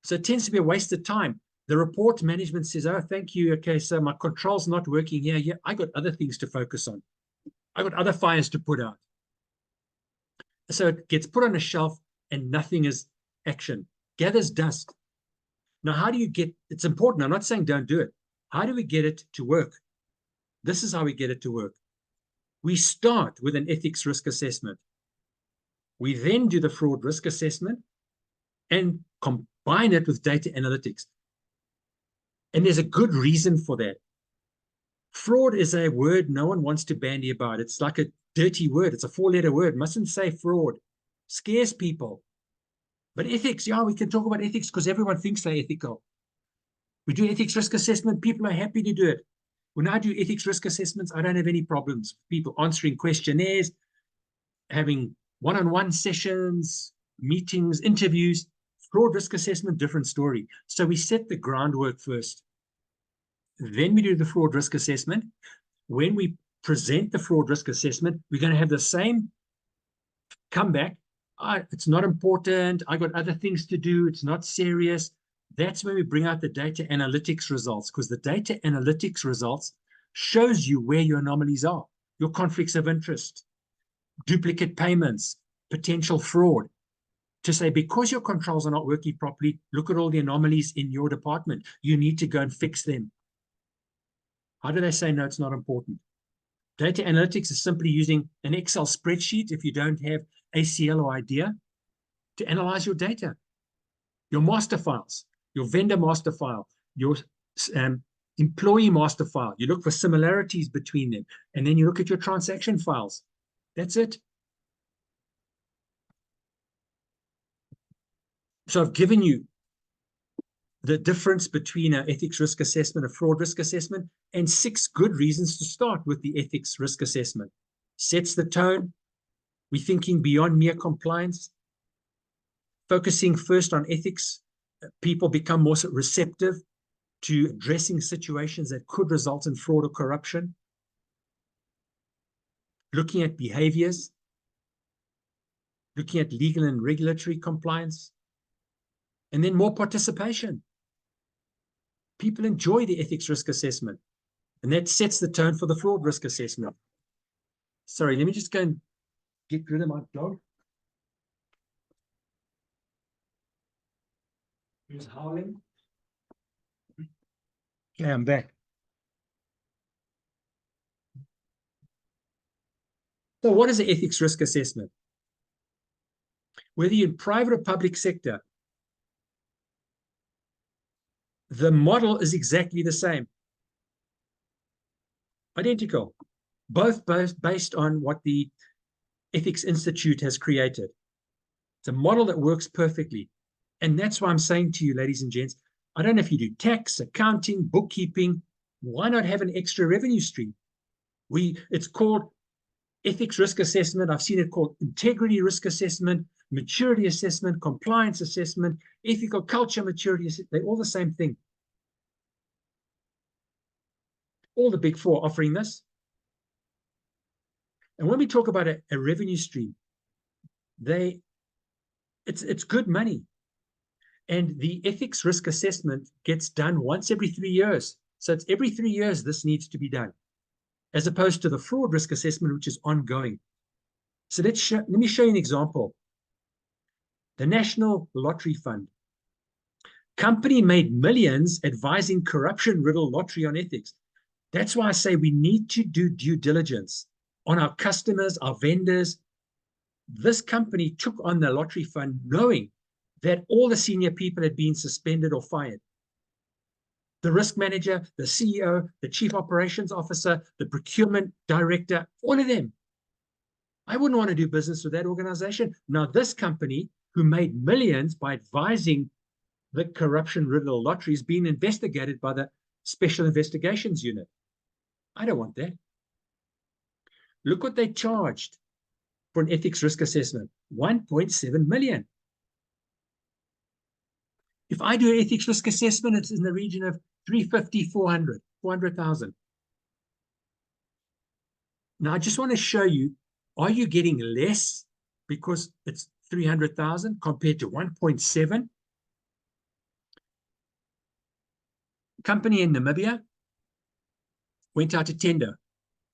S2: So it tends to be a waste of time. The report management says, oh, thank you. Okay, so my control's not working here. Yeah, I got other things to focus on. I got other fires to put out. So it gets put on a shelf and nothing is action. Gathers dust. Now, how do you get, it's important. I'm not saying don't do it. How do we get it to work? This is how we get it to work. We start with an ethics risk assessment. We then do the fraud risk assessment and combine it with data analytics. And there's a good reason for that. Fraud is a word no one wants to bandy about. It's like a dirty word. It's a 4-letter word. Mustn't say fraud. Scares people. But ethics, yeah, we can talk about ethics because everyone thinks they're ethical. We do ethics risk assessment. People are happy to do it. When I do ethics risk assessments, I don't have any problems. People answering questionnaires, having one-on-one sessions, meetings, interviews. Fraud risk assessment, different story. So we set the groundwork first. Then we do the fraud risk assessment. When we present the fraud risk assessment, we're going to have the same comeback. It's not important. I got other things to do. It's not serious. That's when we bring out the data analytics results, because the data analytics results shows you where your anomalies are, your conflicts of interest, duplicate payments, potential fraud. To say, because your controls are not working properly, look at all the anomalies in your department. You need to go and fix them. How do they say, no, it's not important? Data analytics is simply using an Excel spreadsheet, if you don't have ACL or IDEA, to analyze your data, your master files, your vendor master file, your employee master file. You look for similarities between them, and then you look at your transaction files. That's it. So I've given you the difference between an ethics risk assessment, a fraud risk assessment, and 6 good reasons to start with the ethics risk assessment. Sets the tone. We're thinking beyond mere compliance. Focusing first on ethics, people become more receptive to addressing situations that could result in fraud or corruption. Looking at behaviors. Looking at legal and regulatory compliance. And then more participation. People enjoy the ethics risk assessment, and that sets the tone for the fraud risk assessment. Sorry, let me just go and get rid of my dog. Who's howling? Okay, I'm back. So what is the ethics risk assessment? Whether you're in private or public sector, the model is exactly the same. Identical. Both based on what the Ethics Institute has created. It's a model that works perfectly. And that's why I'm saying to you, ladies and gents, I don't know if you do tax, accounting, bookkeeping, why not have an extra revenue stream? It's called ethics risk assessment. I've seen it called integrity risk assessment, maturity assessment, compliance assessment, ethical culture maturity assessment. They're all the same thing. all the big four offering this. And when we talk about a revenue stream, it's good money. And the ethics risk assessment gets done once every 3 years. So it's every 3 years this needs to be done, as opposed to the fraud risk assessment, which is ongoing. So let me show you an example. The National Lottery Fund. Company made millions advising corruption-riddled lottery on ethics. That's why I say we need to do due diligence on our customers, our vendors. This company took on the lottery fund knowing that all the senior people had been suspended or fired. The risk manager, the CEO, the chief operations officer, the procurement director, all of them. I wouldn't want to do business with that organization. Now, this company, who made millions by advising the corruption-riddled lottery, is being investigated by the Special Investigations Unit. I don't want that. Look what they charged for an ethics risk assessment, 1.7 million. If I do an ethics risk assessment, it's in the region of 350, 400,000. Now, I just want to show you, are you getting less because it's 300,000 compared to 1.7? Company in Namibia went out to tender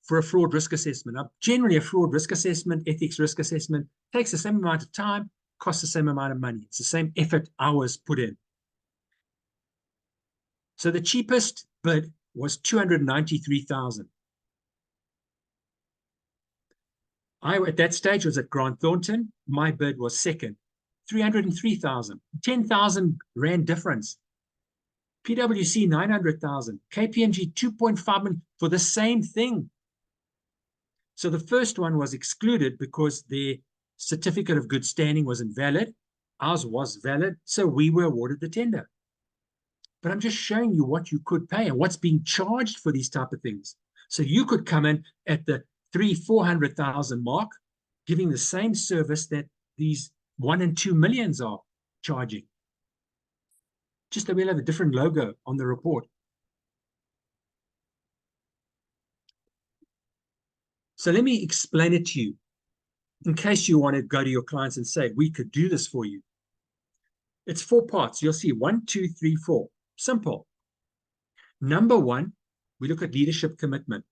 S2: for a fraud risk assessment. Now, generally, a fraud risk assessment, ethics risk assessment, takes the same amount of time, costs the same amount of money. It's the same effort, hours put in. So the cheapest bid was 293,000. I, at that stage, was at Grant Thornton. My bid was second, 303,000, 10,000 rand difference. PwC, 900,000, KPMG, 2.5 million for the same thing. So the first one was excluded because their certificate of good standing was invalid. Ours was valid, so we were awarded the tender. But I'm just showing you what you could pay and what's being charged for these type of things. So you could come in at the 300,000-400,000 mark, giving the same service that these 1 and 2 millions are charging. Just that we'll have a different logo on the report. So let me explain it to you, in case you want to go to your clients and say, we could do this for you. It's 4 parts. You'll see 1, 2, 3, 4. Simple. Number 1, we look at leadership commitment.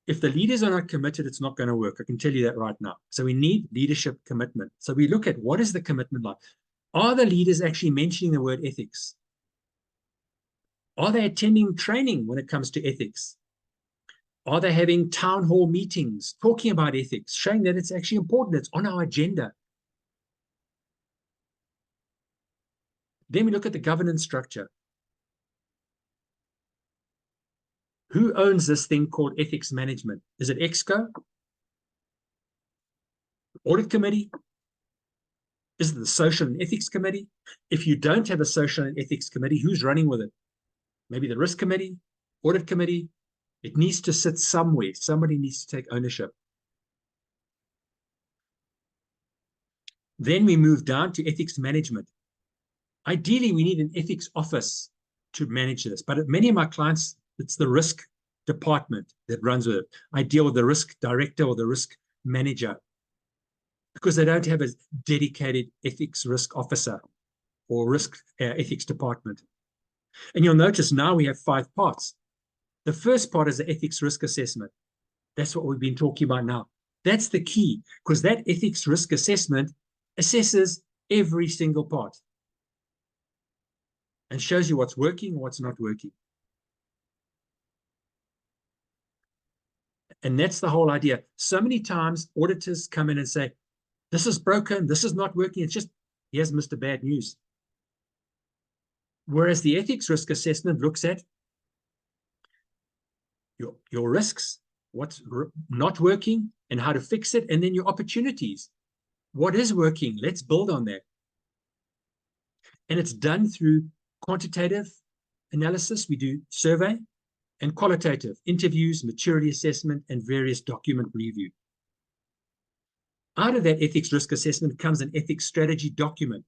S2: If the leaders are not committed, it's not going to work. I can tell you that right now. So we need leadership commitment. So we look at what is the commitment like. Are the leaders actually mentioning the word ethics? Are they attending training when it comes to ethics? Are they having town hall meetings, talking about ethics, showing that it's actually important, it's on our agenda? Then we look at the governance structure. Who owns this thing called ethics management? Is it EXCO? Audit committee? Is it the social and ethics committee? If you don't have a social and ethics committee, who's running with it? Maybe the risk committee, audit committee. It needs to sit somewhere. Somebody needs to take ownership. Then we move down to ethics management. Ideally, we need an ethics office to manage this. But at many of my clients, it's the risk department that runs with it. I deal with the risk director or the risk manager because they don't have a dedicated ethics risk officer or risk ethics department. And you'll notice now we have 5 parts. The first part is the ethics risk assessment. That's what we've been talking about now. That's the key, because that ethics risk assessment assesses every single part and shows you what's working and what's not working. And that's the whole idea. So many times auditors come in and say, this is broken, this is not working. It's just, here's Mr. Bad News. Whereas the ethics risk assessment looks at your risks, what's not working and how to fix it, and then your opportunities. What is working? Let's build on that. And it's done through quantitative analysis. We do survey, and qualitative interviews, maturity assessment, and various document review. Out of that ethics risk assessment comes an ethics strategy document.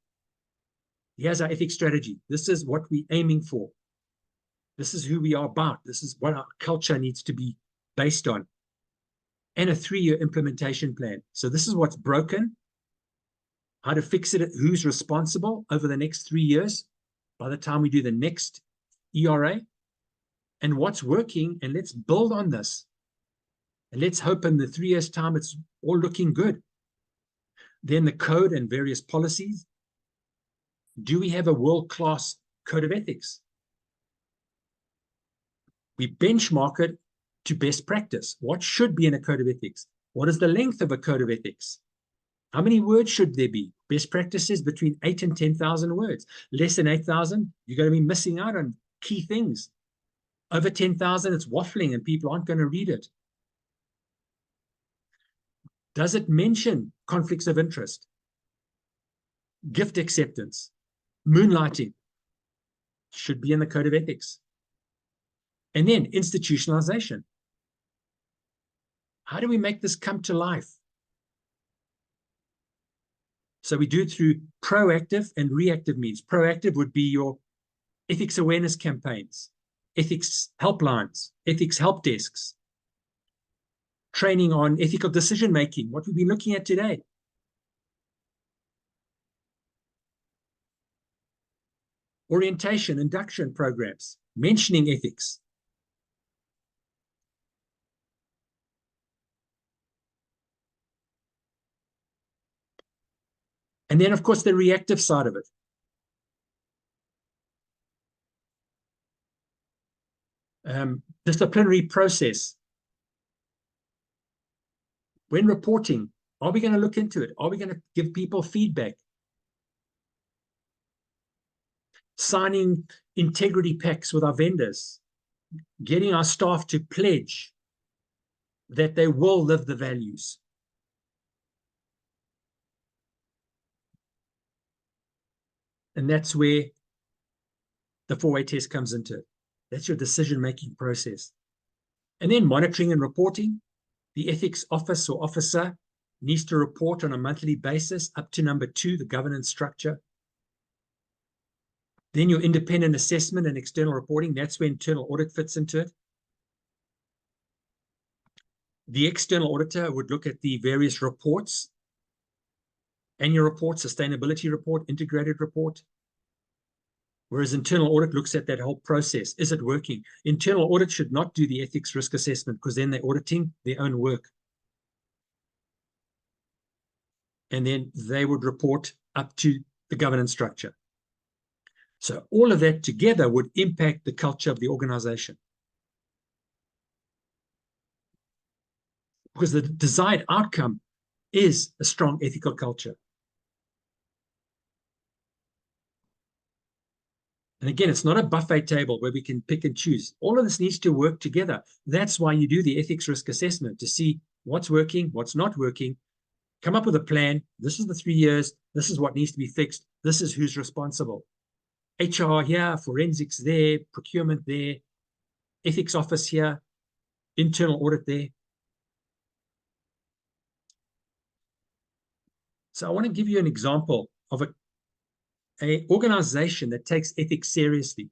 S2: Here's our ethics strategy. This is what we're aiming for. This is who we are about. This is what our culture needs to be based on. And a 3-year implementation plan. So this is what's broken, how to fix it, who's responsible over the next 3 years by the time we do the next ERA, and what's working, and let's build on this. And let's hope in the 3 years' time it's all looking good. Then the code and various policies. Do we have a world-class code of ethics? We benchmark it to best practice. What should be in a code of ethics? What is the length of a code of ethics? How many words should there be? Best practices between 8 and 10,000 words. Less than 8,000, you're going to be missing out on key things. Over 10,000, it's waffling and people aren't going to read it. Does it mention conflicts of interest? Gift acceptance? Moonlighting? Should be in the code of ethics. And then institutionalization. How do we make this come to life? So we do it through proactive and reactive means. Proactive would be your ethics awareness campaigns, ethics helplines, ethics help desks, training on ethical decision making, what we've been looking at today. Orientation, induction programs, mentioning ethics. And then, of course, the reactive side of it. Disciplinary process. When reporting, are we going to look into it? Are we going to give people feedback? Signing integrity pacts with our vendors, getting our staff to pledge that they will live the values. And that's where the 4-way test comes into it. That's your decision-making process. And then monitoring and reporting. The ethics office or officer needs to report on a monthly basis up to number 2, the governance structure. Then your independent assessment and external reporting. That's where internal audit fits into it. The external auditor would look at the various reports. Annual report, sustainability report, integrated report. Whereas internal audit looks at that whole process. Is it working? Internal audit should not do the ethics risk assessment because then they're auditing their own work. And then they would report up to the governance structure. So all of that together would impact the culture of the organization. Because the desired outcome is a strong ethical culture. And again, it's not a buffet table where we can pick and choose. All of this needs to work together. That's why you do the ethics risk assessment, to see what's working, what's not working, come up with a plan. This is the 3 years. This is what needs to be fixed. This is who's responsible. HR here, forensics there, procurement there, ethics office here, internal audit there. So I want to give you an example of an organization that takes ethics seriously.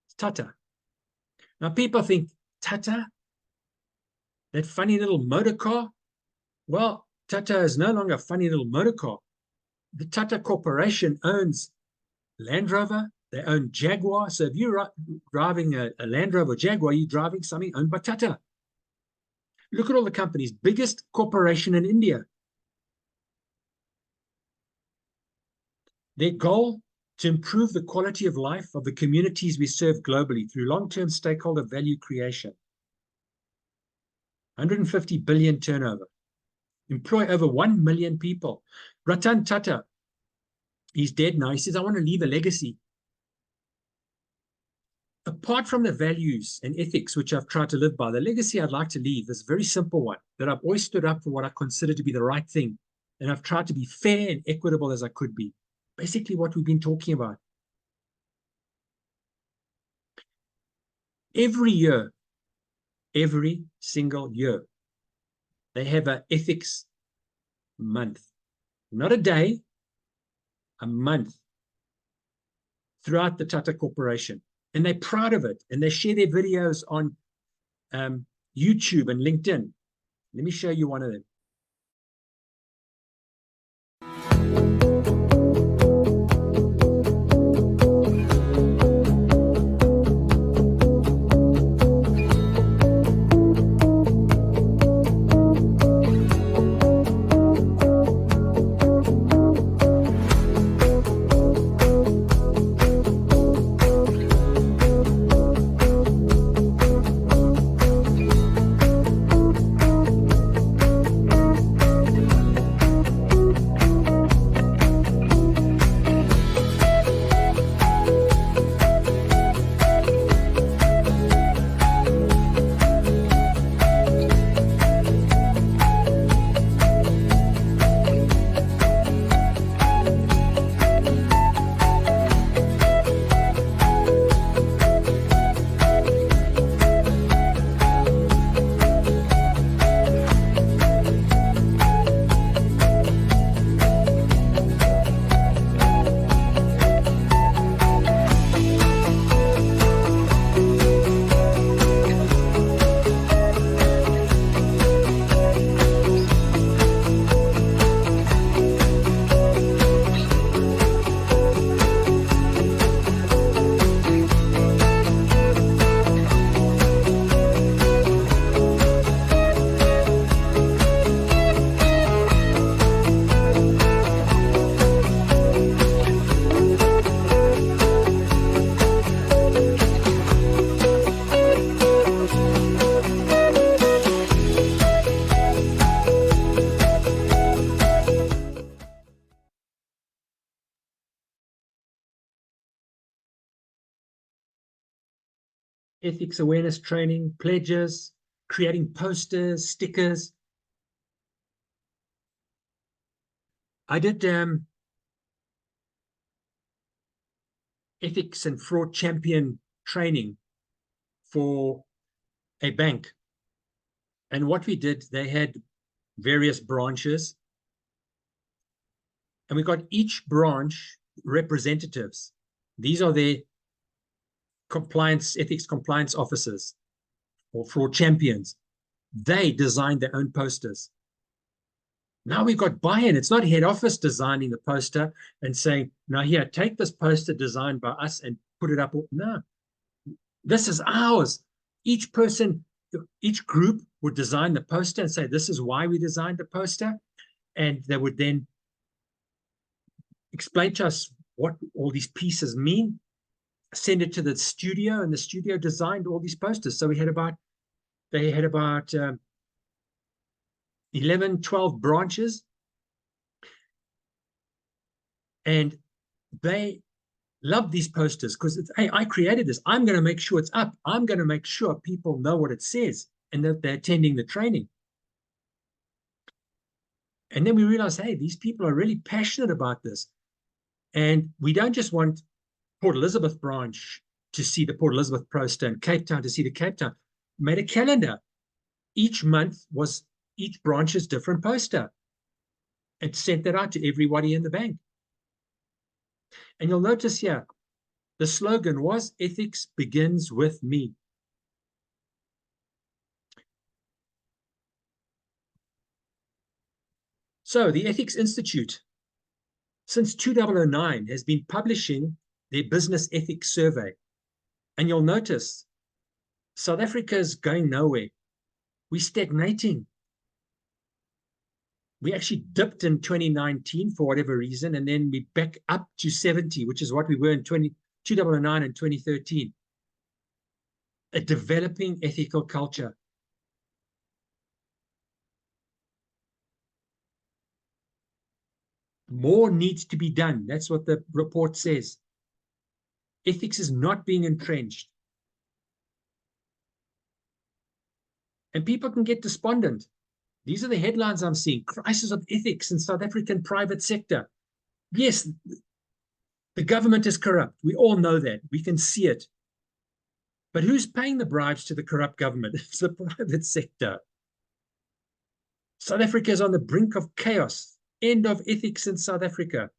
S2: It's Tata. Now people think, Tata, that funny little motor car? Well, Tata is no longer a funny little motor car. The Tata Corporation owns Land Rover, they own Jaguar. So if you're driving a Land Rover Jaguar, you're driving something owned by Tata. Look at all the companies, biggest corporation in India. Their goal, to improve the quality of life of the communities we serve globally through long-term stakeholder value creation. 150 billion turnover. Employ over 1 million people. Ratan Tata, he's dead now. He says, I want to leave a legacy. Apart from the values and ethics which I've tried to live by, the legacy I'd like to leave is a very simple one, that I've always stood up for what I consider to be the right thing. And I've tried to be fair and equitable as I could be. Basically what we've been talking about. Every year, every single year, they have an ethics month. Not a day, a month. Throughout the Tata Corporation. and they're proud of it, and they share their videos on YouTube and LinkedIn. Let me show you one of them. Ethics awareness training, pledges, creating posters, stickers. I did ethics and fraud champion training for a bank. And what we did, they had various branches, and we got each branch representatives. These are their ethics compliance officers or fraud champions. They designed their own posters. Now we've got buy-in. It's not head office designing the poster and saying, now here, take this poster designed by us and put it up. No, this is ours. Each person, each group would design the poster and say, this is why we designed the poster. And they would then explain to us what all these pieces mean, send it to the studio, and the studio designed all these posters. So they had about 11, 12 branches, and they loved these posters because it's, hey, I created this. I'm going to make sure it's up. I'm going to make sure people know what it says and that they're attending the training. And then we realized, hey, these people are really passionate about this. And we don't just want Port Elizabeth branch to see the Port Elizabeth poster and Cape Town to see the Cape Town. Made a calendar. Each month was each branch's different poster and sent that out to everybody in the bank. And you'll notice here, the slogan was, ethics begins with me. So the Ethics Institute, since 2009, has been publishing their business ethics survey. And you'll notice South Africa is going nowhere. We're stagnating. We actually dipped in 2019 for whatever reason, and then we back up to 70, which is what we were in 2009 and 2013. A developing ethical culture. More needs to be done. That's what the report says. Ethics is not being entrenched. And people can get despondent. These are the headlines I'm seeing. Crisis of ethics in South African private sector. Yes, the government is corrupt. We all know that. We can see it. But who's paying the bribes to the corrupt government? It's the private sector. South Africa is on the brink of chaos. End of ethics in South Africa.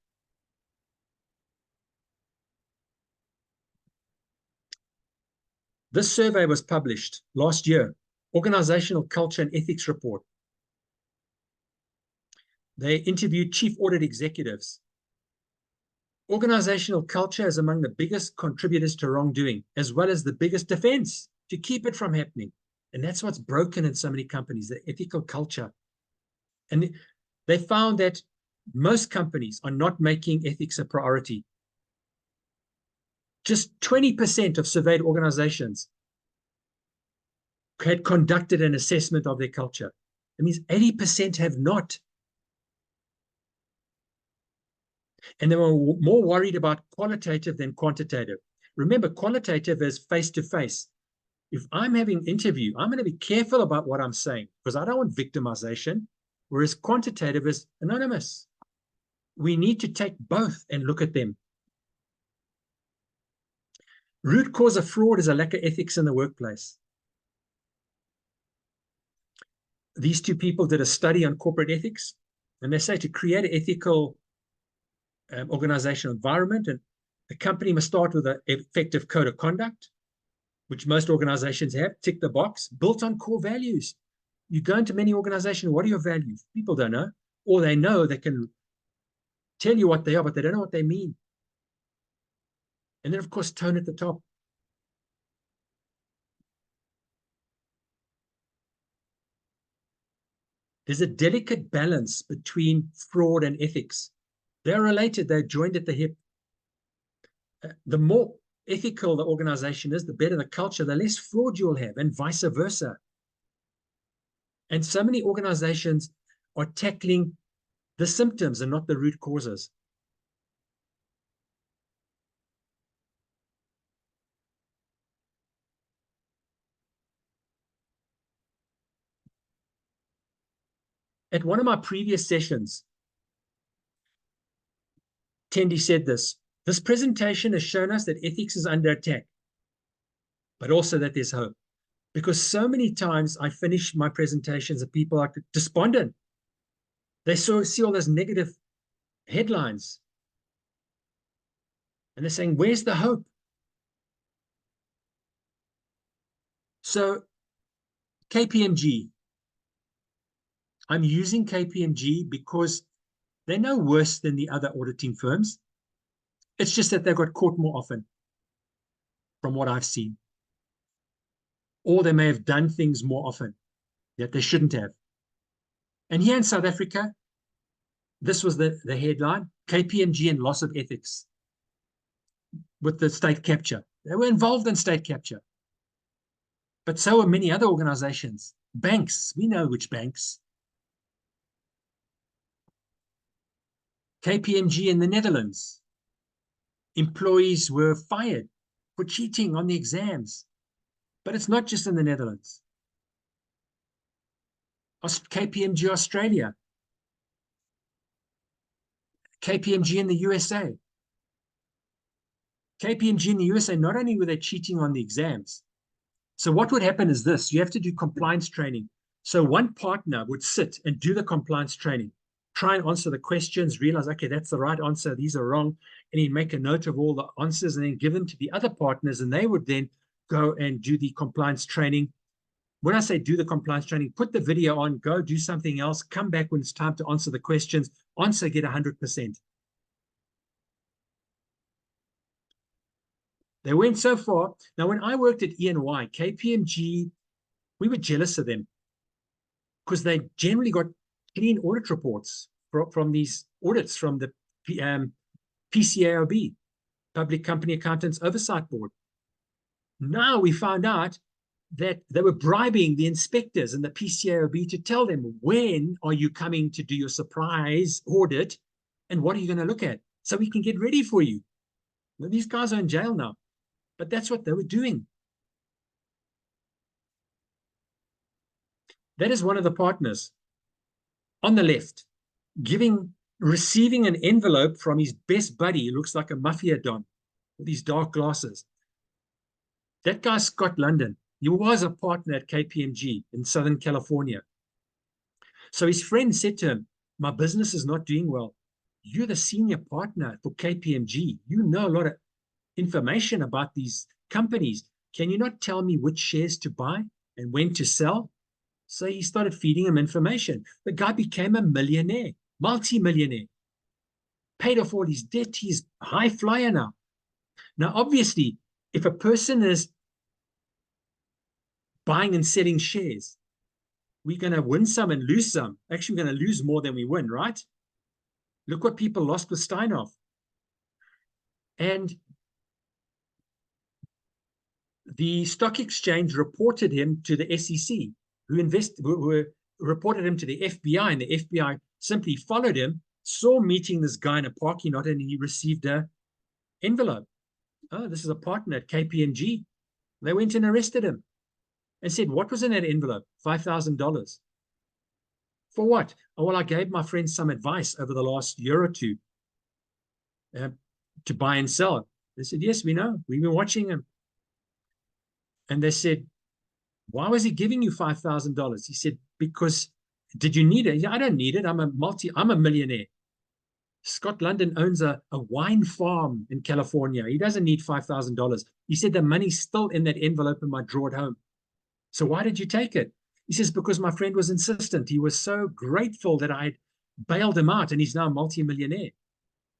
S2: This survey was published last year, Organizational Culture and Ethics Report. They interviewed chief audit executives. Organizational culture is among the biggest contributors to wrongdoing, as well as the biggest defense to keep it from happening. And that's what's broken in so many companies, the ethical culture. And they found that most companies are not making ethics a priority. Just 20% of surveyed organizations had conducted an assessment of their culture. That means 80% have not. And they were more worried about qualitative than quantitative. Remember, qualitative is face-to-face. If I'm having an interview, I'm going to be careful about what I'm saying because I don't want victimization, whereas quantitative is anonymous. We need to take both and look at them. Root cause of fraud is a lack of ethics in the workplace. These two people did a study on corporate ethics, and they say to create an ethical organizational environment, and the company must start with an effective code of conduct, which most organizations have, tick the box, built on core values. You go into many organizations, what are your values? People don't know, or they know, they can tell you what they are, but they don't know what they mean. And then, of course, tone at the top. There's a delicate balance between fraud and ethics. They're related, they're joined at the hip. The more ethical the organization is, the better the culture, the less fraud you'll have, and vice versa. And so many organizations are tackling the symptoms and not the root causes. At one of my previous sessions, Tendi said this presentation has shown us that ethics is under attack, but also that there's hope. Because so many times I finish my presentations and people are despondent. They see all those negative headlines. And they're saying, where's the hope? So KPMG, I'm using KPMG because they're no worse than the other auditing firms. It's just that they got caught more often from what I've seen. Or they may have done things more often that they shouldn't have. And here in South Africa, this was the headline, KPMG and loss of ethics with the state capture. They were involved in state capture. But so are many other organizations. Banks, we know which banks. KPMG in the Netherlands. Employees were fired for cheating on the exams. But it's not just in the Netherlands. KPMG Australia. KPMG in the USA. KPMG in the USA, not only were they cheating on the exams. So what would happen is this, you have to do compliance training. So one partner would sit and do the compliance training, try and answer the questions, realize, okay, that's the right answer, these are wrong, and he'd make a note of all the answers and then give them to the other partners, and they would then go and do the compliance training. When I say do the compliance training, put the video on, go do something else, come back when it's time to answer the questions, answer, get 100%. They went so far. Now, when I worked at E&Y, KPMG, we were jealous of them because they generally got clean audit reports from these audits from the PCAOB, Public Company Accountants Oversight Board. Now we found out that they were bribing the inspectors and the PCAOB to tell them, when are you coming to do your surprise audit and what are you going to look at so we can get ready for you. Well, these guys are in jail now, but that's what they were doing. That is one of the partners on the left, receiving an envelope from his best buddy, who looks like a mafia don with these dark glasses. That guy's Scott London. He was a partner at KPMG in Southern California. So his friend said to him, my business is not doing well. You're the senior partner for KPMG. You know a lot of information about these companies. can you not tell me which shares to buy and when to sell? So he started feeding him information. The guy became a millionaire, multi-millionaire, paid off all his debt. He's high flyer now. Now, obviously, if a person is buying and selling shares, we're going to win some and lose some. Actually, we're going to lose more than we win, right? Look what people lost with Steinhoff. And the stock exchange reported him to the SEC, who reported him to the FBI, and the FBI simply followed him, saw meeting this guy in a parking lot, and he received an envelope. Oh, this is a partner at KPMG. They went and arrested him and said, what was in that envelope? $5,000. For what? Oh, well, I gave my friends some advice over the last year or two to buy and sell. They said, yes, we know. We've been watching him. And they said, why was he giving you $5,000? He said, because, did you need it? Yeah, I don't need it. I'm a millionaire. Scott London owns a wine farm in California. He doesn't need $5,000. He said, the money's still in that envelope in my drawer at home. So why did you take it? He says, because my friend was insistent. He was so grateful that I bailed him out, and he's now a multi-millionaire,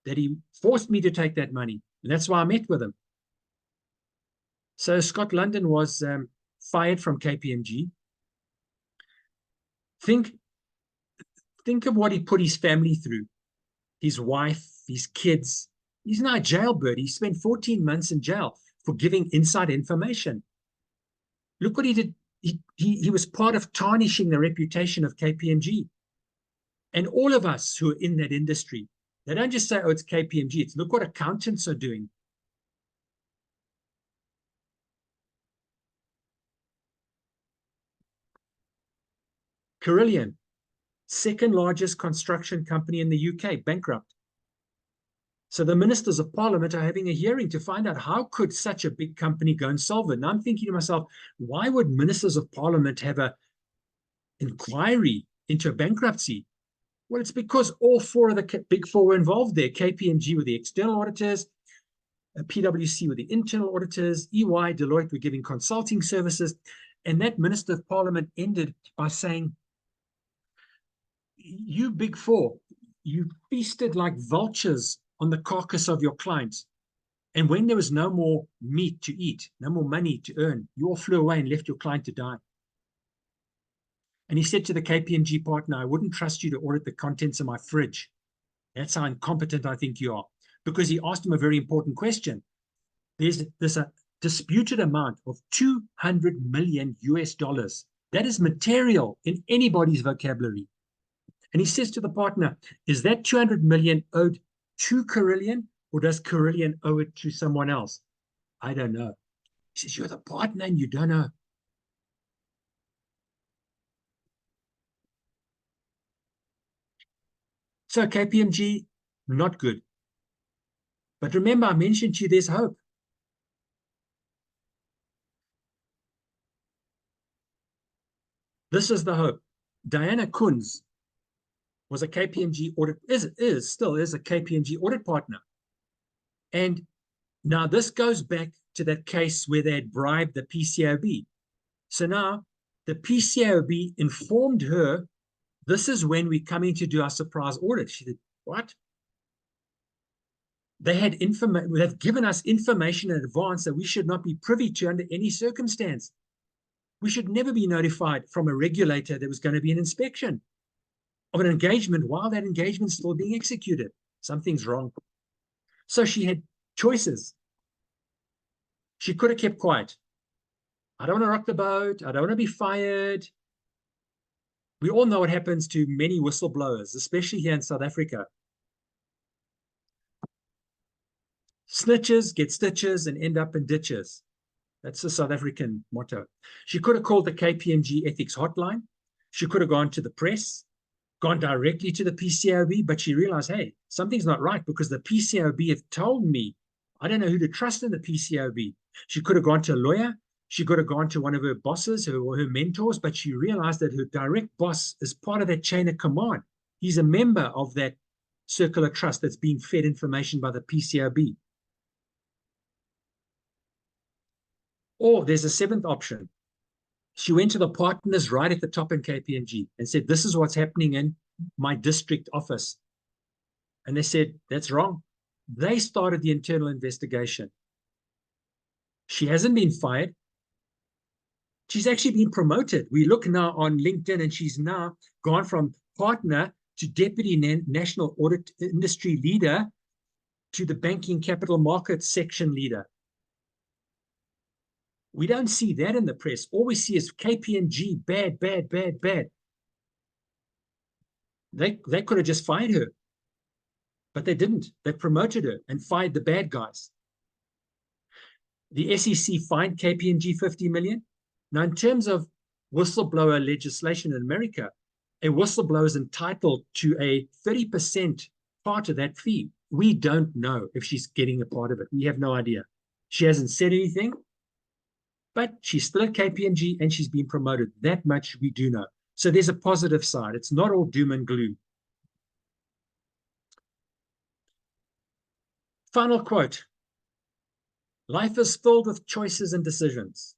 S2: that he forced me to take that money. And that's why I met with him. So Scott London was fired from KPMG. Think of what he put his family through, his wife, his kids. He's now a jailbird. He spent 14 months in jail for giving inside information. Look what he did. He was part of tarnishing the reputation of KPMG. And all of us who are in that industry, they don't just say, oh, it's KPMG. It's look what accountants are doing. Carillion, second largest construction company in the UK, bankrupt. So the ministers of parliament are having a hearing to find out how could such a big company go and solve it. And I'm thinking to myself, why would ministers of parliament have an inquiry into a bankruptcy? Well, it's because all four of the big four were involved there. KPMG were the external auditors, PwC were the internal auditors, EY, Deloitte were giving consulting services. And that minister of parliament ended by saying, you big four, you feasted like vultures on the carcass of your clients. And when there was no more meat to eat, no more money to earn, you all flew away and left your client to die. And he said to the KPMG partner, I wouldn't trust you to audit the contents of my fridge. That's how incompetent I think you are. Because he asked him a very important question. There's a disputed amount of $200 million US. That is material in anybody's vocabulary. And he says to the partner, is that 200 million owed to Carillion, or does Carillion owe it to someone else? I don't know. He says, you're the partner and you don't know. So KPMG, not good. But remember, I mentioned to you, there's hope. This is the hope. Diana Kunz was a KPMG audit, still is a KPMG audit partner. And now this goes back to that case where they had bribed the PCAOB. So now the PCAOB informed her, this is when we're coming to do our surprise audit. She said, what? They've given us information in advance that we should not be privy to under any circumstance. We should never be notified from a regulator there was going to be an inspection of an engagement while that engagement is still being executed. Something's wrong. So she had choices. She could have kept quiet. I don't want to rock the boat. I don't want to be fired. We all know what happens to many whistleblowers, especially here in South Africa. Snitches get stitches and end up in ditches. That's the South African motto. She could have called the KPMG ethics hotline. She could have gone to the press, gone directly to the PCAOB, but she realized, hey, something's not right because the PCAOB have told me I don't know who to trust in the PCAOB. She could have gone to a lawyer. She could have gone to one of her bosses or her mentors, but she realized that her direct boss is part of that chain of command. He's a member of that circular trust that's being fed information by the PCAOB. Or there's a seventh option. She went to the partners right at the top in KPMG and said, this is what's happening in my district office. And they said, that's wrong. They started the internal investigation. She hasn't been fired. She's actually been promoted. We look now on LinkedIn and she's now gone from partner to deputy national audit industry leader to the banking capital markets section leader. We don't see that in the press. All we see is KPMG, bad, bad, bad, bad. They could have just fired her, but they didn't. They promoted her and fired the bad guys. The SEC fined KPMG 50 million. Now, in terms of whistleblower legislation in America, a whistleblower is entitled to a 30% part of that fee. We don't know if she's getting a part of it. We have no idea. She hasn't said anything, but she's still at KPMG and she's been promoted. That much we do know. So there's a positive side. It's not all doom and gloom. Final quote. Life is filled with choices and decisions.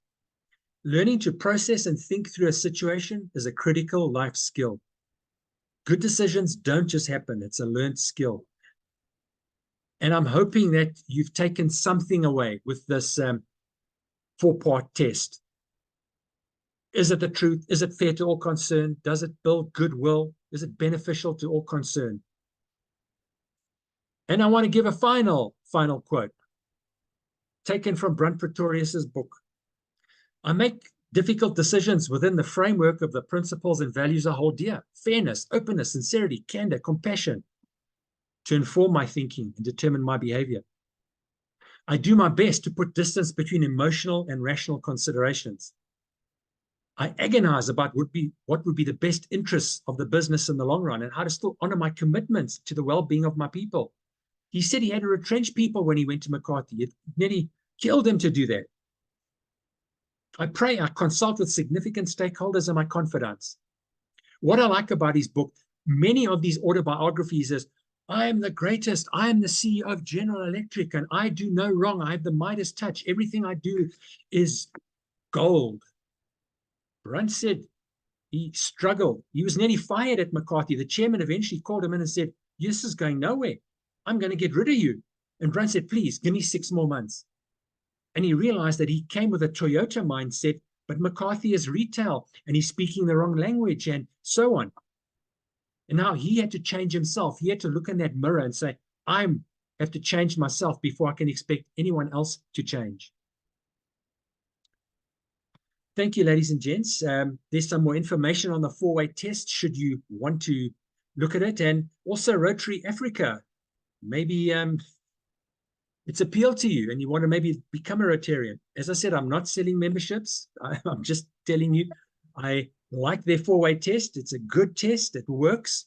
S2: Learning to process and think through a situation is a critical life skill. Good decisions don't just happen. It's a learned skill. And I'm hoping that you've taken something away with this four-part test. Is it the truth? Is it fair to all concerned? Does it build goodwill? Is it beneficial to all concerned? And I want to give a final quote taken from Brunt Pretorius's book. I make difficult decisions within the framework of the principles and values I hold dear: fairness, openness, sincerity, candor, compassion, to inform my thinking and determine my behavior. I do my best to put distance between emotional and rational considerations. I agonize about what would be the best interests of the business in the long run and how to still honor my commitments to the well-being of my people. He said he had to retrench people when he went to McCarthy. It nearly killed him to do that. I pray, I consult with significant stakeholders and my confidants. What I like about his book, many of these autobiographies is, I am the greatest, I am the CEO of General Electric, and I do no wrong. I have the Midas touch. Everything I do is gold. Brunt said he struggled. He was nearly fired at McCarthy. The chairman eventually called him in and said, this is going nowhere. I'm going to get rid of you. And Brunt said, please, give me 6 more months. And he realized that he came with a Toyota mindset, but McCarthy is retail, and he's speaking the wrong language, and so on. And now he had to change himself. He had to look in that mirror and say, I have to change myself before I can expect anyone else to change. Thank you, ladies and gents. There's some more information on the 4-way test should you want to look at it. And also Rotary Africa. Maybe it's appealed to you and you want to maybe become a Rotarian. As I said, I'm not selling memberships. I'm just telling you, I like their 4-way test. It's a good test. It works.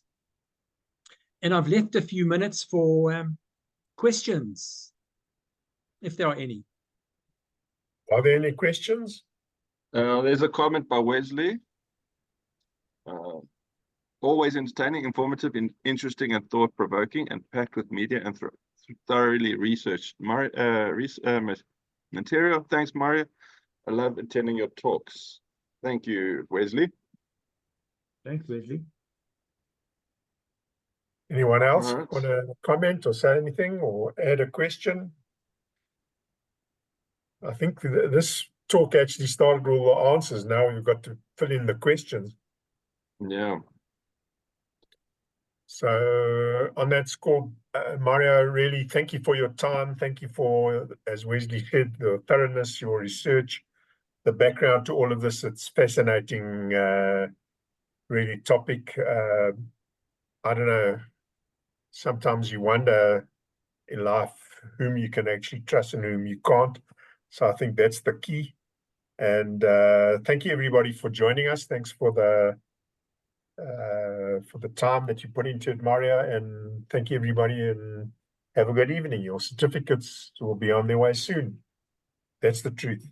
S2: And I've left a few minutes for questions, if there are any.
S3: Are there any questions?
S1: There's a comment by Wesley. Always entertaining, informative, interesting, and thought-provoking, and packed with media and thoroughly researched material. Thanks, Mario. I love attending your talks. Thank you, Wesley.
S2: Thanks, Wesley.
S3: Anyone else want to comment or say anything or add a question? I think this talk actually started with all the answers. Now you've got to fill in the questions.
S1: Yeah.
S3: So on that score, Mario, really thank you for your time. Thank you for, as Wesley said, the thoroughness, your research, the background to all of this. It's fascinating, really topic. I don't know, sometimes you wonder in life whom you can actually trust and whom you can't. So I think that's the key. And thank you everybody for joining us. Thanks for the time that you put into it, Mario, and thank you everybody, and have a good evening. Your certificates will be on their way soon. That's the truth.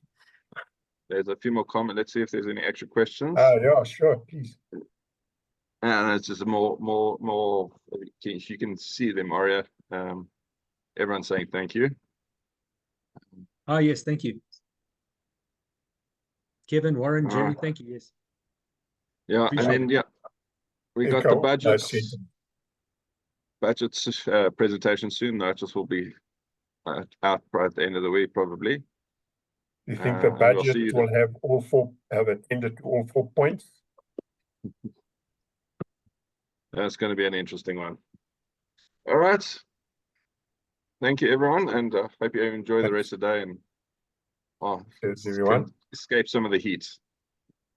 S1: There's a few more comments. Let's see if there's any extra questions.
S3: Yeah, sure, please.
S1: And it's just more. You can see them, Mario. Everyone's saying thank you.
S2: Oh yes, thank you. Kevin, Warren, Jerry,
S1: Alright.
S2: thank you. Yes.
S1: Yeah, and
S2: Appreciate
S1: then,
S2: it.
S1: yeah, we got the
S3: Echo,
S1: budgets.
S3: nice
S1: Presentation soon. Notice will be out at the end of the week, probably.
S3: You think the
S1: And we'll
S3: budget
S1: see you
S3: will have attended to all 4 points?
S1: That's going to be an interesting one. All right. Thank you, everyone, and hope you enjoy the rest of the day and
S3: Cheers, everyone.
S1: Escape some of the heat.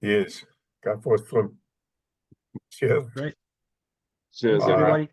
S3: Yes, go for a swim. Cheers.
S2: Great.
S1: Cheers,
S3: All right.
S1: everybody.